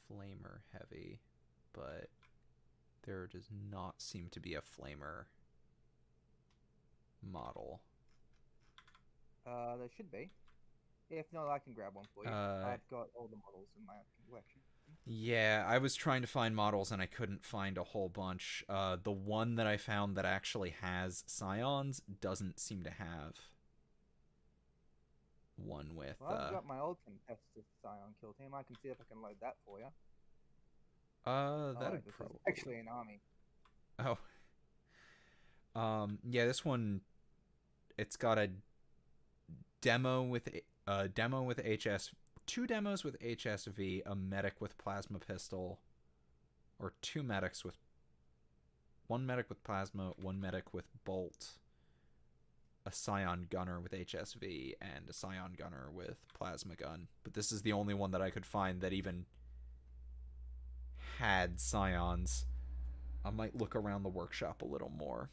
Flamer Heavy, but there does not seem to be a Flamer model. There should be. If not, I can grab one for you. I've got all the models in my collection. Yeah, I was trying to find models and I couldn't find a whole bunch. The one that I found that actually has Scions doesn't seem to have one with... Well, I've got my old Tempestus Scion kill team. I can see if I can load that for you. that'd This is probably... actually an army. Oh. Yeah, this one, it's got a demo with HS, 2 demos with HSV, a medic with plasma pistol, or 2 medics with 1 medic with plasma, 1 medic with bolt, a Scion gunner with HSV, and a Scion gunner with plasma gun. But this is the only one that I could find that even had Scions. I might look around the workshop a little more.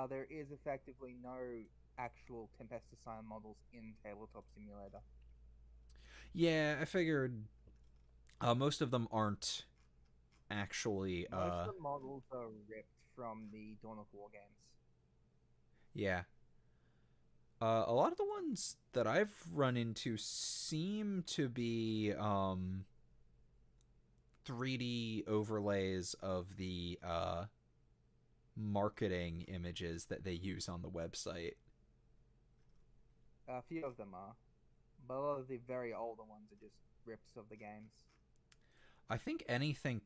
There is effectively no actual Tempestus Scion models in Tabletop Simulator. Yeah, I figured most of them aren't actually... Most of the models are ripped from the Dawn of War games. Yeah. A lot of the ones that I've run into seem to be 3D overlays of the marketing images that they use on the website. A few of them are, but a lot of the very older ones are just rips of the games. I think anything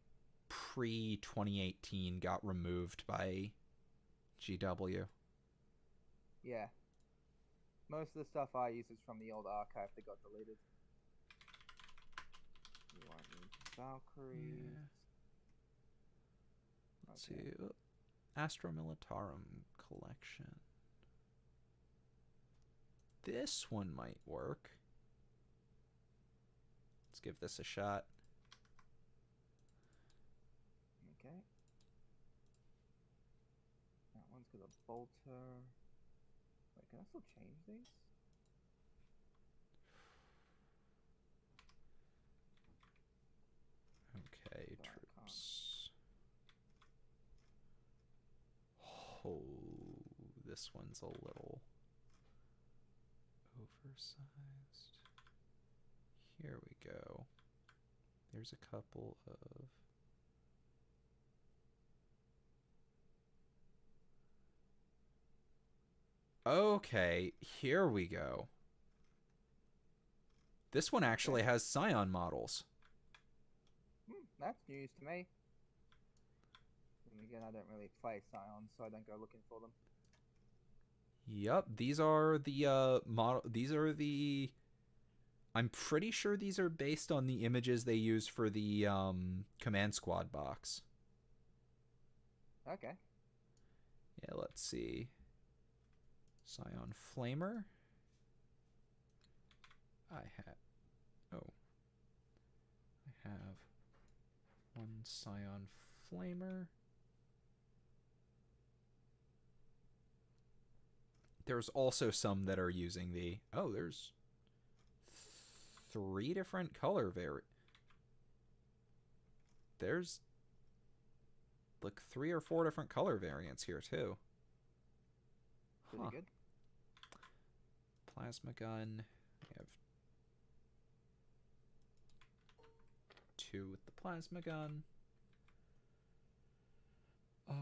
pre-2018 got removed by GW. Yeah. Most of the stuff I use is from the old archive that got deleted. You won't need Valkyries. Yeah. Let's see. Astra Militarum collection. This one might work. Let's give this a shot. Okay. That one's got a bolter. Wait, can I still change these? Okay, No, I can't. troops. Oh, this one's a little oversized. Here we go. There's a couple of... Okay, here we go. This one actually has Scion models. That's news to me. And again, I don't really play Scions, so I don't go looking for them. Yep, these are the model. These are the... I'm pretty sure these are based on the images they used for the Command Squad box. Okay. Yeah, let's see. Scion Flamer. I have... Oh. I have 1 Scion Flamer. there's also some that are using the... Oh, there's 3 different color There's like 3 or 4 different color variants here too. Pretty good. Plasma gun. We have 2 with the plasma gun. Then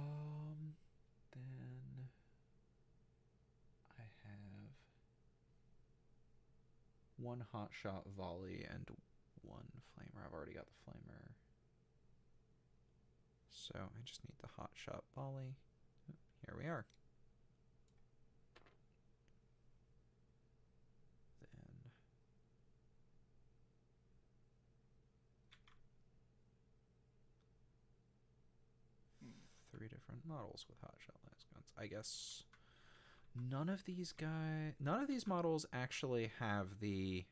I have 1 hot shot volley and 1 flamer. I've already got the flamer. So I just need the hot shot volley. Here we are. Then 3 different models with hot shot las guns. I guess none of these models actually have the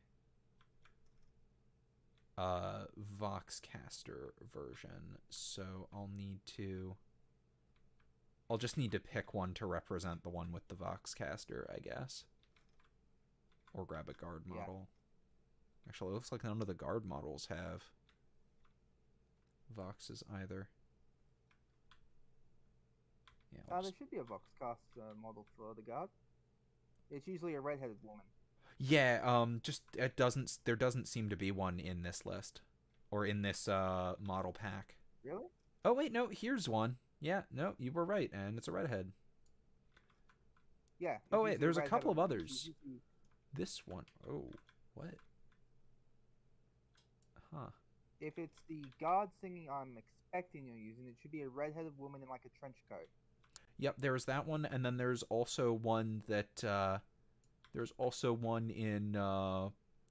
Voxcaster version, so I'll just need to pick one to represent the one with the Voxcaster, I guess. Or grab a guard model. Yeah. Actually, it looks like none of the guard models have Voxes either. Yeah, there should be a Voxcaster model for the guard. It's usually a red-headed woman. Yeah, there doesn't seem to be one in this list. Or in this model pack. Really? Oh wait, no, here's one. Yeah, no, you were right, and it's a redhead. Yeah. Oh wait, there's a couple of others. This one. Oh, what? Huh. If it's the guard singing I'm expecting you're using, it should be a red-headed woman in like a trench coat. Yep, there's that one, and then there's also one that there's also one in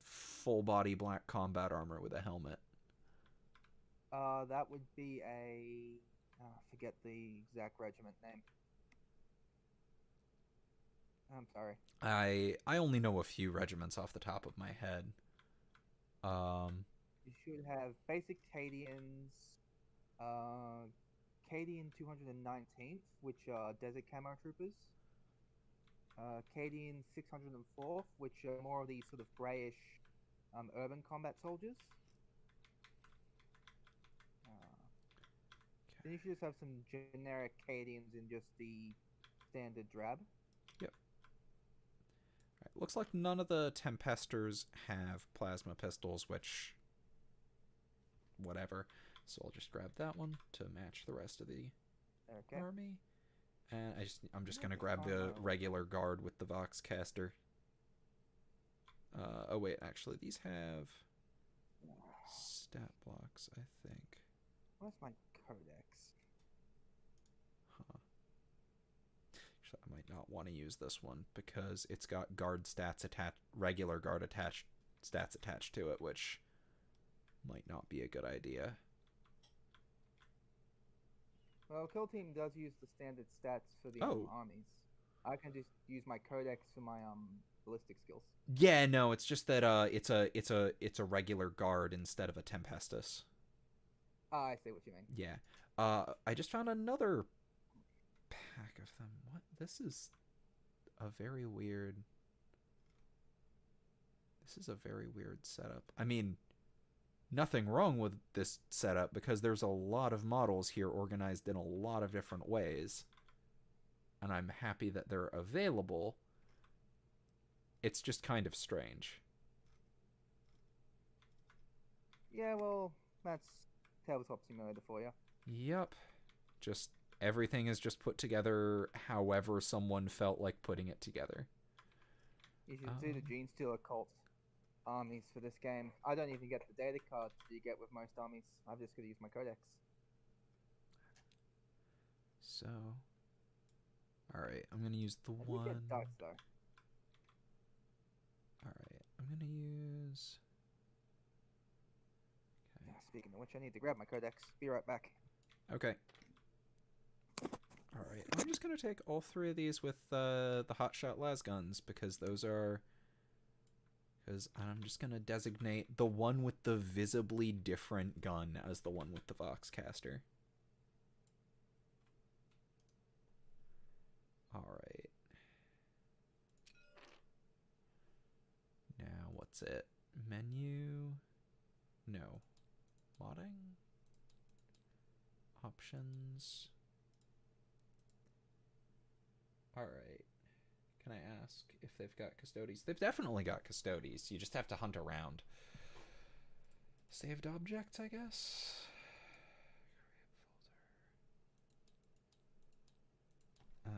full body black combat armor with a helmet. That would be a I forget the exact regiment name. I'm sorry. I only know a few regiments off the top of my head. You should have basic Cadians, Cadian 219th, which are desert camo troopers. Cadian 604th, which are more of these sort of greyish urban combat soldiers. Then you should just have some generic Cadians in just the standard drab. Yep. Right, looks like none of the Tempesters have plasma pistols, which... whatever. So I'll just grab that one to match the rest of the army. And I'm just gonna grab the regular guard with the Voxcaster. Oh wait, actually these have stat blocks, I think. Where's my codex? Huh. Actually, I might not want to use this one because it's got guard stats attached, regular guard attached stats attached to it, which might not be a good idea. Well, Kill Team does use the standard stats for the armies. I can just use my codex for my ballistic skills. Yeah, no, it's just that it's a regular guard instead of a Tempestus. I see what you mean. Yeah. I just found another pack of them. What? This is a very weird setup. I mean, nothing wrong with this setup because there's a lot of models here organized in a lot of different ways. And I'm happy that they're available. It's just kind of strange. Yeah, well, that's Tabletop Simulator for you. Yep. Just everything is just put together however someone felt like putting it together. You should see the Gene Stealer cult armies for this game. I don't even get the data cards that you get with most armies. I've just got to use my codex. So, alright, I'm going to use the one... get dice, though. Alright, I'm going to use... Okay. Yeah, speaking of which, I need to grab my codex. Be right back. Okay. Alright, I'm just going to take all 3 of these with the hotshot las guns, because those are... Because I'm just going to designate the one with the visibly different gun as the one with the Voxcaster. Alright. what's it? Menu? No. Modding? Options? Alright. Can I ask if they've got custodies? They've definitely got custodies. You just have to hunt around. Saved objects, I guess? I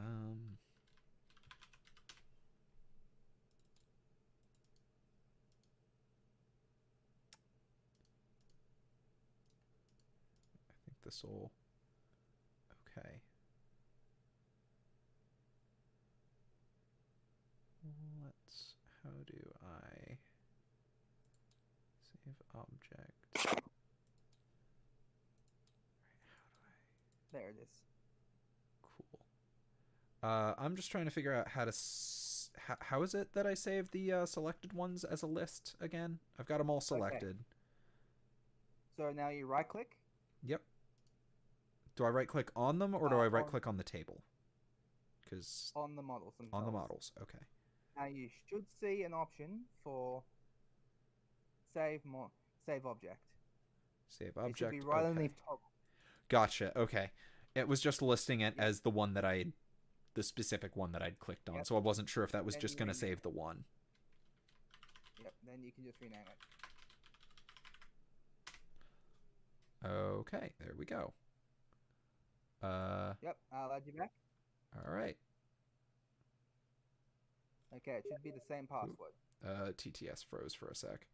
think this will... Okay. Let's... How do I... Save object? How do I... There it is. Cool. I'm just trying to figure out how to... How is it that I save the selected ones as a list again? I've got them all selected. Okay. So now you right click. Yep. Do I right click on them or do I right click on the table? Because on the models themselves. On the models, okay. Now you should see an option for save object. Save object. It should be right okay. underneath toggle. Gotcha. Okay. It was just listing it as the one that the specific one that I'd clicked on, so I wasn't sure if that was Then just you going to rename save the one. Yep. Then you can just rename it. Okay. There we go. Yep. I'll add you back. All right. Okay. It should be the same password. TTS froze for a sec.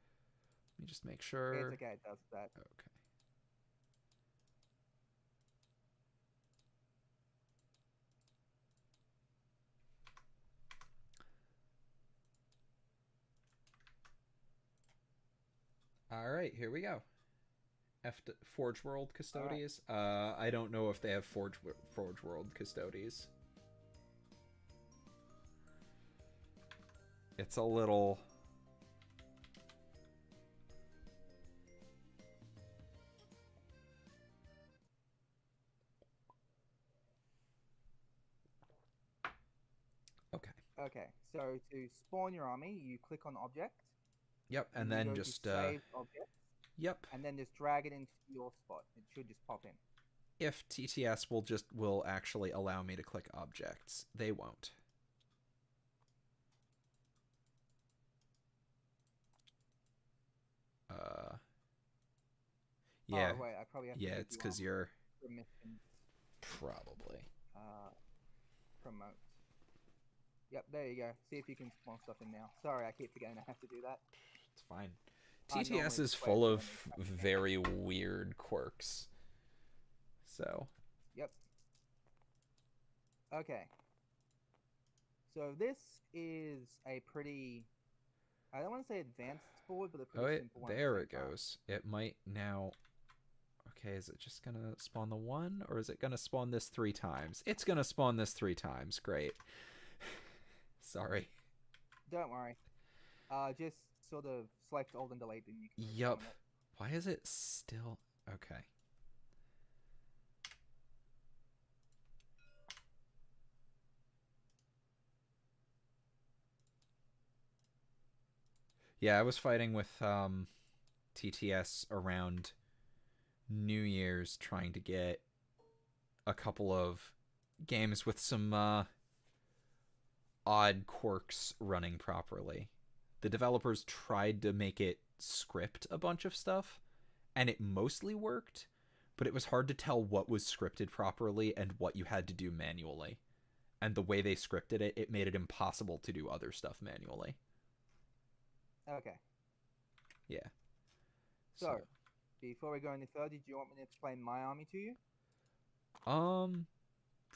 Let me just make sure. It's okay. It does that. Okay. All right, here we go. Forge World Custodies. Right. I don't know if they have Forge World Custodies. It's a little... Okay, so to spawn your army, you click on object. Yep, and then just save object. Yep. And then just drag it into your spot. It should just pop in. If TTS will actually allow me to click objects, they won't. Yeah. Oh, wait, I probably have to it's because you're permissions. Probably. Promote. Yep, there you go. See if you can spawn stuff in now. Sorry, I keep forgetting I have to do that. It's fine. TTS is full of very weird quirks. So. Yep. Okay. So this is a pretty... I don't want to say advanced board, but a pretty simple one. There it goes. It might now... Okay, is it just going to spawn the one? Or is it going to spawn this 3 times? It's going to spawn this 3 times. Great. Sorry. Don't worry. Just sort of select alt and delete and you can Yup. Why is it still... Okay. Yeah, I was fighting with TTS around New Year's trying to get a couple of games with some odd quirks running properly. The developers tried to make it script a bunch of stuff, and it mostly worked, but it was hard to tell what was scripted properly and what you had to do manually. And the way they scripted it, it made it impossible to do other stuff manually. Okay. Yeah. So, before we go any further, do you want me to explain my army to you?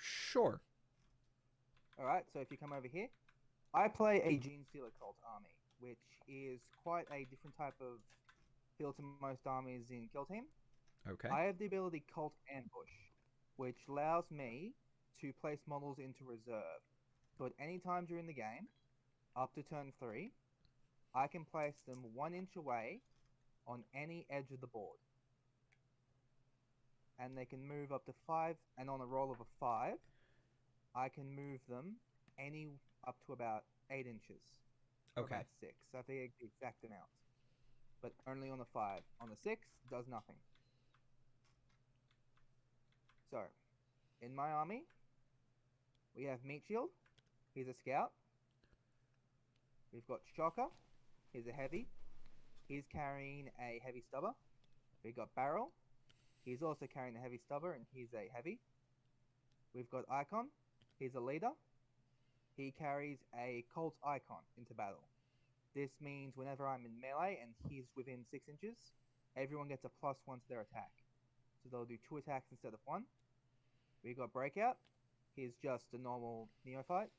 Sure. Alright, so if you come over here, I play a Gene Stealer Cult army, which is quite a different type of feel to most armies in Kill Team. Okay. I have the ability Cult Ambush, which allows me to place models into reserve. So at any time during the game, up to turn 3, I can place them 1 inch away on any edge of the board. And they can move up to 5, and on a roll of a 5, I can move them up to about 8 inches. for Okay. about 6. So I think the exact amount. But only on the 5. On the 6, does nothing. So, in my army, we have Meat Shield. He's a scout. We've got Shocker. He's a heavy. He's carrying a heavy stubber. We've got Barrel. He's also carrying a heavy stubber, and he's a heavy. We've got Icon. He's a leader. He carries a Colt Icon into battle. This means whenever I'm in melee and he's within 6 inches, everyone gets a +1 to their attack. So they'll do 2 attacks instead of 1. We've got Breakout. He's just a normal neophyte.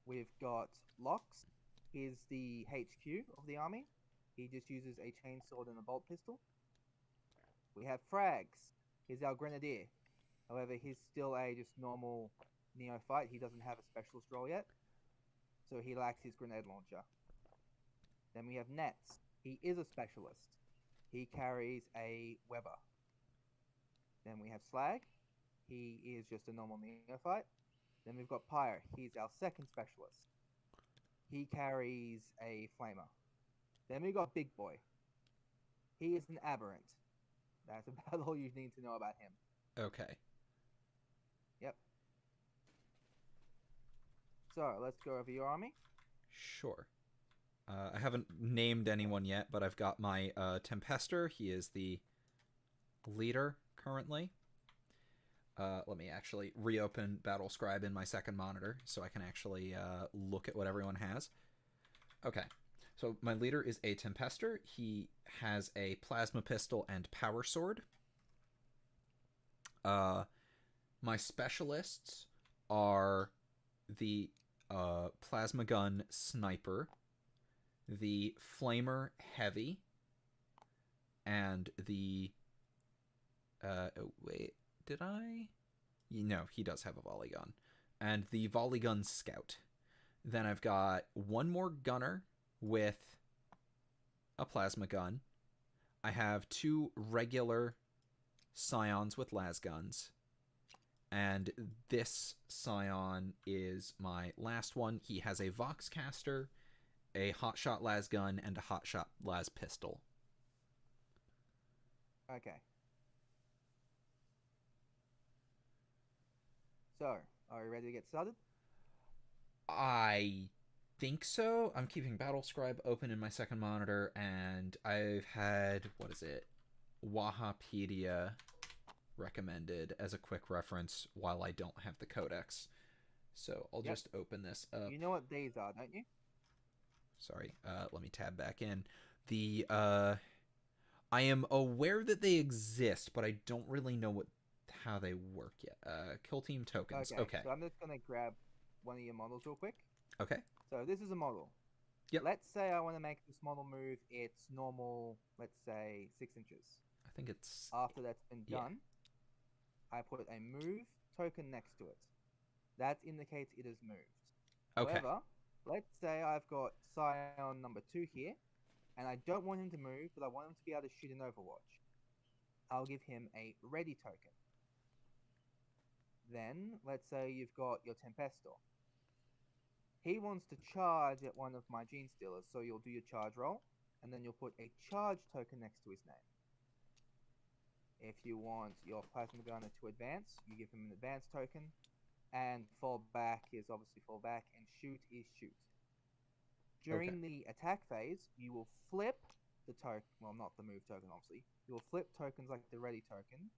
We've got Lox. He's the HQ of the army. He just uses a chainsword and a bolt pistol. We have Frags. He's our Grenadier. However, he's still a just normal neophyte. He doesn't have a specialist role yet, so he lacks his grenade launcher. Then we have Nets. He is a specialist. He carries a Weber. Then we have Slag. He is just a normal neophyte. Then we've got Pyre. He's our second specialist. He carries a Flamer. Then we've got Big Boy. He is an Aberrant. That's about all you need to know about him. Okay. Yep. So, let's go over your army. Sure. I haven't named anyone yet, but I've got my Tempester. He is the leader currently. Let me actually reopen Battle Scribe in my second monitor so I can actually look at what everyone has. Okay. So my leader is a Tempester. He has a plasma pistol and power sword. My specialists are the plasma gun sniper, the flamer heavy, and the wait, did I? No, he does have a volley gun, and the volley gun scout. Then I've got one more gunner with a plasma gun. I have 2 regular scions with las guns. And this scion is my last one. He has a Voxcaster, a hotshot las gun, and a hotshot las pistol. Okay. So, are you ready to get started? I think so. I'm keeping Battle Scribe open in my second monitor, and I've had, what is it, Wahapedia recommended as a quick reference while I don't have the codex. So I'll just open this up. You know what these are, don't you? Sorry, let me tab back in. The I am aware that they exist, but I don't really know how they work yet. Kill team tokens. Okay. So I'm just gonna grab one of your models real quick. Okay. So this is a model. Yep. Let's say I want to make this model move its normal, let's say 6 inches. I think it's After that's been done, I put a move token next to it. That indicates it is moved. okay. However, let's say I've got Scion number 2 here, and I don't want him to move, but I want him to be able to shoot in Overwatch. I'll give him a ready token. Then, let's say you've got your Tempestor. He wants to charge at one of my Gene Stealers, so you'll do your charge roll, and then you'll put a charge token next to his name. If you want your Plasma Gunner to advance, you give him an advance token, and fall back is obviously fall back, and shoot is shoot. During the attack phase, you will flip the token, well, not the move token, obviously. You will flip tokens like the ready token,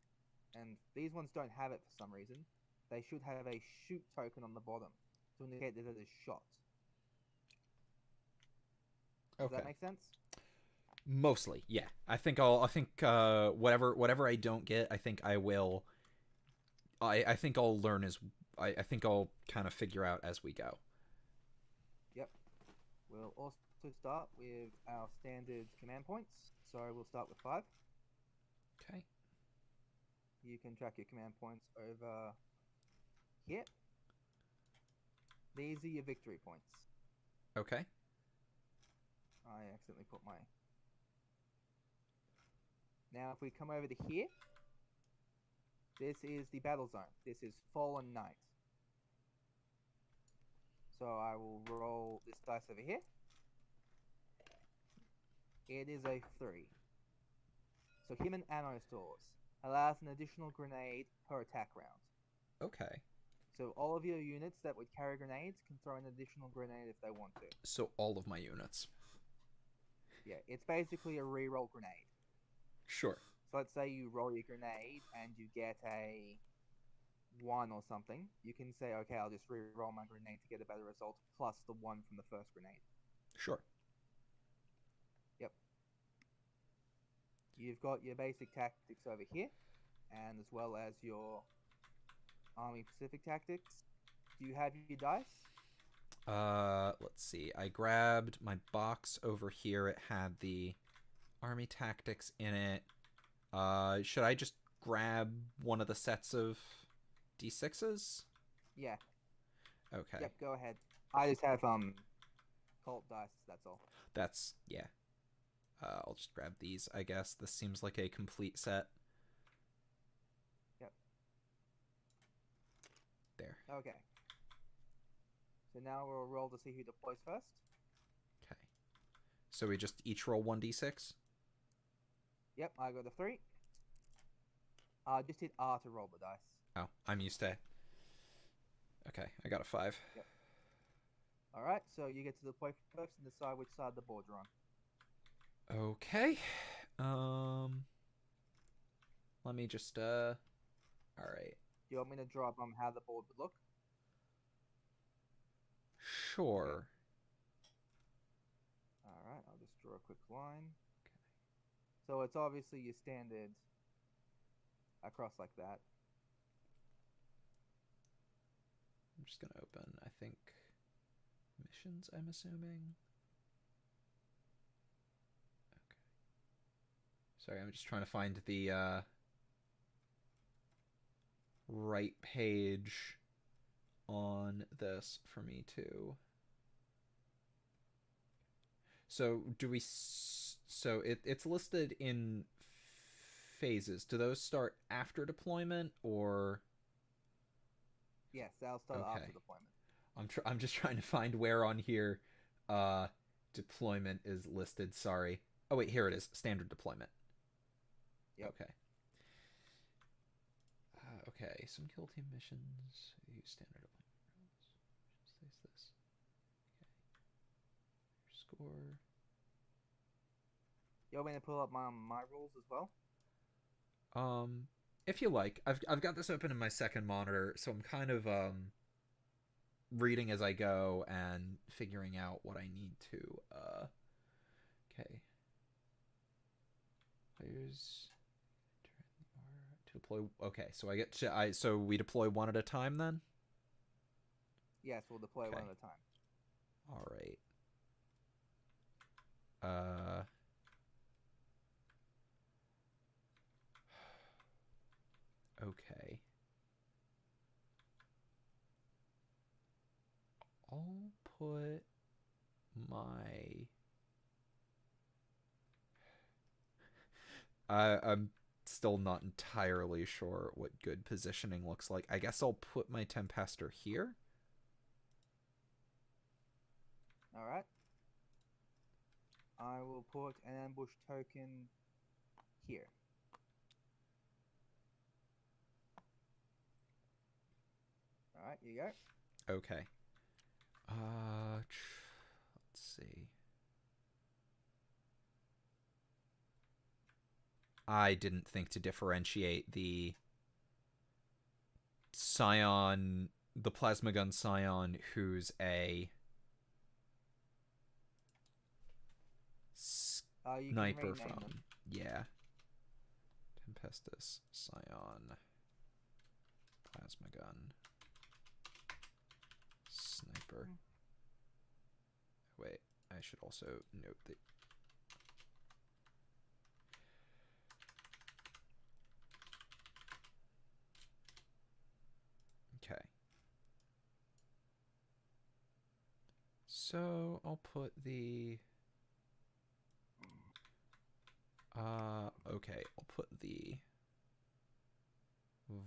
and these ones don't have it for some reason. They should have a shoot token on the bottom to indicate that it is shot. Does that make sense? Mostly, yeah. I think whatever I don't get, I think I will. I think I'll learn as I think I'll kind of figure out as we go. Yep. We'll also start with our standard command points. So we'll start with 5. Okay. You can track your command points over here. These are your victory points. Okay. I accidentally put my... Now if we come over to here, this is the battle zone. This is Fallen Knight. So I will roll this dice over here. It is a 3. So human ammo stores allows an additional grenade per attack round. Okay. So all of your units that would carry grenades can throw an additional grenade if they want to. So all of my units. Yeah, it's basically a reroll grenade. Sure. So let's say you roll your grenade and you get a 1 or something. You can say, okay, I'll just re-roll my grenade to get a better result, plus the 1 from the first grenade. Sure. Yep. You've got your basic tactics over here, and as well as your Army Pacific tactics. Do you have your dice? Let's see. I grabbed my box over here. It had the Army Tactics in it. Should I just grab one of the sets of D6s? Yeah. Okay. Yep, go ahead. I just have cult dice, that's all. That's, yeah. I'll just grab these, I guess. This seems like a complete set. Yep. There. Okay. So now we'll roll to see who deploys first. Okay. So we just each roll 1d6? Yep, I got a 3. Just hit R to roll the dice. Oh, I'm used to it. Okay, I got a 5. Yep. Alright, so you get to deploy first and decide which side of the board you're on. Okay. Let me just, alright. Do you want me to draw up how the board would look? Sure. Alright, I'll just draw a quick line. Okay. So it's obviously your standard across like that. I'm just gonna open, I think, missions, I'm assuming. Okay. Sorry, I'm just trying to find the, right page on this for me too. So do we? So it's listed in phases. Do those start after deployment or? Yes, that'll start after deployment. I'm just trying to find where on here, deployment is listed. Sorry. Oh wait, here it is. Standard deployment. Yep. Okay. Okay, some kill team missions. Use standard deployment rules. Says this. Okay. Score. You want me to pull up my rules as well? If you like. I've got this open in my second monitor, so I'm kind of reading as I go and figuring out what I need to. Okay. Players to deploy. Okay, so I get to so we deploy one at a time then. Yes, we'll deploy one at a time. All right. Okay. I'll put my. I'm still not entirely sure what good positioning looks like. I guess I'll put my Tempester here. Alright. I will put an ambush token here. Alright, you go. Okay. Let's see. I didn't think to differentiate the Scion, the plasma gun Scion, who's a sniper from them. Yeah. Tempestus, Scion, plasma gun, sniper. Wait, I should also note that. Okay. So I'll put the okay, I'll put the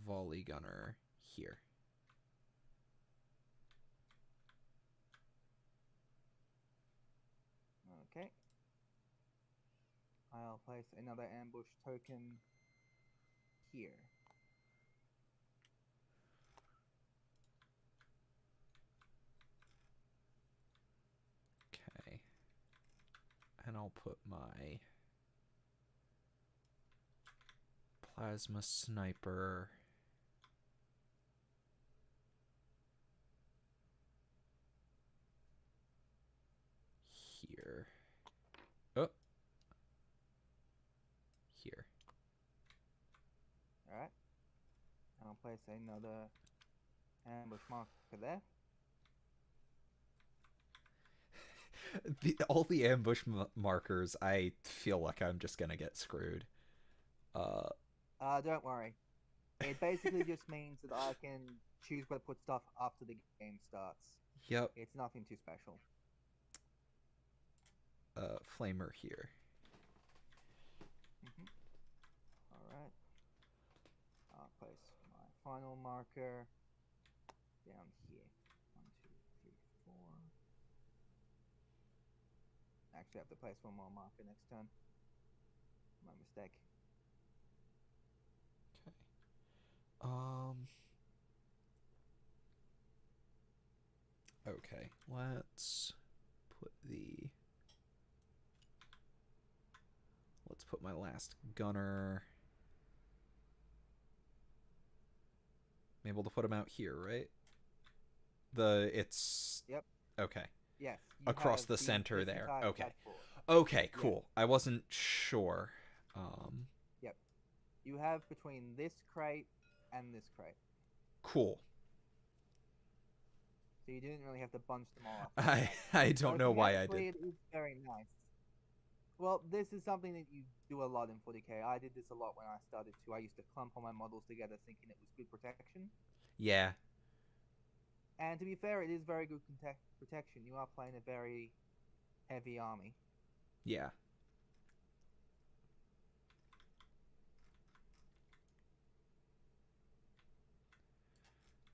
volley gunner here. Okay. I'll place another ambush token here. Okay. And I'll put my plasma sniper here. Oh. Here. Alright. I'll place another ambush marker there. All the ambush markers, I feel like I'm just gonna get screwed. Don't worry. It basically just means that I can choose where to put stuff after the game starts. Yep. It's nothing too special. Flamer here. Alright. I'll place my final marker down here. 1, 2, 3, 4. Actually, I have to place one more marker next turn. My mistake. Okay, let's put my last gunner. I'm able to put him out here, right? Yep. Okay. Yes. Across the center there. Okay. Okay, cool. I wasn't sure. Yep. You have between this crate and this crate. Cool. So you didn't really have to bunch them all up. I don't know why I did. It is very nice. Well, this is something that you do a lot in 40k. I did this a lot when I started too. I used to clump all my models together thinking it was good protection. Yeah. And to be fair, it is very good protection. You are playing a very heavy army. Yeah.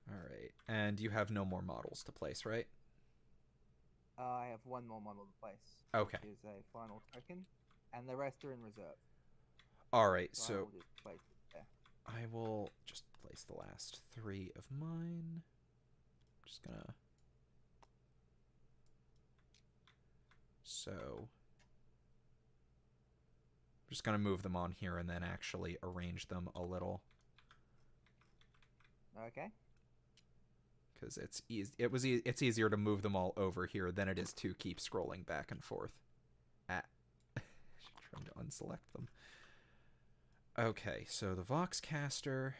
All right. And you have no more models to place, right? I have one more model to place. Okay. Which is a final token. And the rest are in reserve. All right, So I will just place it there. I will just place the last 3 of mine. Just gonna... So... I'm just gonna move them on here and then actually arrange them a little. Okay. Because it's it's easier to move them all over here than it is to keep scrolling back and forth. Trying to unselect them. Okay, so the Voxcaster.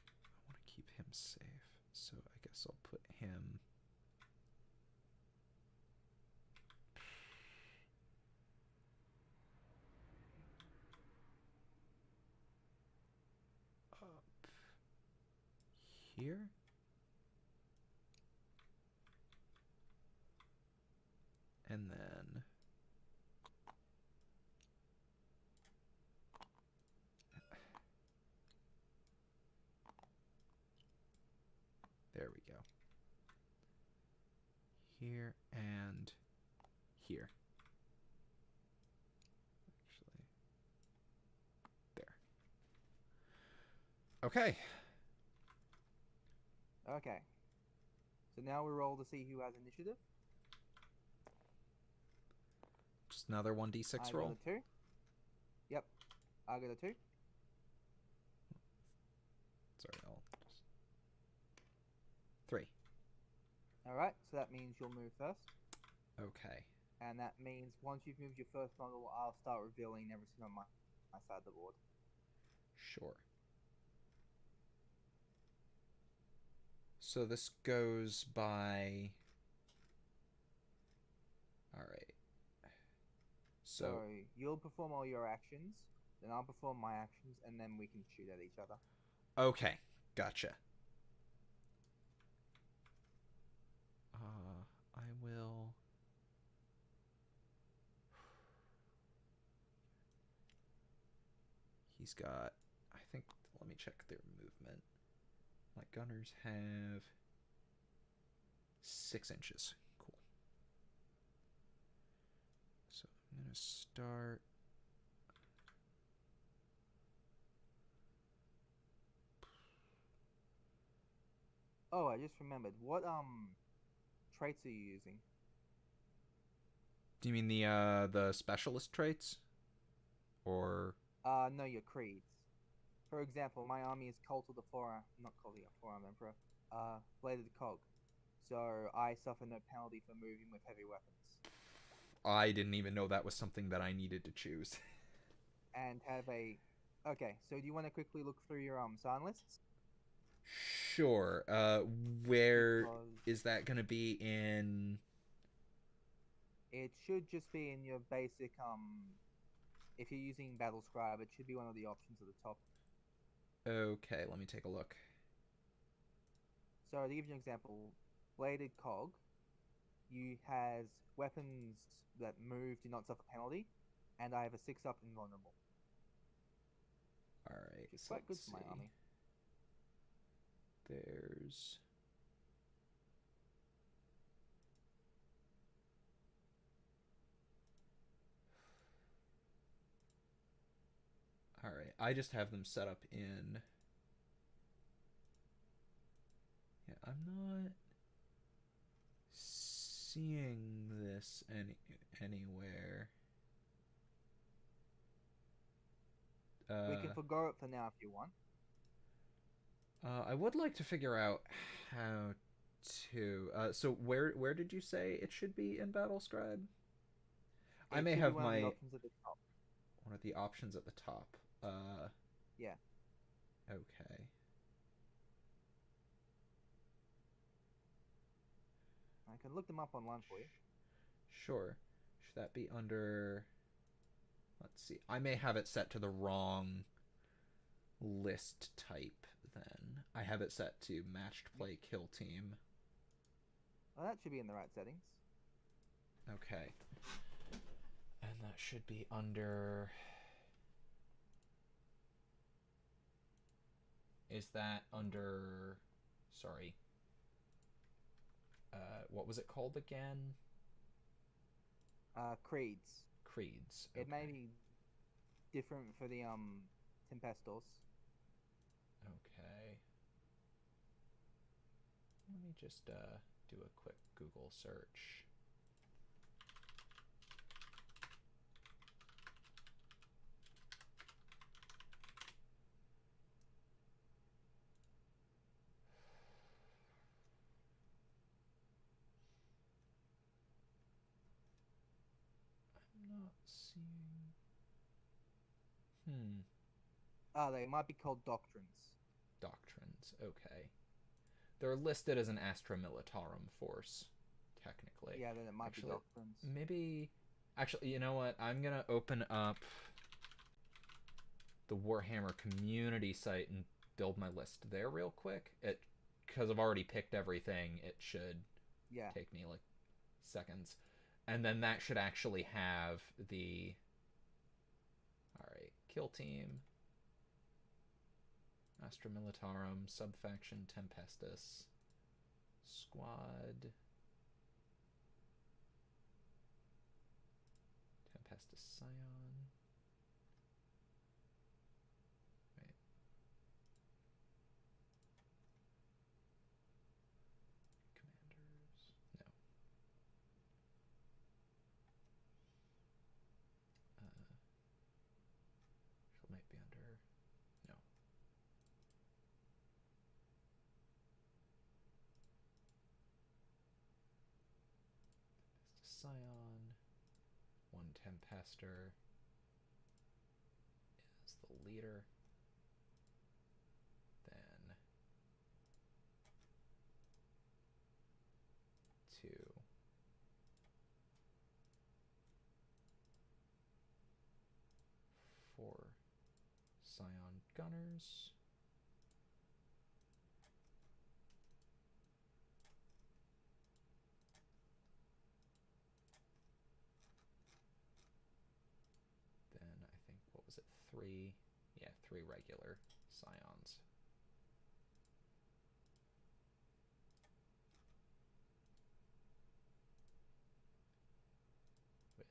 I want to keep him safe, so I guess I'll put him. Up here. And then there we go. Here and here. Actually, there. Okay. Okay. So now we roll to see who has initiative. Just another 1d6 roll. I got a 2. Yep. I got a 2. Sorry, I'll just... 3. Alright, so that means you'll move first. Okay. And that means once you've moved your first model, I'll start revealing everything on my side of the board. Sure. So this goes by... Alright. So you'll perform all your actions, then I'll perform my actions, and then we can shoot at each other. Okay, gotcha. I will... He's got... I think... Let me check their movement. My gunners have... 6 inches. Cool. So I'm going to start Oh, I just remembered. What traits are you using? Do you mean the specialist traits? Or No, your creeds. For example, my army is Cult of the Forearm, not Cult of the Forearm Emperor. Bladed Cog. So I suffer no penalty for moving with heavy weapons. I didn't even know that was something that I needed to choose. And have a. Okay, so do you want to quickly look through your sign lists? Sure. Where Because is that gonna be in? it should just be in your basic If you're using Battle Scribe, it should be one of the options at the top. Okay, let me take a look. So to give you an example, Bladed Cog, you has weapons that move do not suffer penalty, and I have a 6-up invulnerable. All right, Which is so quite good let's for my see. army. There's. All right, I just have them set up in. Yeah, I'm not seeing this anywhere. We can forgo it for now if you want. I would like to figure out how to. So where did you say it should be in Battle Scribe? I It may should have be one of the my options at the top. one of the options at the top. Yeah. Okay. I can look them up online for you. Sure. Should that be under? Let's see. I may have it set to the wrong list type then. I have it set to matched play kill team. Well, that should be in the right settings. Okay. And that should be under. Is that under. Sorry. What was it called again? Creeds. Creeds. It may okay. be different for the Tempestos. Okay. Let me just do a quick Google search. I'm not seeing. They might be called Doctrines. Doctrines. Okay. They're listed as an Astra Militarum force, technically. Yeah, then it might Actually, be Doctrines. Maybe. Actually, you know what? I'm gonna open up the Warhammer community site and build my list there real quick. Because I've already picked everything, it should take me like seconds. And then that should actually have the. Alright, kill team. Astra Militarum, subfaction Tempestus, squad, Tempestus Scion. Wait. Commanders. No. She might be under. No. Scion, one Tempester is the leader. Then 2 4 Scion Gunners. Then I think, what was it, 3? Yeah, 3 regular Scions. With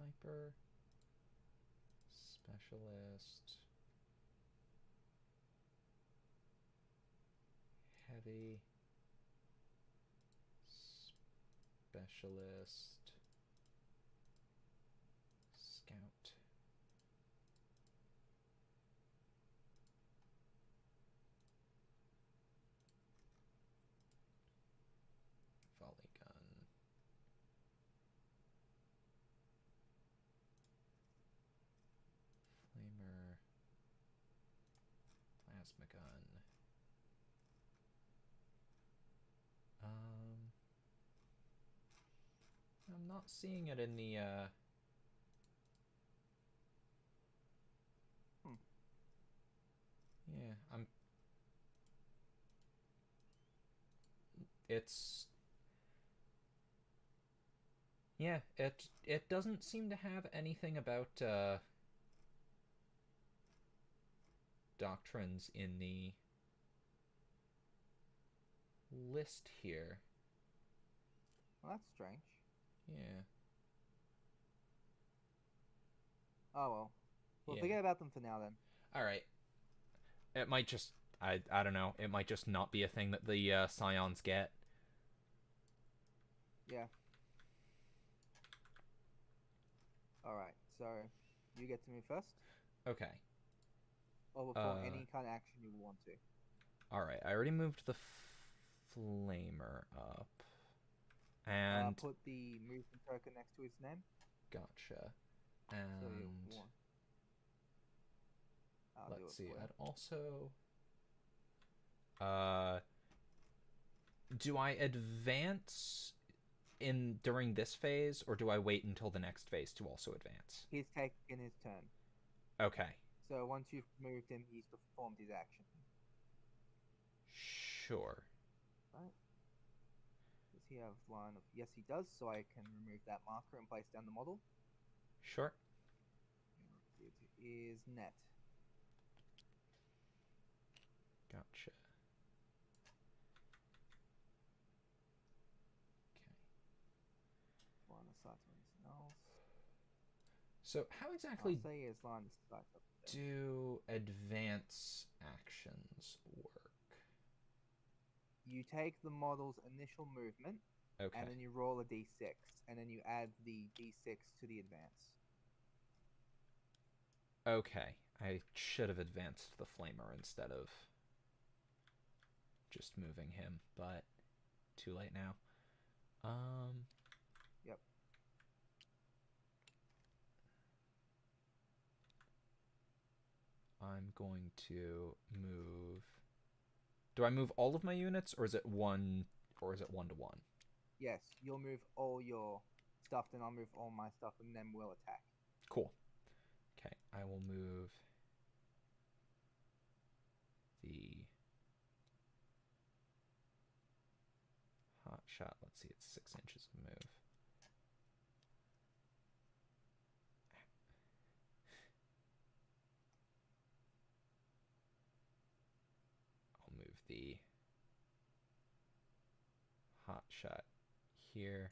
Sniper. Specialist. Heavy. Specialist. Scout. Volley gun. Flamer. Plasma gun. I'm not seeing it in the Yeah, it's yeah, it doesn't seem to have anything about doctrines in the list here. Well, that's strange. Yeah. Oh well. We'll Yeah. forget about them for now then. All right. It might just I don't know. It might just not be a thing that the scions get. Yeah. Alright, so you get to move first? Okay. Or before any kind of action you want to. All right. I already moved the flamer up. And put the movement token next to his name. Gotcha. And So you want. let's see. I'd also do I advance during this phase, or do I wait until the next phase to also advance? He's taken his turn. Okay. So once you've moved him, he's performed his action. Sure. Right. Does he have line of... Yes, he does, so I can remove that marker and place down the model. Sure. It is net. Gotcha. Okay. Line of sight to anything else. So how exactly I'll say his line of sight up there. do advance actions work? You take the model's initial movement, Okay. and then you roll a d6, and then you add the d6 to the advance. Okay. I should have advanced the flamer instead of just moving him, but too late now. Yep. I'm going to move. Do I move all of my units, or is it one to one? Yes, you'll move all your stuff, then I'll move all my stuff, and then we'll attack. Cool. Okay, I will move the hot shot. Let's see, it's 6 inches of move. I'll move the hot shot here.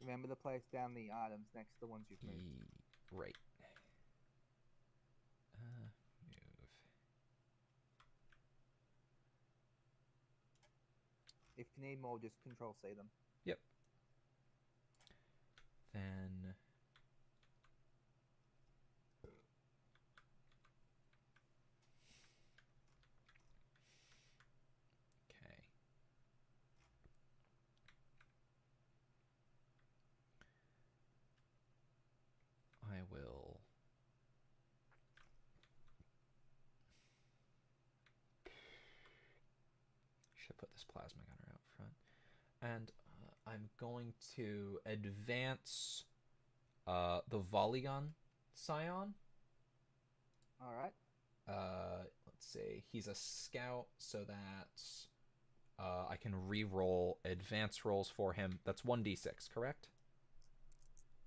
Remember to place down the items next to the ones you've moved. Right. Move. If you need more, just Control C them. Yep. Then okay. I will should put this plasma gunner out front. And I'm going to advance the volley gun scion. Alright. Let's see. He's a scout, so that I can re-roll advance rolls for him. That's 1d6, correct?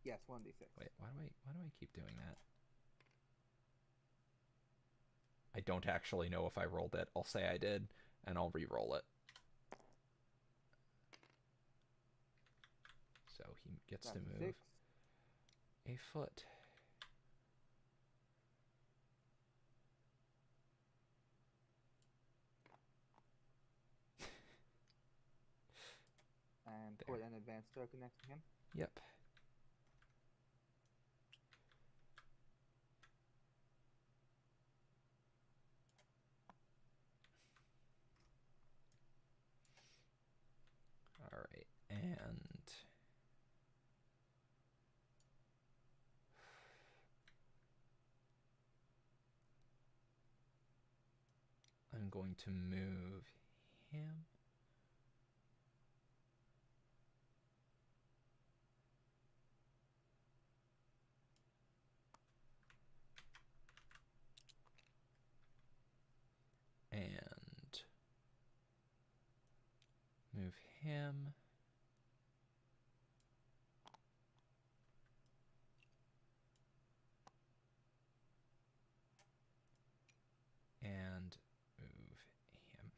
Yes, 1d6. Wait, why do I keep doing that? I don't actually know if I rolled it. I'll say I did, and I'll re-roll it. So he gets That's to a move 6. a foot. And There. put an advanced token next to him. Yep. All right, and I'm going to move him. And move him. And move him.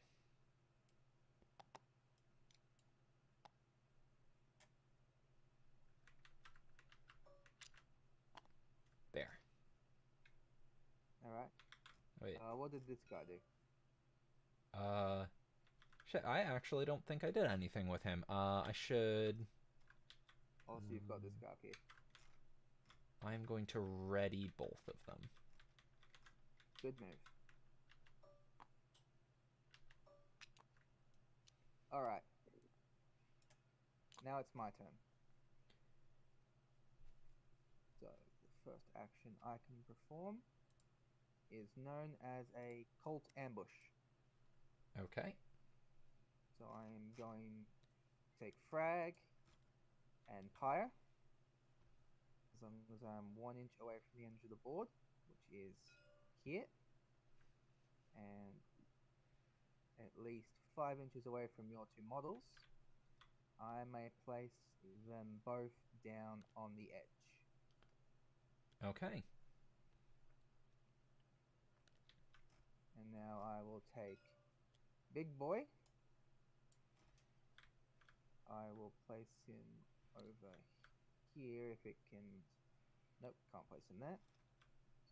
There. All right. Wait. What did this guy do? Shit, I actually don't think I did anything with him. I should... Also, you've got this guy up here. I'm going to ready both of them. Good move. All right. Now it's my turn. So the first action I can perform is known as a Colt Ambush. Okay. So I am going to take Frag and Pyre, as long as I'm 1 inch away from the edge of the board, which is here, and at least 5 inches away from your 2 models. I may place them both down on the edge. Okay. And now I will take Big Boy. I will place him over here if it can... Nope, can't place him there.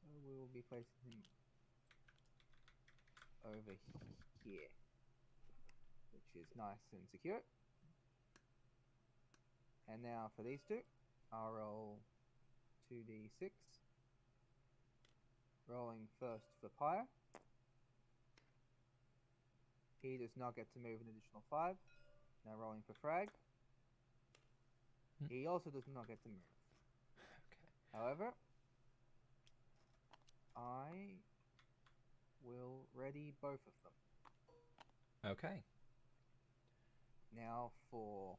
So we will be placing him over here, which is nice and secure. And now for these two, I'll roll 2d6. Rolling first for Pyre. He does not get to move an additional 5. Now rolling for Frag. He also does not get to move. Okay. However, I will ready both of them. Okay. Now for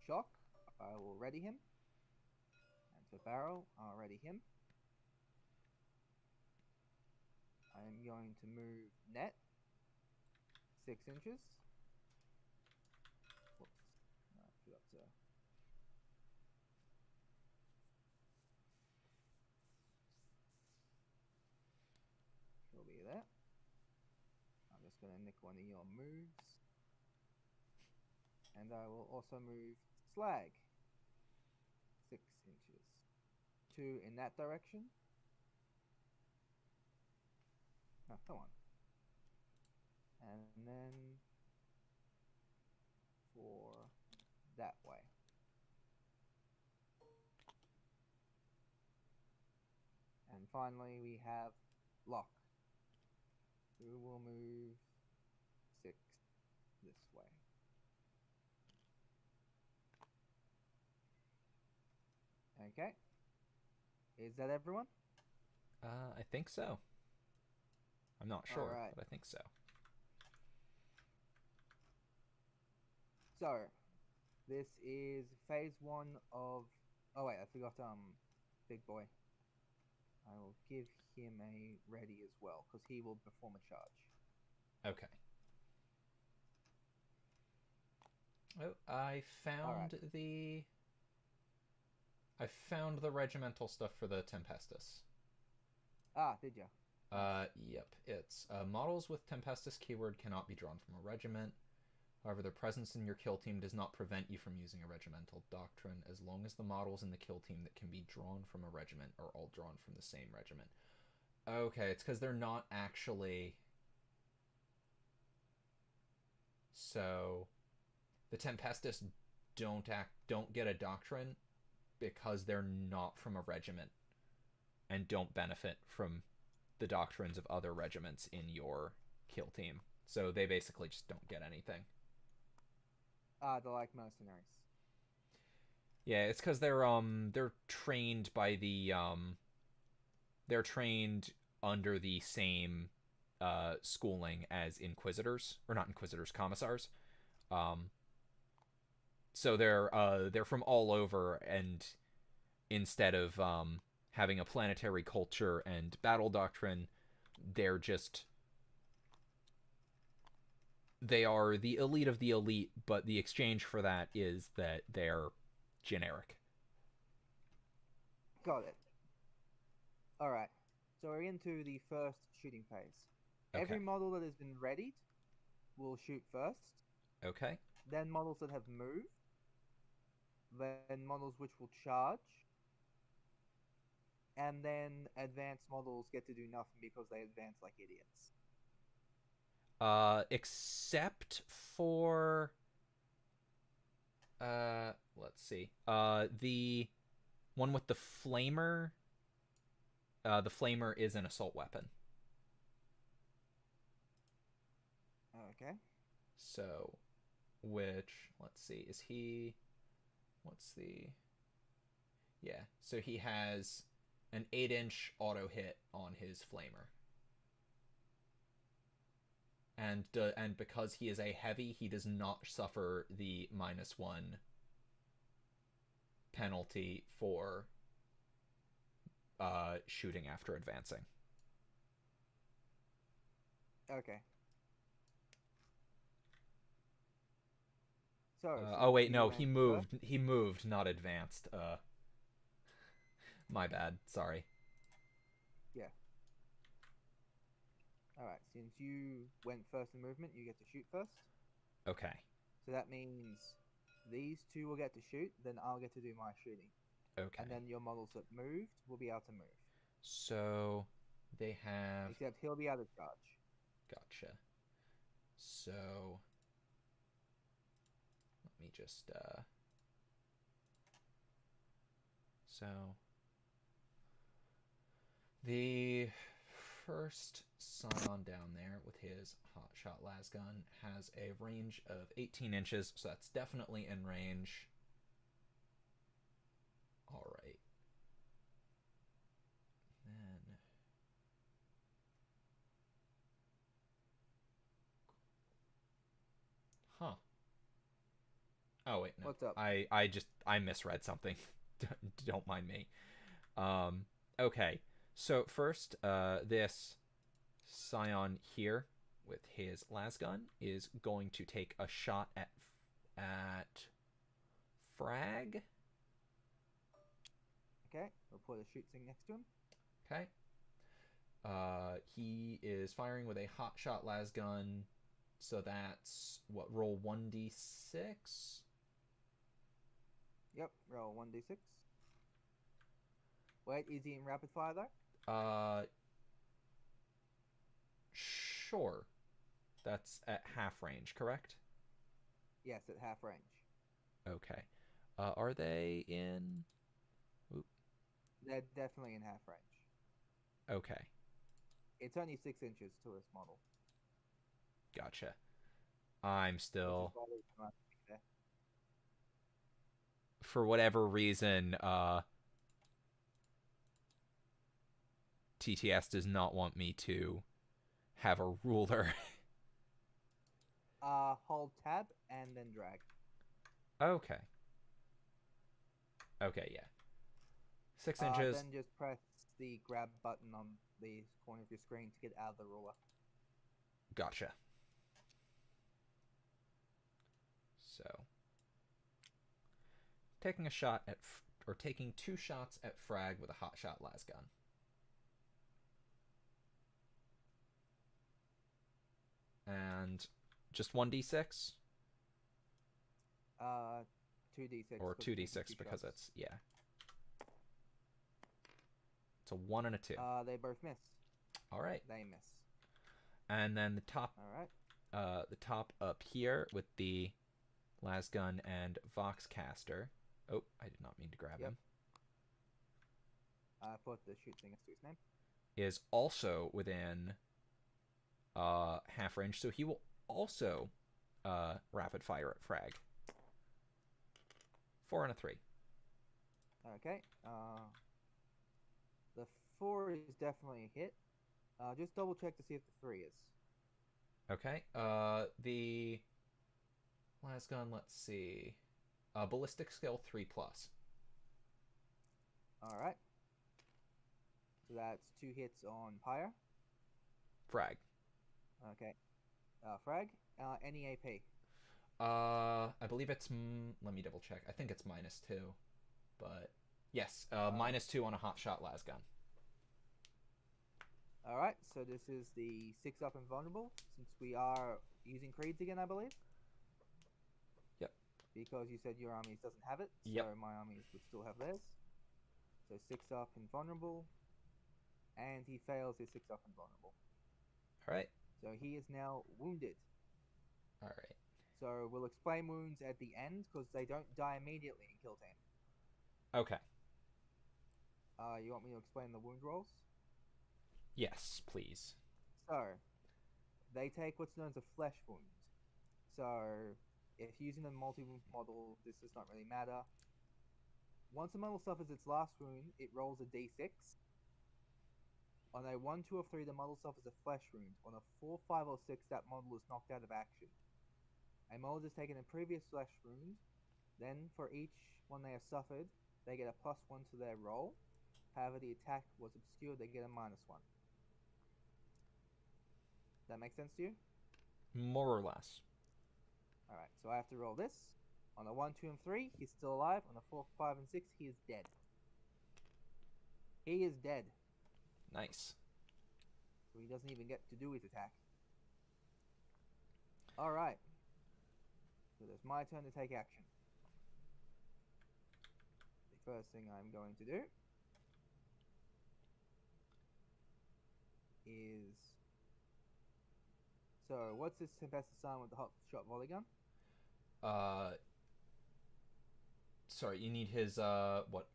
Shock, I will ready him. And for Barrel, I'll ready him. I am going to move Net 6 inches. Whoops. No, I forgot to... She'll be there. I'm just going to nick one of your moves. And I will also move Slag 6 inches. 2 in that direction. No, come on. And then for that way. And finally we have Lock, who will move 6 this way. Okay. Is that everyone? I think so. I'm not sure, Alright. but I think so. So, this is phase 1 of... Oh wait, I forgot Big Boy. I will give him a ready as well, because he will perform a charge. Okay. Oh, I found the... I found the regimental stuff for the Tempestus. Ah, did ya? Yep. It's models with Tempestus keyword cannot be drawn from a regiment. However, their presence in your kill team does not prevent you from using a regimental doctrine as long as the models in the kill team that can be drawn from a regiment are all drawn from the same regiment. Okay, it's because they're not actually... So, the Tempestus don't get a doctrine because they're not from a regiment and don't benefit from the doctrines of other regiments in your kill team. So they basically just don't get anything. They're like mercenaries. Yeah, it's because they're trained by the they're trained under the same schooling as inquisitors, or not inquisitors, commissars. So they're from all over, and instead of having a planetary culture and battle doctrine, they're just they are the elite of the elite, but the exchange for that is that they're generic. Got it. Alright, so we're into the first shooting phase. Okay. Every model that has been readied will shoot first, Okay. then models that have moved, then models which will charge, and then advanced models get to do nothing because they advance like idiots. Except for let's see. The one with the flamer. The flamer is an assault weapon. Okay. So, which, let's see, is he, what's the, yeah, so he has an 8-inch auto hit on his flamer. And because he is a heavy, he does not suffer the -1 penalty for shooting after advancing. Okay. So, oh wait, you no, went he moved. He moved, not advanced. My bad. Sorry. Yeah. Alright, since you went first in movement, you get to shoot first. Okay. So that means these two will get to shoot, then I'll get to do my shooting. Okay. And then your models that moved will be able to move. So they have. Except he'll be able to charge. Gotcha. So let me just so the first scion down there with his hotshot lasgun has a range of 18 inches, so that's definitely in range. All right. Then huh. Oh wait, no. What's up? I misread something. Don't mind me. Okay. So first, this scion here with his lasgun is going to take a shot at Frag. Okay, we'll put a shoot thing next to him. Okay. He is firing with a hotshot lasgun, so that's what, roll 1d6. Yep, roll 1d6. Wait, is he in rapid fire though? Sure. That's at half range, correct? Yes, at half range. Okay. Are they in? Oop. They're definitely in half range. Okay. It's only 6 inches to this model. Gotcha. I'm which is still, why they come out to be there. for whatever reason, TTS does not want me to have a ruler. Hold tab and then drag. Okay. Okay, yeah. 6 inches. Then just press the grab button on the corner of your screen to get out of the ruler. Gotcha. So, taking a shot at, or taking 2 shots at Frag with a hotshot lasgun. And just 1d6? 2d6. Or 'cause it's making 2d6 two because shots. it's, yeah. It's a 1 and a 2. They both miss. All right. They miss. And then the top up here with the Lasgun and Voxcaster. Oh, I did not mean to grab him. I put the shoot thing next to his name. Is also within half range, so he will also rapid fire at Frag. 4 and a 3. Okay. The 4 is definitely a hit. Just double check to see if the 3 is. Okay. The Lasgun, let's see. Ballistic skill 3+. All right. So that's 2 hits on Pyre. Frag. Okay. Frag. Any AP. I believe it's. Let me double check. I think it's -2, but yes, -2 on a hot shot Lasgun. All right. So this is the 6 up and vulnerable. Since we are using creeds again, I believe. Yep. Because you said your armies doesn't have it, so Yep. my armies would still have theirs. So 6 up and vulnerable, and he fails his 6 up and vulnerable. All right. So he is now wounded. All right. So we'll explain wounds at the end because they don't die immediately in Kill Team. Okay. You want me to explain the wound rolls? Yes, please. So they take what's known as a flesh wound. So if using a multi-wound model, this does not really matter. Once a model suffers its last wound, it rolls a d6. On a 1, 2, or 3, the model suffers a flesh wound. On a 4, 5, or 6, that model is knocked out of action. A model has taken a previous flesh wound. Then, for each one they have suffered, they get a +1 to their roll. However, the attack was obscured, they get a -1. That make sense to you? More or less. Alright, so I have to roll this. On a 1, 2, and 3, he's still alive. On a 4, 5, and 6, he is dead. He is dead. Nice. So he doesn't even get to do his attack. Alright. So it's my turn to take action. The first thing I'm going to do is... So, what's this Tempest sign with the hot shot volley gun? Sorry, you need his, what?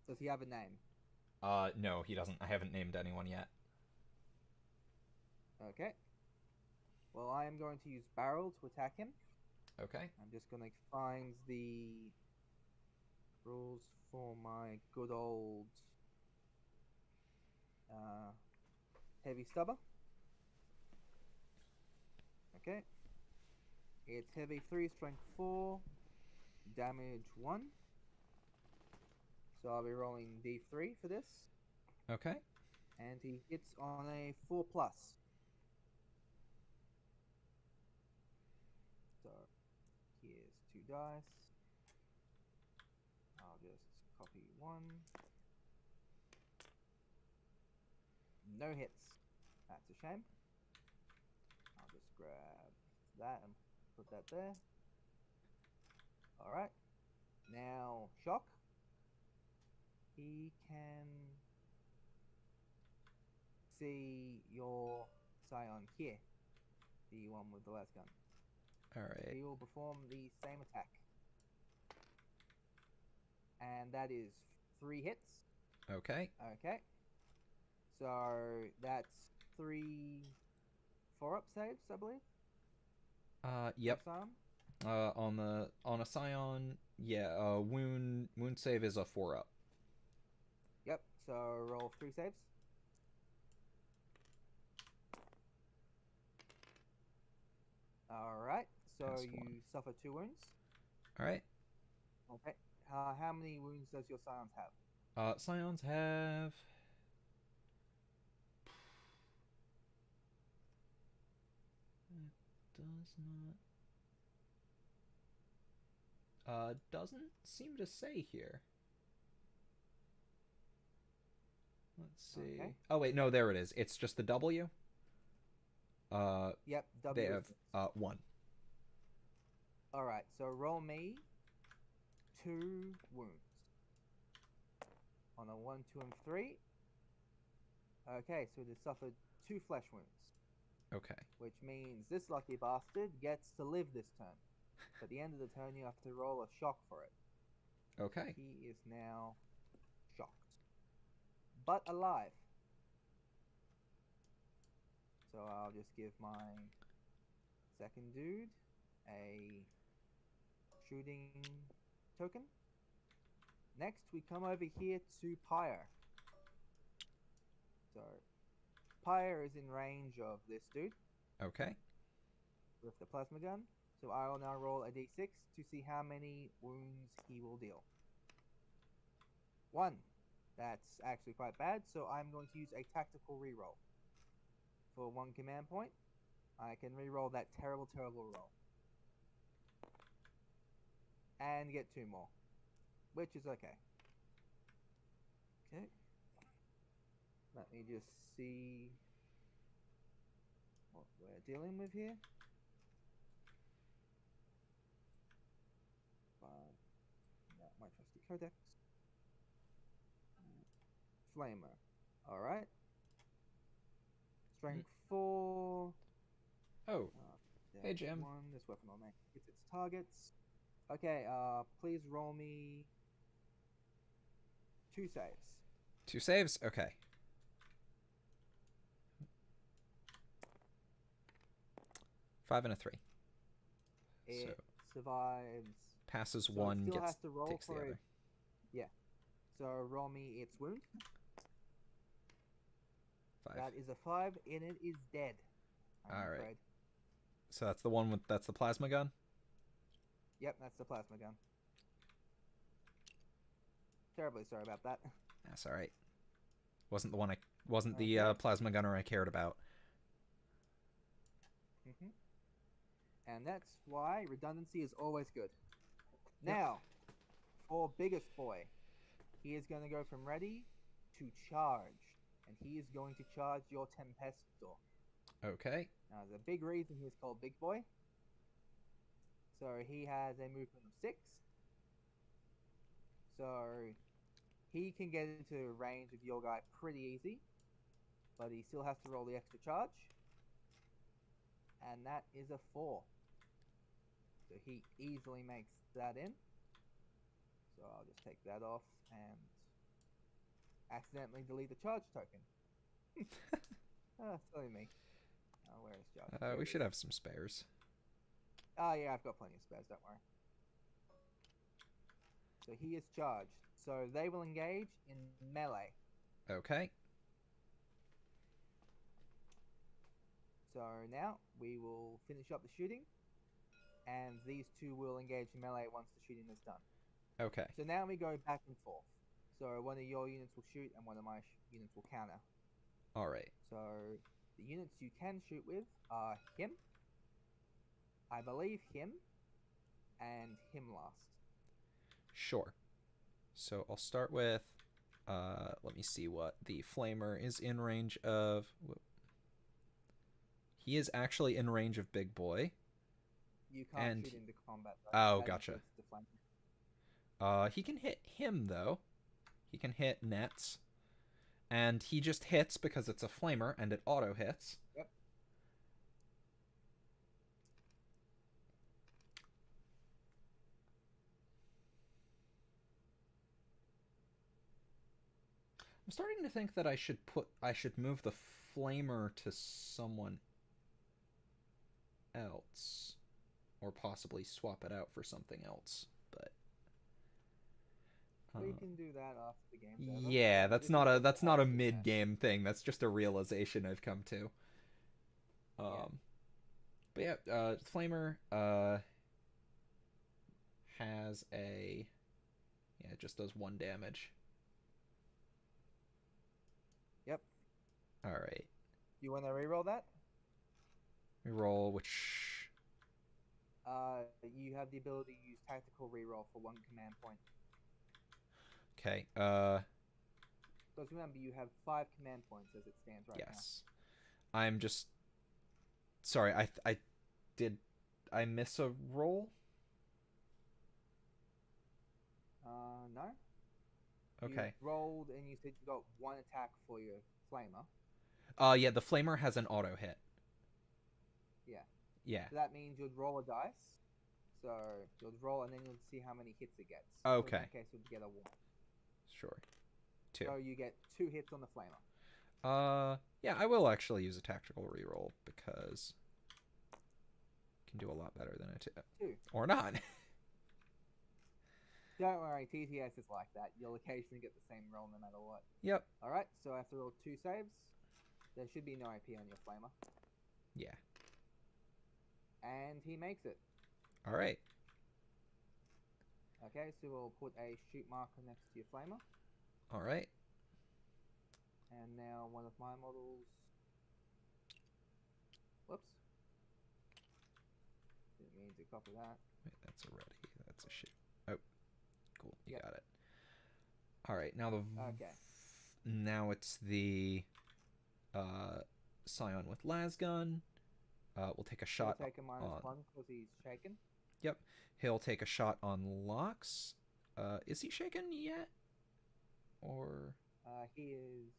Does he have a name? No, he doesn't. I haven't named anyone yet. Okay. Well, I am going to use barrel to attack him. Okay. I'm just going to find the rules for my good old heavy stubber. Okay. It's heavy 3, strength 4, damage 1. So I'll be rolling d3 for this. Okay. And he hits on a 4+. So here's 2 dice. I'll just copy 1. No hits. That's a shame. I'll just grab that and put that there. Alright. Now, shock. He can see your scion here. The one with the last gun. Alright. He will perform the same attack. And that is 3 hits. Okay. Okay. So that's 3 4-up saves, I believe. Yep. Scion. On a Scion, yeah, wound save is a 4-up. Yep. So roll 3 saves. Alright. So Pass you 1. suffer 2 wounds. Alright. Okay. How many wounds does your scions have? Scions have... It does not... doesn't seem to say here. Let's see. Okay. Oh, wait, no, there it is. It's just the W. Yep. W They is have missed. 1. Alright, so roll me 2 wounds. On a 1, 2, and 3. Okay, so it has suffered 2 flesh wounds. Okay. Which means this lucky bastard gets to live this turn. At the end of the turn, you have to roll a shock for it. Okay. He is now shocked. But alive. So I'll just give my second dude a shooting token. Next, we come over here to Pyre. So, Pyre is in range of this dude Okay. with the plasma gun. So I will now roll a d6 to see how many wounds he will deal. 1. That's actually quite bad, so I'm going to use a tactical reroll. For 1 command point, I can reroll that terrible, terrible roll. And get 2 more. Which is okay. Okay. Let me just see what we're dealing with here. My trusty codex. Flamer. Alright. Strength 4. Oh. Hey, Damage Jim. 1. This weapon will make hits its targets. Okay, please roll me 2 saves. 2 saves? Okay. Five and a 3. It So survives. passes So it one, still gets has to roll takes the for other. it. Yeah. So roll me its wound. 5. That is a 5, and it is dead. I'm All right. afraid. So that's the one with that's the plasma gun. Yep, that's the plasma gun. Terribly sorry about that. That's all right. Wasn't the one I wasn't Okay. the plasma gunner I cared about. And that's why redundancy is always good. Yep. Now, for biggest boy, he is going to go from ready to charge, and he is going to charge your Tempestor. Okay. Now, there's a big reason he's called Big Boy. So he has a movement of 6. So he can get into range of your guy pretty easy, but he still has to roll the extra charge. And that is a 4. So he easily makes that in. So I'll just take that off and accidentally delete the charge token. Silly me. Oh, where is charge? There We it should is. have some spares. Oh yeah, I've got plenty of spares, don't worry. So he is charged. So they will engage in melee. Okay. So now we will finish up the shooting, and these two will engage in melee once the shooting is done. Okay. So now we go back and forth. So one of your units will shoot, and one of my units will counter. All right. So the units you can shoot with are him, I believe him, and him last. Sure. So I'll start with let me see what the flamer is in range of. He is actually in range of Big Boy. You can't And- shoot into combat. Oh, That gotcha. includes the flank. He can hit him though. He can hit Nets. And he just hits because it's a flamer and it auto hits. Yep. I'm starting to think that I should move the flamer to someone else, or possibly swap it out for something else. But We can do that after the game's over. yeah, This that's is not a just that's not a action mid match. game thing. That's just a realization I've come to. Yeah. But yeah, flamer has a it just does 1 damage. Yep. All right. You want to reroll that? We roll which. You have the ability to use tactical reroll for 1 command point. Okay. Because remember, you have 5 command points as it stands right Yes. I'm just sorry. I miss a roll? No. Okay. You rolled and you said you got one attack for your flamer. Yeah, the flamer has an auto hit. Yeah. Yeah. So that means you'd roll a dice. So you'd roll and then you'll see how many hits it gets. Okay. So in that case, you'd get a 1. Sure. 2. So you get 2 hits on the flamer. Yeah, I will actually use a tactical reroll because I can do a lot better than a 2. 2. Or not. Don't worry, TTS is like that. You'll occasionally get the same roll no matter what. Yep. Alright, so I have to roll 2 saves. There should be no AP on your flamer. Yeah. And he makes it. All right. Okay, so we'll put a shoot marker next to your flamer. All right. And now one of my models. Whoops. Didn't mean to copy that. Wait, that's a ready. That's a shoot. Oh, cool. You Yep. got it. All right. Now the. Okay. Now it's the. Scion with lasgun. We'll take a shot. He'll take a minus on... 1 because he's shaken. Yep. He'll take a shot on Locks. Is he shaken yet? Or. He is.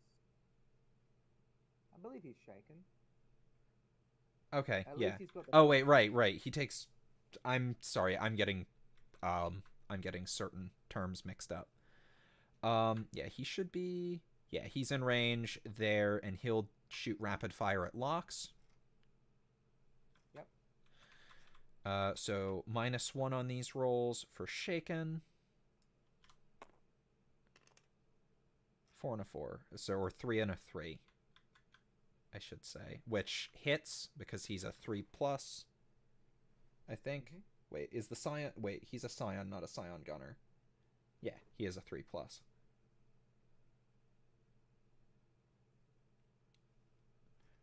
I believe he's shaken. Okay. At yeah. least he's got the Oh wait. Right. He takes. I'm sorry. I'm getting certain terms mixed up. Yeah. He should be. Yeah. He's in range there, and he'll shoot rapid fire at Locks. Yep. So -1 on these rolls for shaken. 4 and a 4. So or 3 and a 3. I should say, which hits because he's a 3+. I think. Mhm. Wait, is the Scion? Wait, he's a Scion, not a Scion gunner. Yeah, he is a 3+.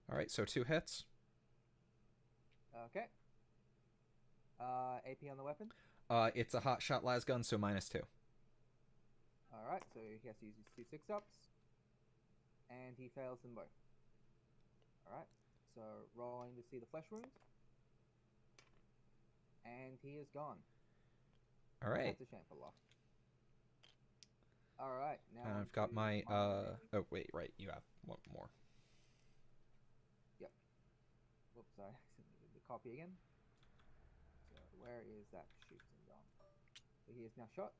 All right, so 2 hits. Okay. AP on the weapon. It's a hot shot lasgun, so -2. Alright, so he has to use his 2 6-ups. And he fails them both. Alright, so rolling to see the flesh wounds. And he is gone. All right. That's a shame for luck. Alright, now And I've got my oh wait, right, you have one more. Whoops, sorry, I accidentally did the copy again. So where is that shooting gone? So he is now shot.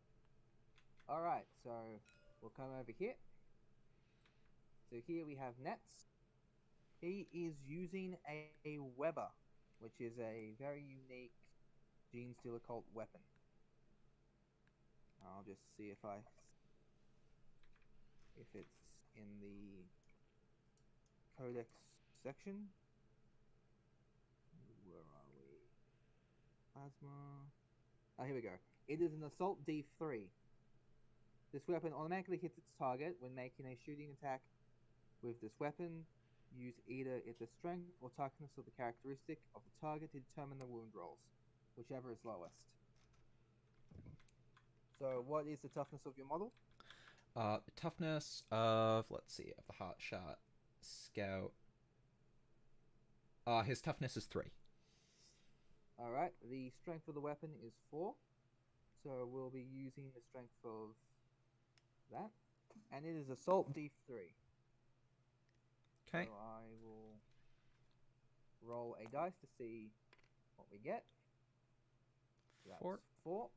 Alright, so we'll come over here. So here we have Nets. He is using a Weber, which is a very unique Gene Stealer Cult weapon. I'll just see if it's in the Codex section. Where are we? Plasma. Oh, here we go. It is an Assault D3. This weapon automatically hits its target when making a shooting attack with this weapon. Use either its strength or toughness of the characteristic of the target to determine the wound rolls, whichever is lowest. So, what is the toughness of your model? The toughness of, let's see, of the hot shot scout. His toughness is 3. Alright, the strength of the weapon is 4. So we'll be using the strength of that. And it is Assault D3. Okay. So I will roll a dice to see what we get. So that's 4. 4.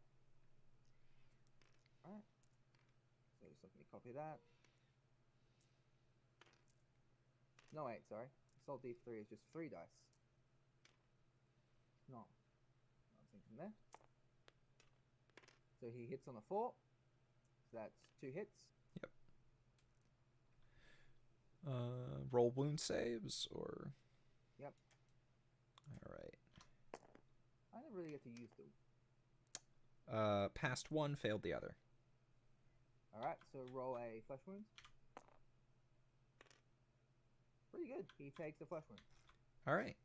Alright. So just let me copy that. No, wait, sorry. Assault D3 is just 3 dice. No. Nothing from there. So he hits on a 4. So that's 2 hits. Yep. Roll wound saves or. Yep. All right. I never really get to use them. Passed one, failed the other. Alright, so roll a flesh wound. Pretty good. He takes a flesh wound. All right.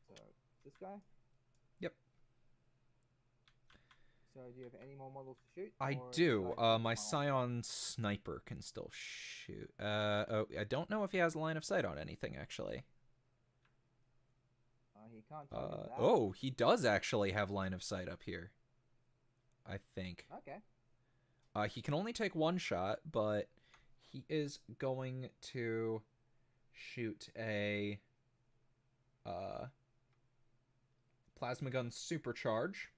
So, this guy? Yep. So, do you have any more models to shoot? I or do. should I shoot My them all? Scion sniper can still shoot. Oh, I don't know if he has a line of sight on anything, actually. I He can't target that. Oh, he does actually have line of sight up here, I think. Okay. He can only take one shot, but he is going to shoot a plasma gun supercharge.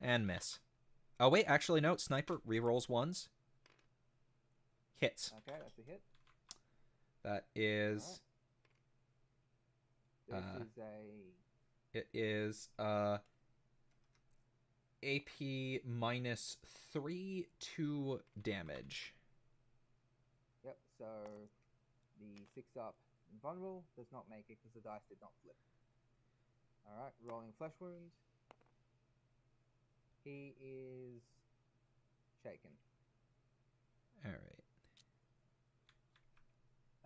And miss. Oh, wait, actually, no. Sniper rerolls ones. Hits. Okay, that's a hit. That is... This is a... It is AP minus 3 to damage. Yep, so the 6-up invulnerable does not make it because the dice did not flip. Alright, rolling flesh wound. He is shaken. Alright.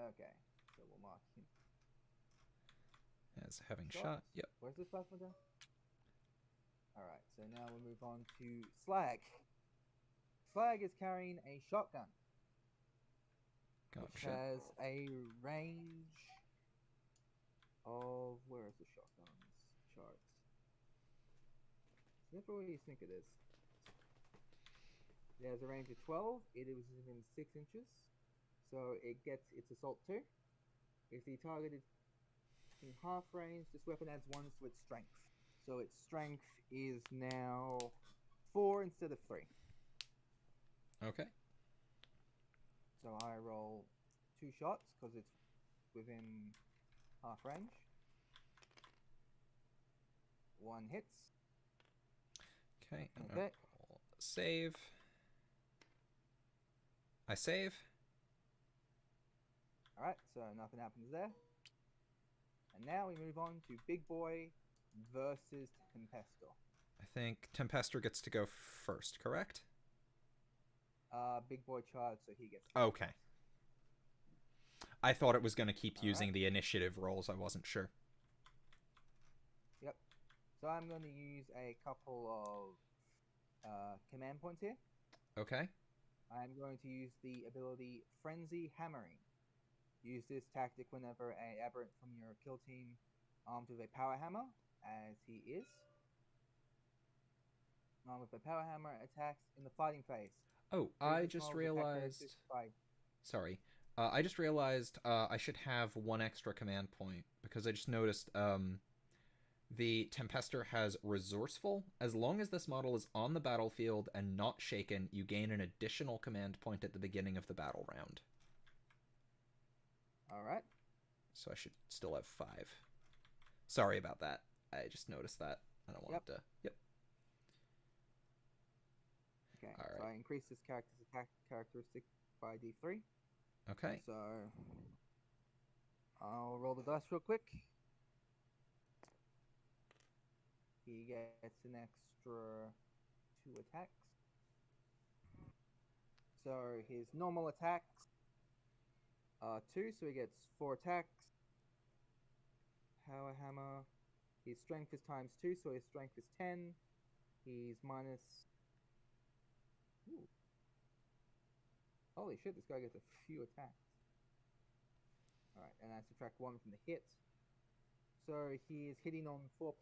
Okay, so we'll mark him. As having shot. Yep. Where's this plasma gun? Alright, so now we'll move on to Slag. Slag is carrying a shotgun. Which Gotcha. has a range of... Where is the shotgun's chart? It's never where you think it is. It has a range of 12. It is within 6 inches. So it gets its assault 2. If the target is in half range, this weapon adds 1 to its strength. So its strength is now 4 instead of 3. Okay. So I roll 2 shots because it's within half range. 1 hits. Okay. And Okay. I'll save. I save. Alright, so nothing happens there. And now we move on to Big Boy versus Tempestor. I think Tempestor gets to go first, correct? Big Boy charged, so he gets... Okay. I thought it was going to keep using Alright. the initiative rolls. I wasn't sure. Yep. So I'm going to use a couple of command points here. Okay. I'm going to use the ability Frenzy Hammering. Use this tactic whenever an aberrant from your kill team armed with a power hammer, as he is. Armed with a power hammer attacks in the fighting phase. Oh, I just realized... Sorry. I just realized I should have 1 extra command point, because I just noticed the Tempestor has Resourceful. As long as this model is on the battlefield and not shaken, you gain an additional command point at the beginning of the battle round. Alright. So I should still have 5. Sorry about that. I just noticed that. I don't want to... Yep. Okay, All so right. I increase this character's attack characteristic by d3. Okay. So I'll roll the dice real quick. He gets an extra 2 attacks. So his normal attacks are 2, so he gets 4 attacks. Power hammer. His strength is times 2, so his strength is 10. He's minus... Ooh. Holy shit, this guy gets a few attacks. Alright, and I subtract 1 from the hit. So he is hitting on 4+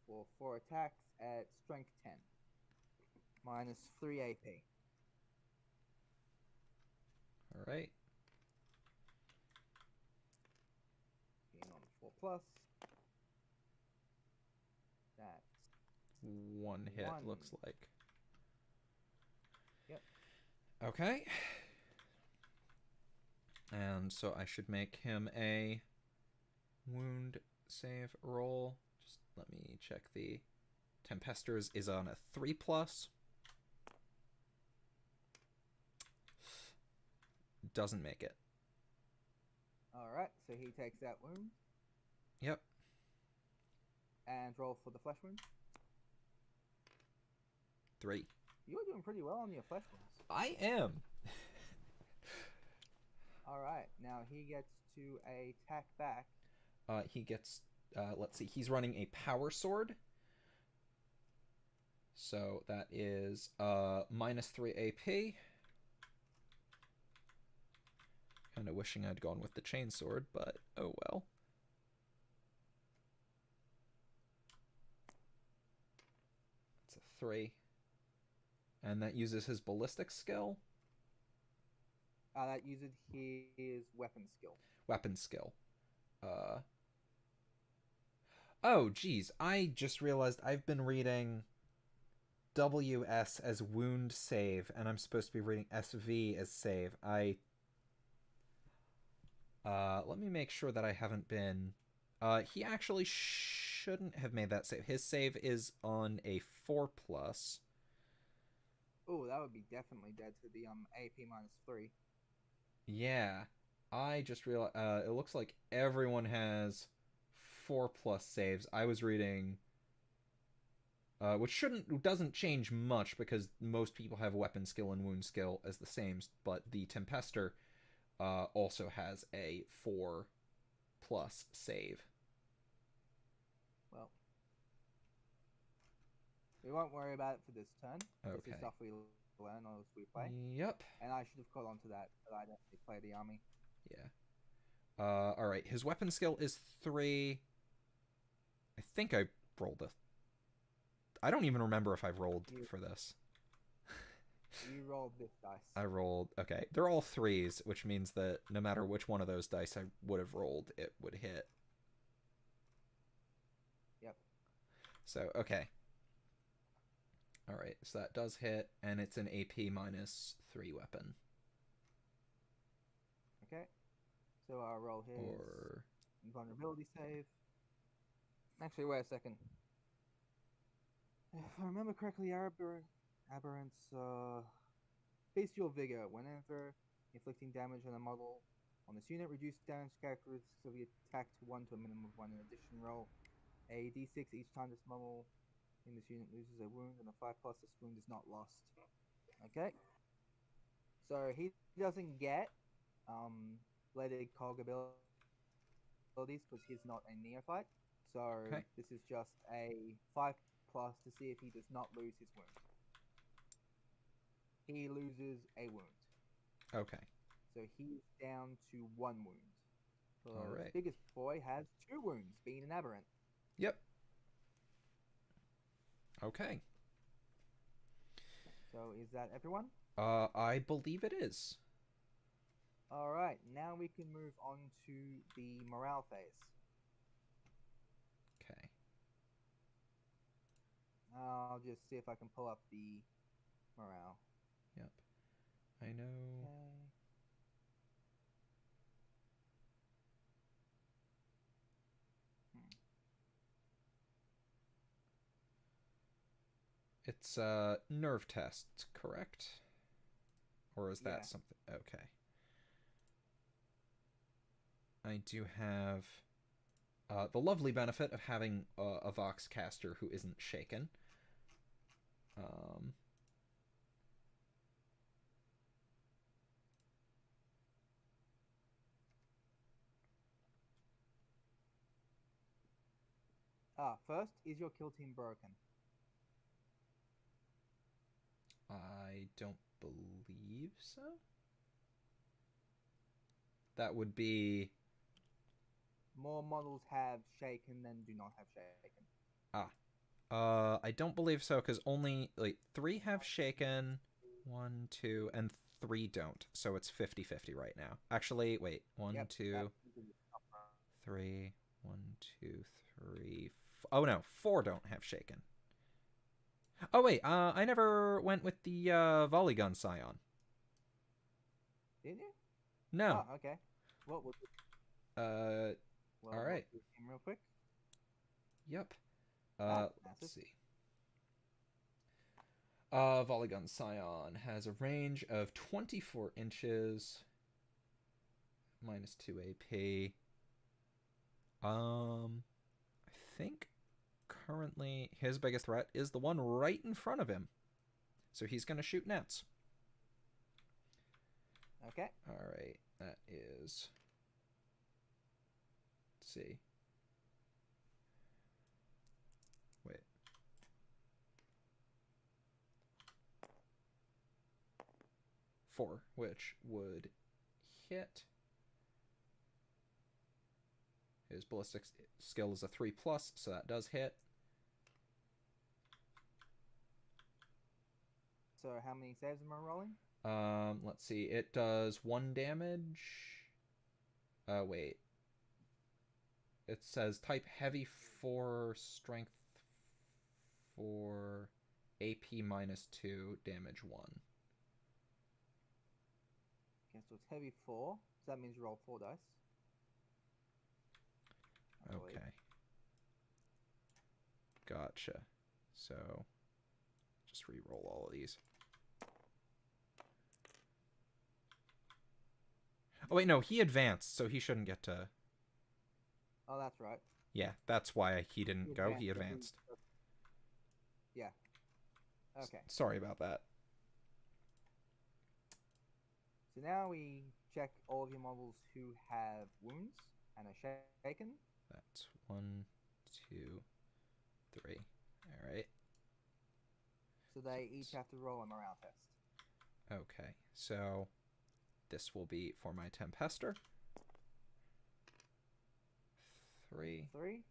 for 4 attacks at strength 10. Minus 3 AP. Alright. Hitting on 4+. That's 1 hit, 1. looks like. Yep. Okay. And so I should make him a wound save roll. Just let me check the... Tempestors is on a 3+. Doesn't make it. Alright, so he takes that wound. Yep. And roll for the flesh wound. 3. You're doing pretty well on your flesh wounds. I am. Alright, now he gets to attack back. He gets... let's see. He's running a power sword. So that is minus 3 AP. Kind of wishing I'd gone with the chainsword, but oh well. It's a 3. And that uses his ballistic skill? That uses his weapon skill. Weapon skill. Oh, geez. I just realized I've been reading WS as wound save, and I'm supposed to be reading SV as save. Let me make sure that I haven't been... he actually shouldn't have made that save. His save is on a 4+. Oh, that would be definitely dead to the AP -3. Yeah. I just realized... it looks like everyone has 4+ saves. I was reading... which doesn't change much because most people have weapon skill and wound skill as the same, but the Tempester also has a 4+ save. Well, we won't worry about it for this turn. Okay. This is stuff we learn as we play. Yep. And I should have caught on to that, but I don't really play the army. Yeah. Alright. His weapon skill is 3. I think I rolled a... I don't even remember if I've rolled for this. You rolled this dice. I rolled... Okay. They're all 3s, which means that no matter which one of those dice I would have rolled, it would hit. Yep. So, okay. Alright, so that does hit, and it's an AP -3 weapon. Okay. So I'll roll his Or... vulnerability save. Actually, wait a second. If I remember correctly, Aberrant's bestial vigor. Whenever inflicting damage on a model on this unit, reduce damage characteristics of the attack to 1 to a minimum of 1. In addition, roll a d6 each time this model in this unit loses a wound, and a 5+, this wound is not lost. Okay. So he doesn't get bladed cog abilities because he's not a neophyte. So Okay. this is just a 5+ to see if he does not lose his wound. He loses a wound. Okay. So he's down to 1 wound. So All right. his biggest boy has 2 wounds, being an aberrant. Yep. Okay. So is that everyone? I believe it is. Alright, now we can move on to the morale phase. Okay. I'll just see if I can pull up the morale. Yep. I know. Okay. It's nerve test, correct? Or is that Yeah. something? Okay. I do have the lovely benefit of having a Vox caster who isn't shaken. First, is your kill team broken? I don't believe so. That would be... More models have shaken than do not have shaken. I don't believe so, because only, 3 have shaken, 1, 2, and 3 don't. So it's 50-50 right now. Actually, wait. 1, Yep, 2, 3, 1, 2, 3... Oh, no. 4 don't have shaken. Oh, wait. I never went with the volley gun scion. Did you? No. Oh, okay. What was it? All right. Look at him real quick. Yep. Massive. Let's see. Volley gun scion has a range of 24 inches, -2 AP. I think currently his biggest threat is the one right in front of him. So he's going to shoot nets. Okay. All right. That is... Let's see. Wait. Four, which would hit His ballistic skill is a 3+, so that does hit. So how many saves am I rolling? Let's see. It does 1 damage. Wait. It says type heavy 4, strength 4, AP -2, damage 1. Okay, so it's heavy 4. So that means you roll 4 dice. I believe. Okay. Gotcha. So, just re-roll all of these. Oh, wait, no, he advanced, so he shouldn't get to... Oh, that's right. Yeah, that's why he didn't go. He advanced. Yeah. Okay. Sorry about that. So now we check all of your models who have wounds and are shaken. That's 1, 2, 3. All right. So they each have to roll a morale test. Okay, so this will be for my Tempester. 3. 3.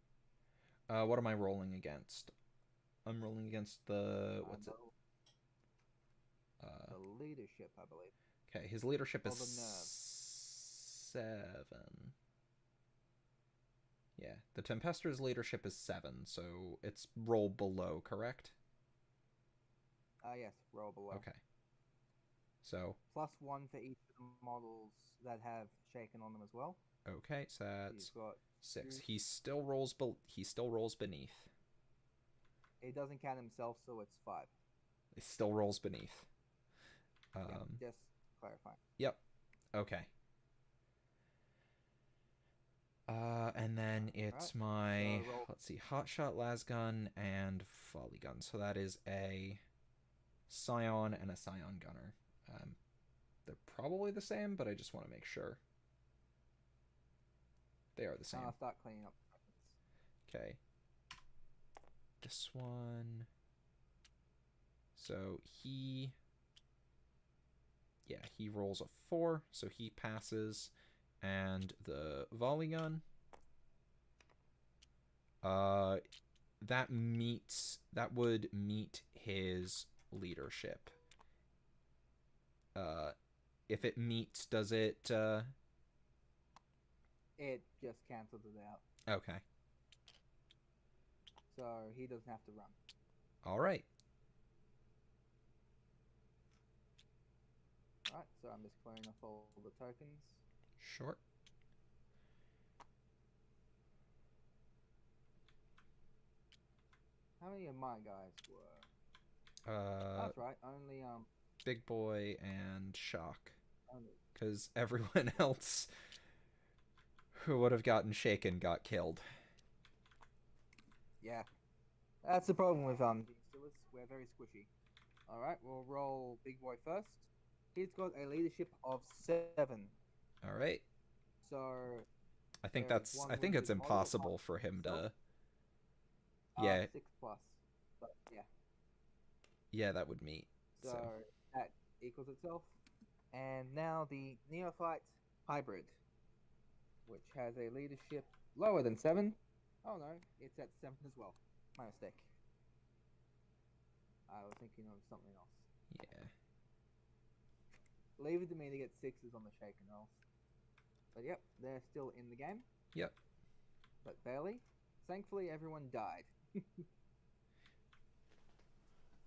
What am I rolling against? I'm rolling against the... what's it? The leadership, I believe. Okay, his leadership Or is the nerve. 7. Yeah, the Tempester's leadership is 7, so it's roll below, correct? Yes, roll below. Okay. So... +1 for each of the models that have shaken on them as well. Okay, so that's He's got 6. 2. He still rolls beneath. He doesn't count himself, so it's 5. He still rolls beneath. Yeah, just clarifying. Yep. Okay. And then it's my, so let's see, Hotshot, Lasgun, and Volley Gun. So that is a Scion and a Scion Gunner. They're probably the same, but I just want to make sure. They are the same. I'll start cleaning up. Okay. This one. So he rolls a 4, so he passes. And the volley gun, that would meet his leadership. If it meets, does it? It just cancels it out, Okay. so he doesn't have to run. All right. Alright, so I'm just clearing up all the tokens. Sure. How many of my guys were? That's right, only Big Boy and Shock, only. because everyone else who would have gotten shaken got killed. Yeah, that's the problem with Gene Stealers. We're very squishy. All right, we'll roll Big Boy first. He's got a leadership of 7. All right. So I think there is that's. one I think it's wounded model impossible on for him to. himself. Yeah. 6+. But yeah, Yeah, that would meet. so So. that equals itself. And now the Neophyte Hybrid, which has a leadership lower than 7. Oh no, it's at 7 as well. My mistake. I was thinking of something else. Yeah. Leave it to me to get 6s on the shaken rolls. But yep, they're still in the game. Yep. But barely. Thankfully, everyone died.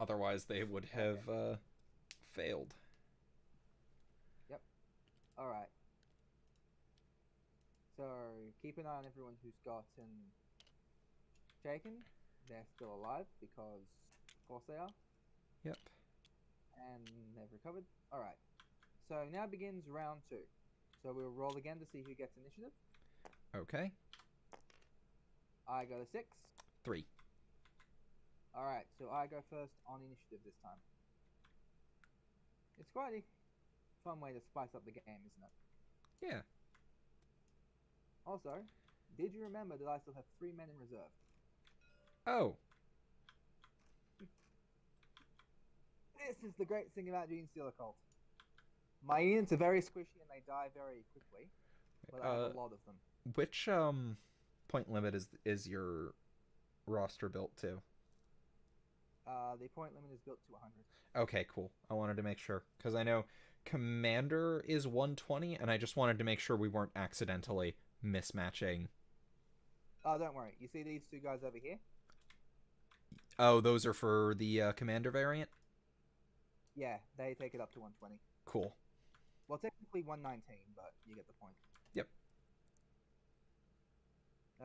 Otherwise, they would have failed. Yep. Alright. So, keep an eye on everyone who's gotten shaken. They're still alive because, of course, they are. Yep. And they've recovered. Alright. So, now begins round 2. So, we'll roll again to see who gets initiative. Okay. I got a 6. 3. Alright, so I go first on initiative this time. It's quite a fun way to spice up the game, isn't it? Yeah. Also, did you remember that I still have 3 men in reserve? Oh. This is the great thing about Gene Stealer Cult. My units are very squishy and they die very quickly, but I have a lot of them. Which point limit is your roster built to? The point limit is built to 100. Okay, cool. I wanted to make sure because I know Commander is 120, and I just wanted to make sure we weren't accidentally mismatching. Oh, don't worry. You see these two guys over here? Oh, those are for the Commander variant? Yeah, they take it up to 120. Cool. Well, technically 119, but you get the point. Yep.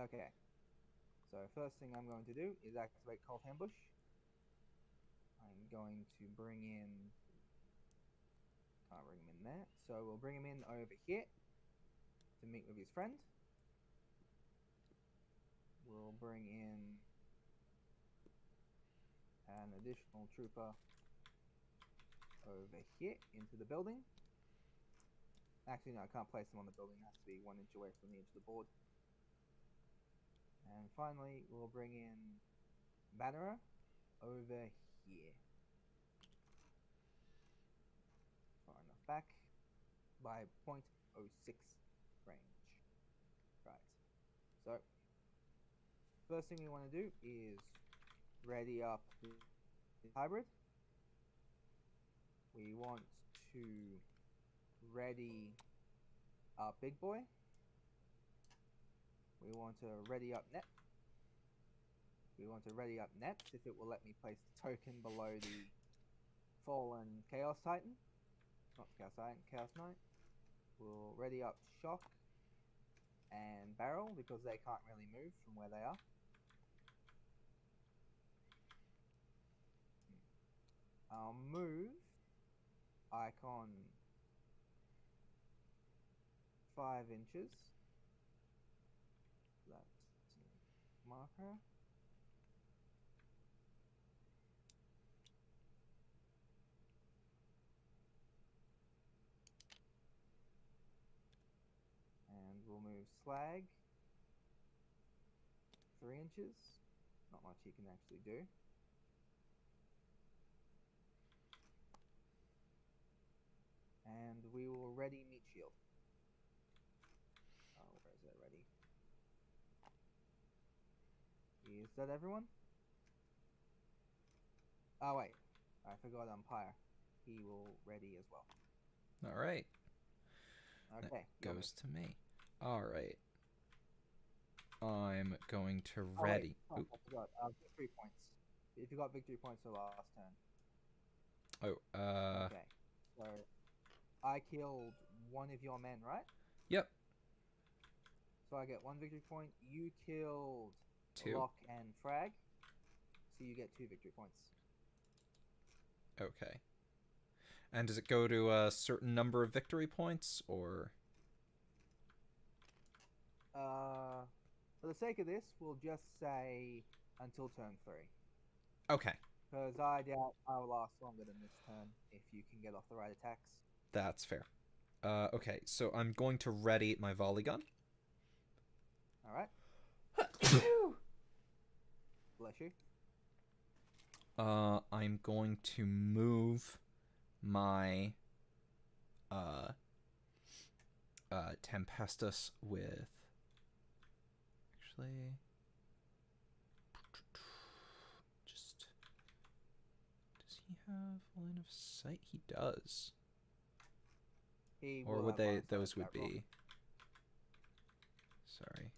Okay. So first thing I'm going to do is activate Cold Ambush. I'm going to bring in... Can't bring him in there. So we'll bring him in over here to meet with his friend. We'll bring in an additional trooper over here into the building. Actually, no, I can't place them on the building. It has to be 1 inch away from the edge of the board. And finally, we'll bring in Banner over here. Far enough back by 0.06 range. Right. So, first thing we want to do is ready up the hybrid. We want to ready up Big Boy. We want to ready up Net. We want to ready up Nets if it will let me place the token below the Fallen Chaos Titan. Not Chaos Titan, Chaos Knight. We'll ready up Shock and Barrel because they can't really move from where they are. I'll move Icon 5 inches. That's marker. And we'll move Slag 3 inches. Not much he can actually do. And we will ready Meat Shield. Oh, where is that ready? Is that everyone? Oh wait, I forgot Umpire. He will ready as well. All right. Okay. That goes to me. All right. I'm going to ready. Oh, wait. Oh, I forgot. Victory points. If you got victory points the last turn. Oh, Okay. So I killed one of your men, right? Yep. So I get 1 victory point. You killed 2. Lock and Frag. So you get 2 victory points. Okay. And does it go to a certain number of victory points, or? For the sake of this, we'll just say until turn 3. Okay. Because I doubt I'll last longer than this turn if you can get off the right attacks. That's fair. Okay, so I'm going to ready my volley gun. Alright. Bless you. I'm going to move my Tempestus with actually just does he have line of sight? He does. He Or will would have line they of sight those if would that rock. be sorry.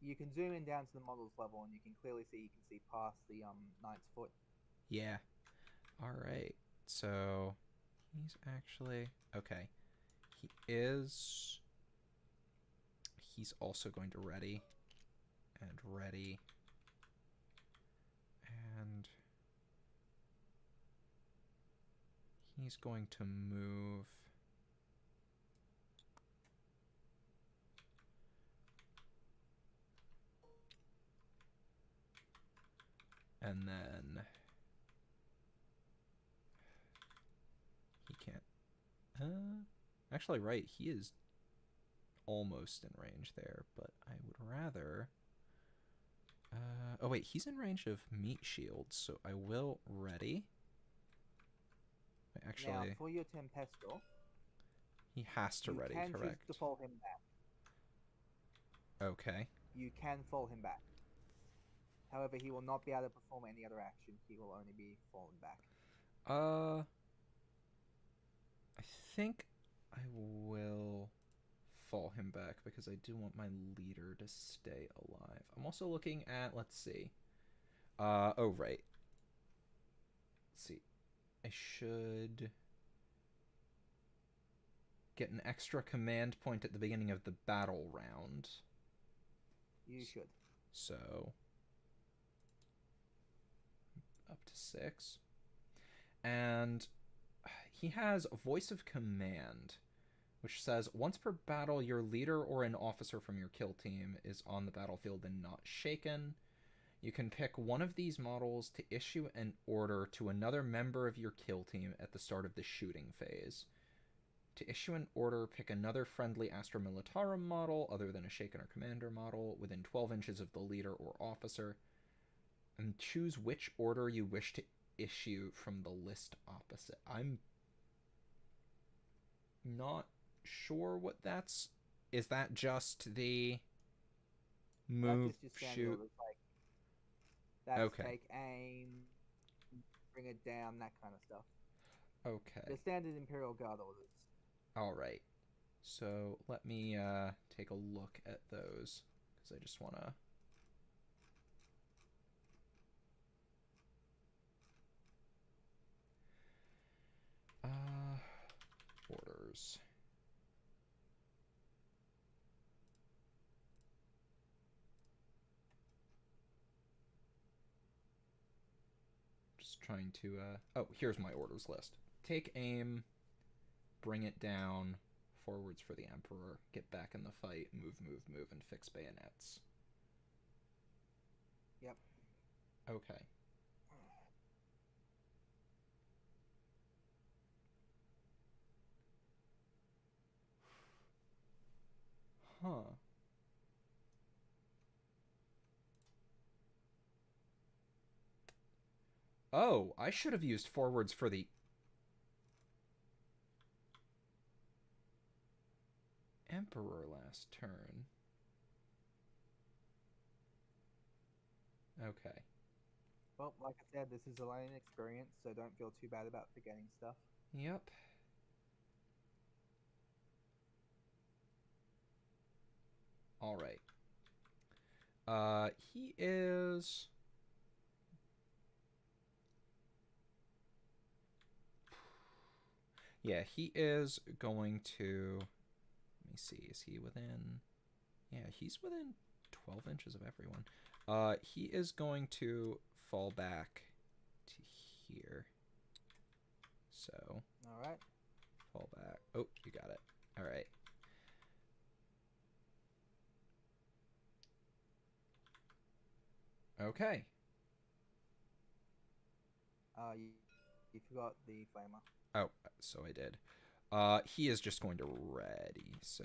You can zoom in down to the models level and you can clearly see past the knight's foot. Yeah. All right. So he's actually okay. He's also going to ready and ready and he's going to move and then he can't actually right, he is almost in range there, but I would rather oh wait, he's in range of Meat Shield, so I will ready. Wait, actually Now, for your Tempestor, he has to you ready, can correct? choose to fall him back. Okay. you can fall him back. However, he will not be able to perform any other action. He will only be fallen back. I think I will fall him back because I do want my leader to stay alive. I'm also looking at, let's see. Oh, right. Let's see. I should get an extra command point at the beginning of the battle round. You should. So, up to 6. And he has Voice of Command, which says, once per battle, your leader or an officer from your kill team is on the battlefield and not shaken. You can pick one of these models to issue an order to another member of your kill team at the start of the shooting phase. To issue an order, pick another friendly Astra Militarum model other than a Shaken or Commander model within 12 inches of the leader or officer, and choose which order you wish to issue from the list opposite. I'm not sure what that's. Is that just the move, That's just your standard shoot? orders, like that's Okay. take aim, bring it down, that kind of stuff. Okay. The standard Imperial Guard orders. All right. So let me take a look at those because I just want to. Orders. Just trying to. Oh, here's my orders list. Take aim, bring it down, forwards for the Emperor, get back in the fight, move, and fix bayonets. Yep. Okay. Huh. Oh, I should have used forwards for the Emperor last turn. Okay. Well, like I said, this is a learning experience, so don't feel too bad about forgetting stuff. Yep. All right. He is. Yeah, he is going to. Let me see. Is he within? Yeah, he's within 12 inches of everyone. He is going to fall back to here. So. All right. Fall back. Oh, you got it. All right. Okay. You forgot the flamer. Oh, so I did. He is just going to ready. So,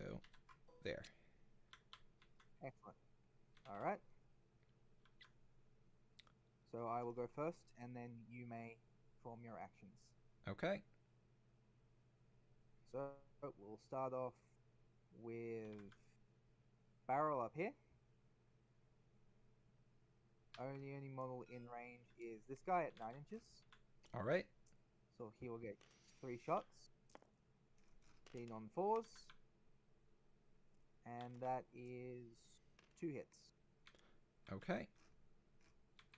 there. Excellent. All right. So I will go first, and then you may form your actions. Okay. So we'll start off with barrel up here. Only model in range is this guy at 9 inches. All right. So he will get 3 shots. Being on 4s. And that is 2 hits. Okay.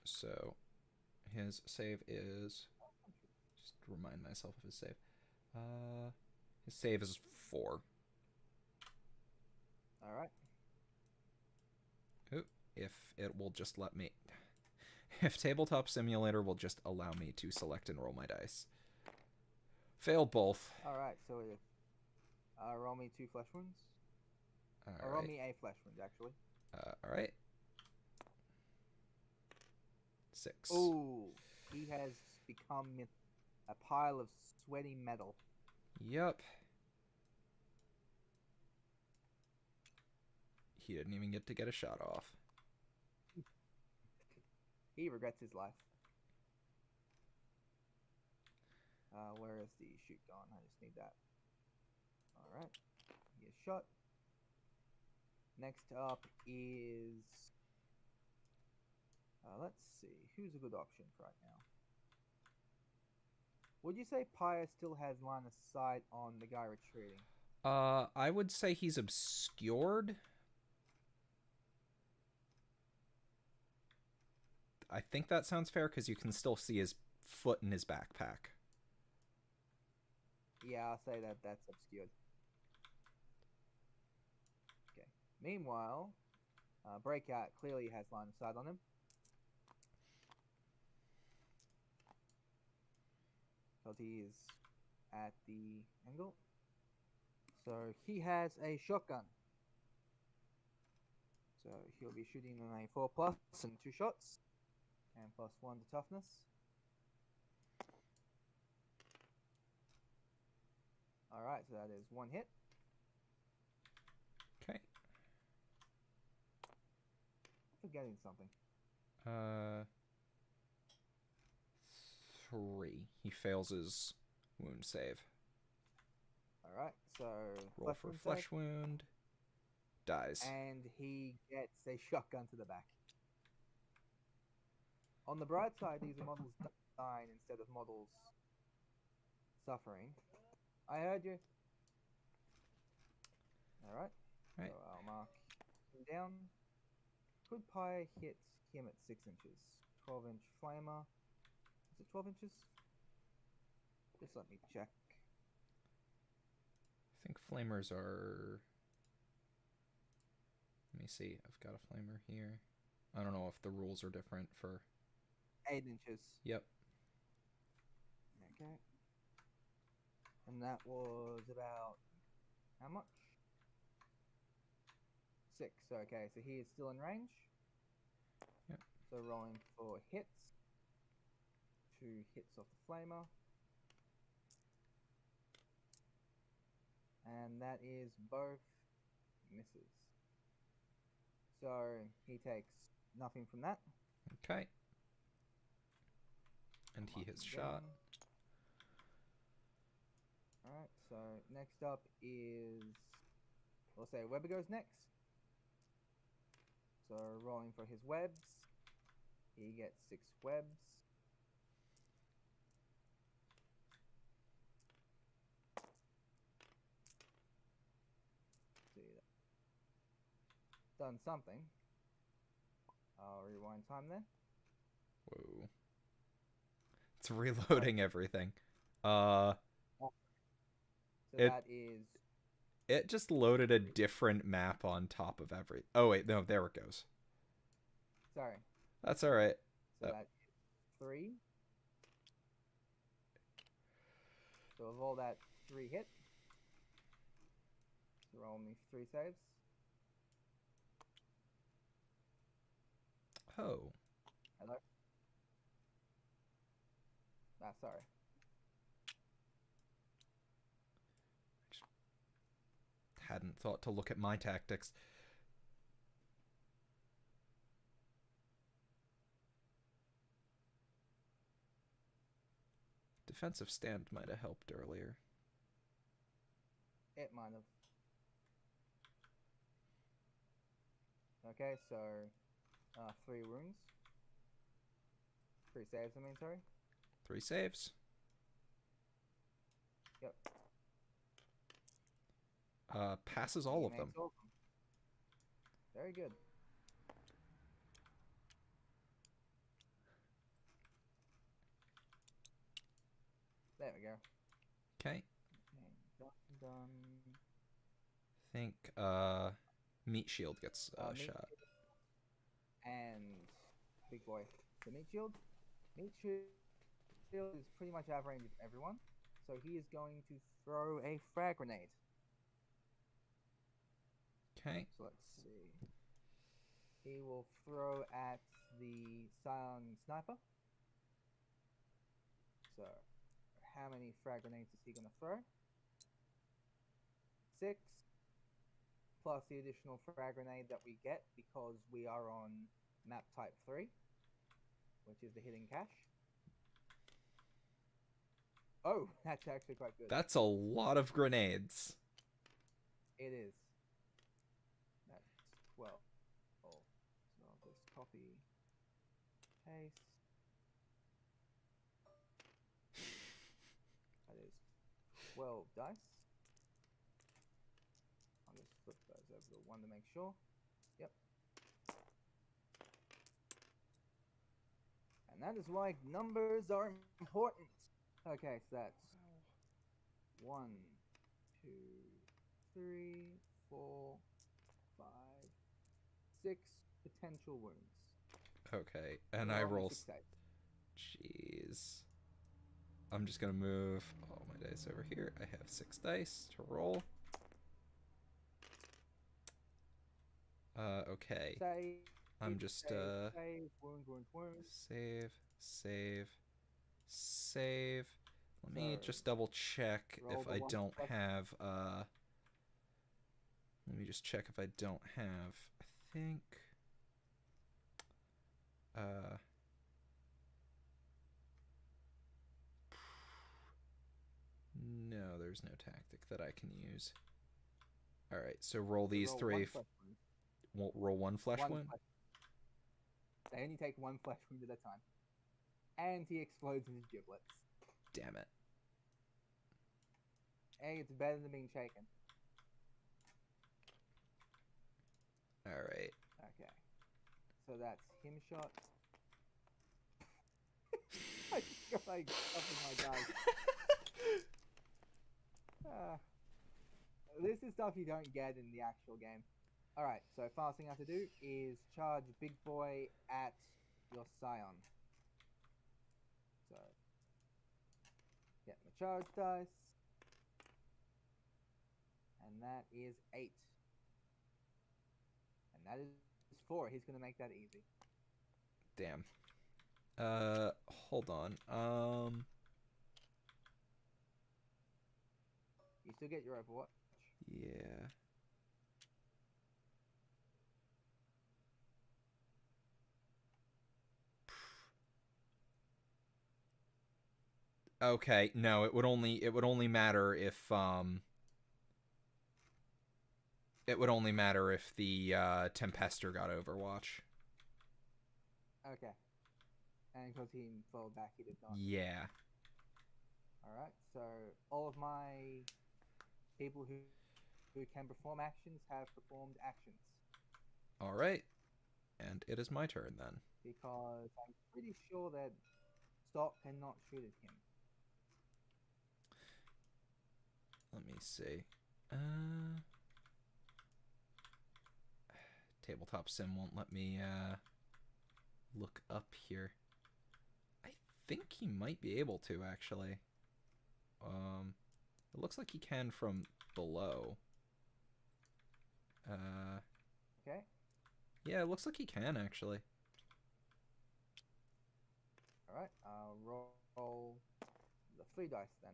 So, his save is. Just remind myself of his save. His save is 4. All right. Ooh, if it will just let me. If Tabletop Simulator will just allow me to select and roll my dice. Failed both. All right. So roll me 2 flesh wounds. Or roll me a flesh wound, actually. All right. 6. Ooh, he has become a pile of sweaty metal. Yep. He didn't even get to get a shot off. He regrets his life. Where is the shoot gone? I just need that. Alright. He is shot. Next up is... let's see. Who's a good option for right now? Would you say Pyre still has line of sight on the guy retreating? I would say he's obscured. I think that sounds fair because you can still see his foot in his backpack. Yeah, I'll say that that's obscured. Okay. Meanwhile, Breakout clearly has line of sight on him. Because he is at the angle. So he has a shotgun. So he'll be shooting on a 4+ and 2 shots. And +1 to toughness. Alright, so that is 1 hit. Okay. Forgetting something. 3. He fails his wound save. Alright, so Roll for flesh wound. Dies. And he gets a shotgun to the back. On the bright side, these are models dying instead of models suffering. I heard you. Alright. Right. So I'll mark him down. Could Pi hit him at 6 inches? 12-inch flamer. Is it 12 inches? Just let me check. I think flamers are... Let me see. I've got a flamer here. I don't know if the rules are different for... 8 inches. Yep. Okay. And that was about... how much? 6. Okay, so he is still in range. Yep. So rolling for hits. 2 hits off the flamer. And that is both misses. So he takes nothing from that. Okay. And he hits shot. Alright, so next up is... we'll say Weber goes next. So rolling for his webs. He gets 6 webs. See that. Done something. I'll rewind time there. Whoa. It's reloading everything. So that is... it just loaded a different map on top of every... Oh, wait. No, there it goes. Sorry. That's all right. So that is 3. So of all that 3 hit. So roll me 3 saves. Oh. Hello? Ah, sorry. Hadn't thought to look at my tactics. Defensive stand might have helped earlier. It might have. Okay, so 3 wounds. 3 saves, I mean, sorry. 3 saves. Yep. Passes all of them. Makes all of them. Very good. There we go. Okay. Done. I think meat shield gets Meat shot. and big boy. The meat shield. Meat shield is pretty much out of range of everyone, so he is going to throw a frag grenade. Okay. So let's see. He will throw at the Scion sniper. So, how many frag grenades is he going to throw? 6. Plus the additional frag grenade that we get because we are on map type 3, which is the hidden cache. Oh, that's actually quite good. That's a lot of grenades. It is. That's 12. So I'll just copy, paste. That is 12 dice. I'll just flip those over to 1 to make sure. Yep. And that is why numbers are important. Okay, so that's 1, 2, 3, 4, 5, 6 potential wounds. Okay, and So I roll me roll. 6 dice. Jeez. I'm just gonna move all my dice over here. I have 6 dice to roll. Okay. Save. I'm just Save. Wound. save. Let me So, just double check roll if the I one don't plus- have let me just check if I don't have, I think no, there's no tactic that I can use. Alright, so roll these roll 3. one flesh wound. Roll 1 flesh One wound? flesh. They only take 1 flesh wound at a time. And he explodes in his giblets. Damn it. Hey, it's better than being shaken. Alright. Okay. So that's him shot. I feel like covered my dice. This is stuff you don't get in the actual game. Alright, so first thing I have to do is charge Big Boy at your Scion. So, get my charge dice. And that is 8. And that is 4. He's going to make that easy. Damn. Hold on. You still get your Overwatch. Yeah. Okay, no, it would only matter if it would only matter if the Tempester got Overwatch. Okay. And because he fell back, he did not. Yeah. Alright, so all of my people who can perform actions have performed actions. Alright. And it is my turn then. Because I'm pretty sure that Stock cannot shoot at him. Let me see. Tabletop Sim won't let me look up here. I think he might be able to, actually. It looks like he can from below. Okay. Yeah, it looks like he can, actually. Alright, I'll roll the 3 dice then.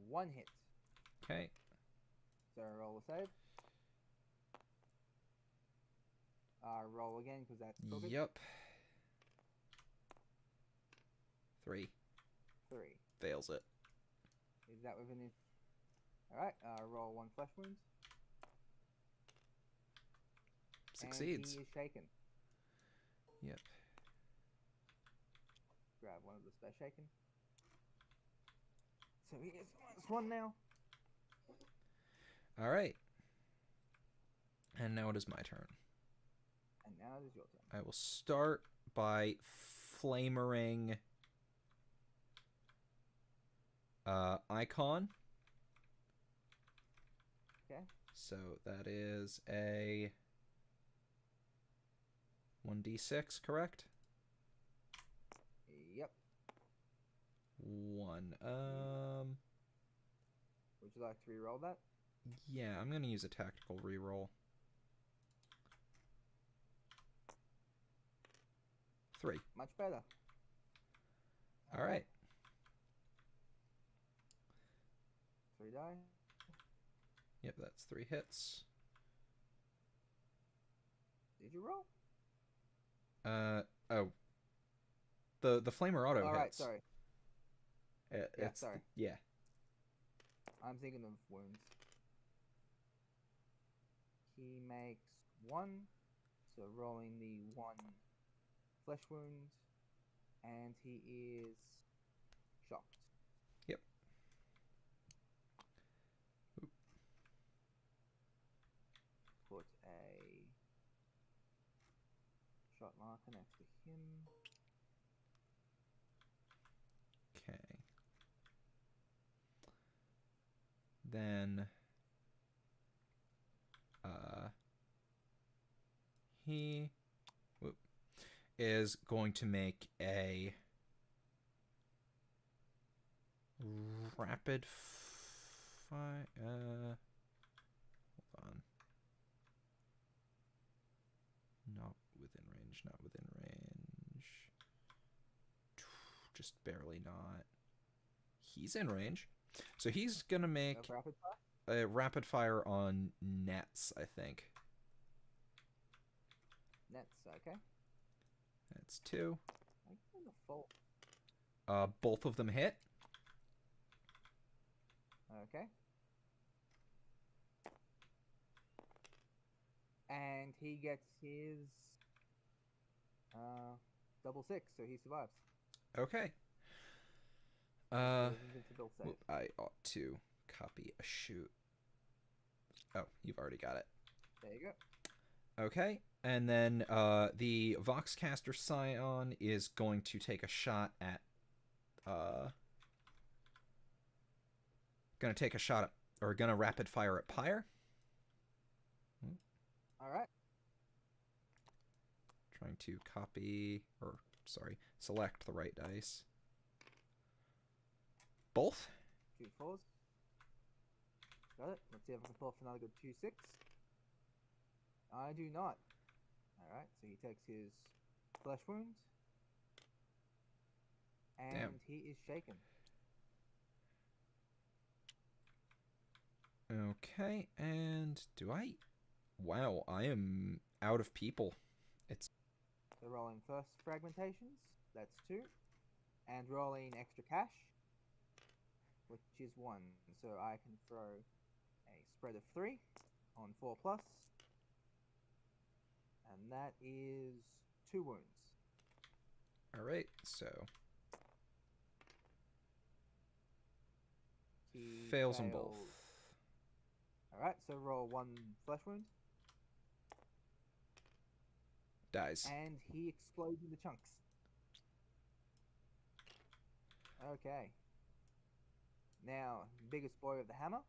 1 hit. Okay. So roll a save. Roll again because that's crooked. Yep. 3. 3. Fails it. Is that within his... Alright, roll 1 flesh wound. Succeeds. And he is shaken. Yep. Grab one of the spare shaken. So he is -1 now. Alright. And now it is my turn. And now it is your turn. I will start by flamering Icon. Okay. So that is a 1d6, correct? Yep. 1. Would you like to re-roll that? Yeah, I'm gonna use a tactical reroll. 3. Much better. All right. 3 die. Yep, that's 3 hits. Did you roll? Oh. The flamer auto All hits. right, sorry. It's sorry. Yeah. I'm thinking of wounds. He He makes 1, so rolling the 1 flesh wound, and he is shocked. Yep. Put a shot marker next to him. Okay. Then he is going to make a rapid fire. Hold on. Not within range. Not within range. Just barely not. He's in range, so he's gonna make Rapid fire? a rapid fire on nets. I think Nets, okay. that's 2. I'm gonna fall. Both of them hit. Okay. And he gets his double 6, so he survives. Okay. His invincible save. I ought to copy a shoot. Oh, you've already got it. There you go. Okay, and then the Voxcaster Scion is going to take a shot at gonna rapid fire at Pyre. Alright. Trying to select the right dice. Both? 2 4s. Got it. Let's see if I can pull off another good 2 6. I do not. Alright, so he takes his flesh wound. And Damn. he is shaken. Okay, and wow, I am out of people. So rolling first fragmentations, that's 2. And rolling extra cash, which is 1. So I can throw a spread of 3 on 4+. And that is 2 wounds. Alright, so He fails on both. Alright, so roll 1 flesh wound. Dies. And he explodes into chunks. Okay. Now, biggest boy of the hammer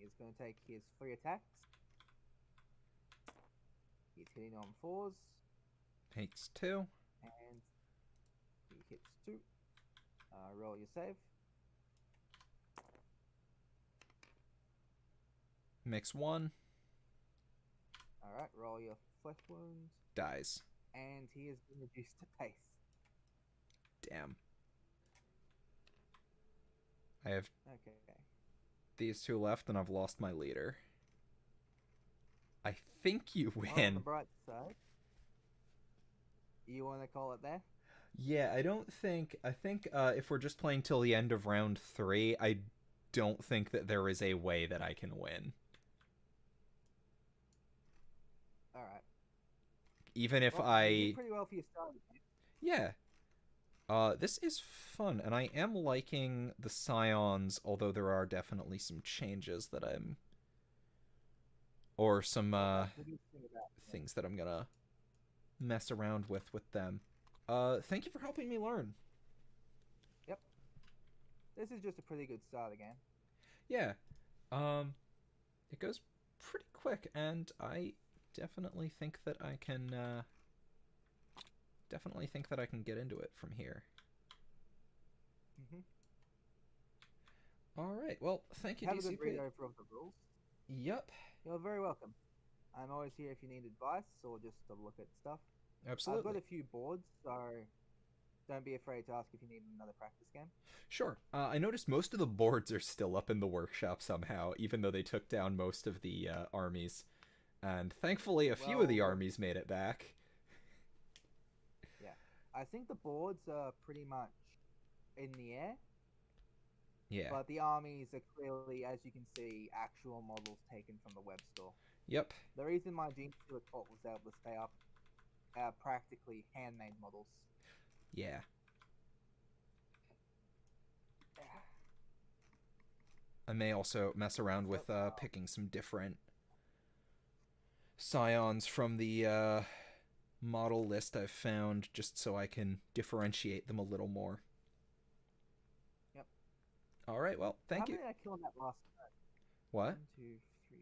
is going to take his 3 attacks. He's hitting on 4s. Takes 2. And he hits 2. Roll your save. Makes 1. Alright, roll your flesh wound. Dies. And he has been reduced to pace. Damn. I have Okay. these 2 left, and I've lost my leader. I think you On the win. bright side, you want to call it there? Yeah, I think if we're just playing till the end of round 3, I don't think that there is a way that I can win. Alright. Even if Well, you did pretty well for your start. Yeah. This is fun, and I am liking the Scions, although there are definitely some changes that or some things that I'm gonna mess around with them. Thank you for helping me learn. Yep. This is just a pretty good start again. Yeah. It goes pretty quick, and I definitely think that I can get into it from here. Mm-hmm. All right. Well, thank you, Have DCP. a good read over of the rules. Yep. You're very welcome. I'm always here if you need advice or just to look at stuff. Absolutely. I've got a few boards, so don't be afraid to ask if you need another practice game. Sure. I noticed most of the boards are still up in the workshop somehow, even though they took down most of the armies. And thankfully, a few of the armies made it back. Yeah. I think the boards are pretty much in the air. Yeah. But the armies are clearly, as you can see, actual models taken from the web store. Yep. The reason my Gene Stealer cult was able to stay up are practically handmade models. Yeah. I may also mess around with picking some different scions from the model list I've found, just so I can differentiate them a little more. Yep. All right, well, thank you. How many did I kill in that last turn? What? 1, 2, 3,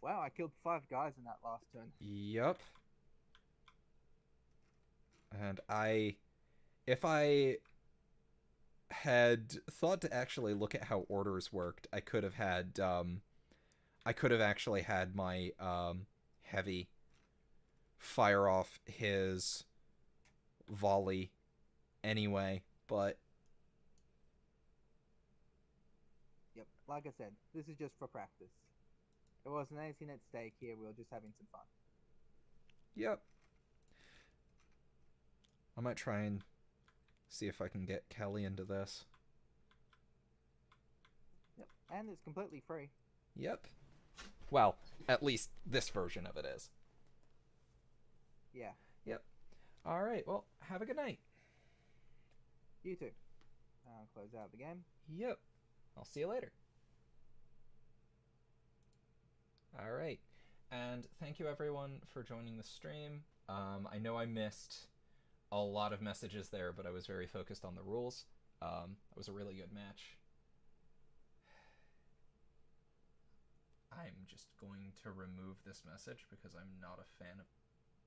4, 5. Wow, I killed 5 guys in that last turn. Yep. And if I had thought to actually look at how orders worked, I could have actually had my heavy fire off his volley anyway, but Yep, like I said, this is just for practice. There wasn't anything at stake here, we were just having some fun. yep. I might try and see if I can get Kelly into this. Yep, and it's completely free. Yep. Well, at least this version of it is. Yeah. Yep. All right, well, have a good night. You too. Close out the game. Yep. I'll see you later. All right. And thank you everyone for joining the stream. I know I missed a lot of messages there, but I was very focused on the rules. It was a really good match. I'm just going to remove this message because I'm not a fan of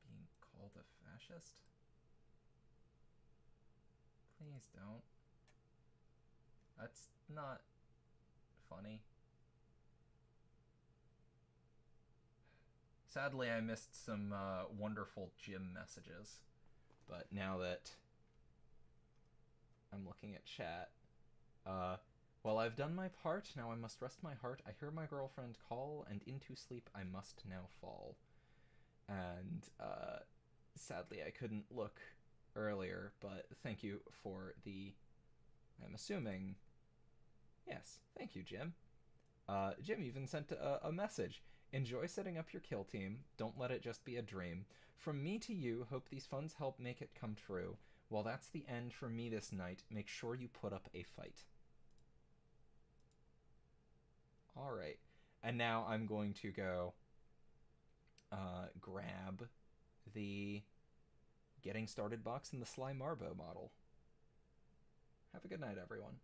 being called a fascist. Please don't. That's not funny. Sadly, I missed some wonderful gym messages, but now that I'm looking at chat, well, I've done my part, now I must rest my heart. I hear my girlfriend call, and into sleep I must now fall. And sadly, I couldn't look earlier, but thank you for the, I'm assuming, yes, thank you, Jim. Jim even sent a message. Enjoy setting up your kill team. Don't let it just be a dream. From me to you, hope these funds help make it come true. Well, that's the end for me this night. Make sure you put up a fight. Alright. And now I'm going to go grab the Getting Started box and the Sly Marbo model. Have a good night, everyone.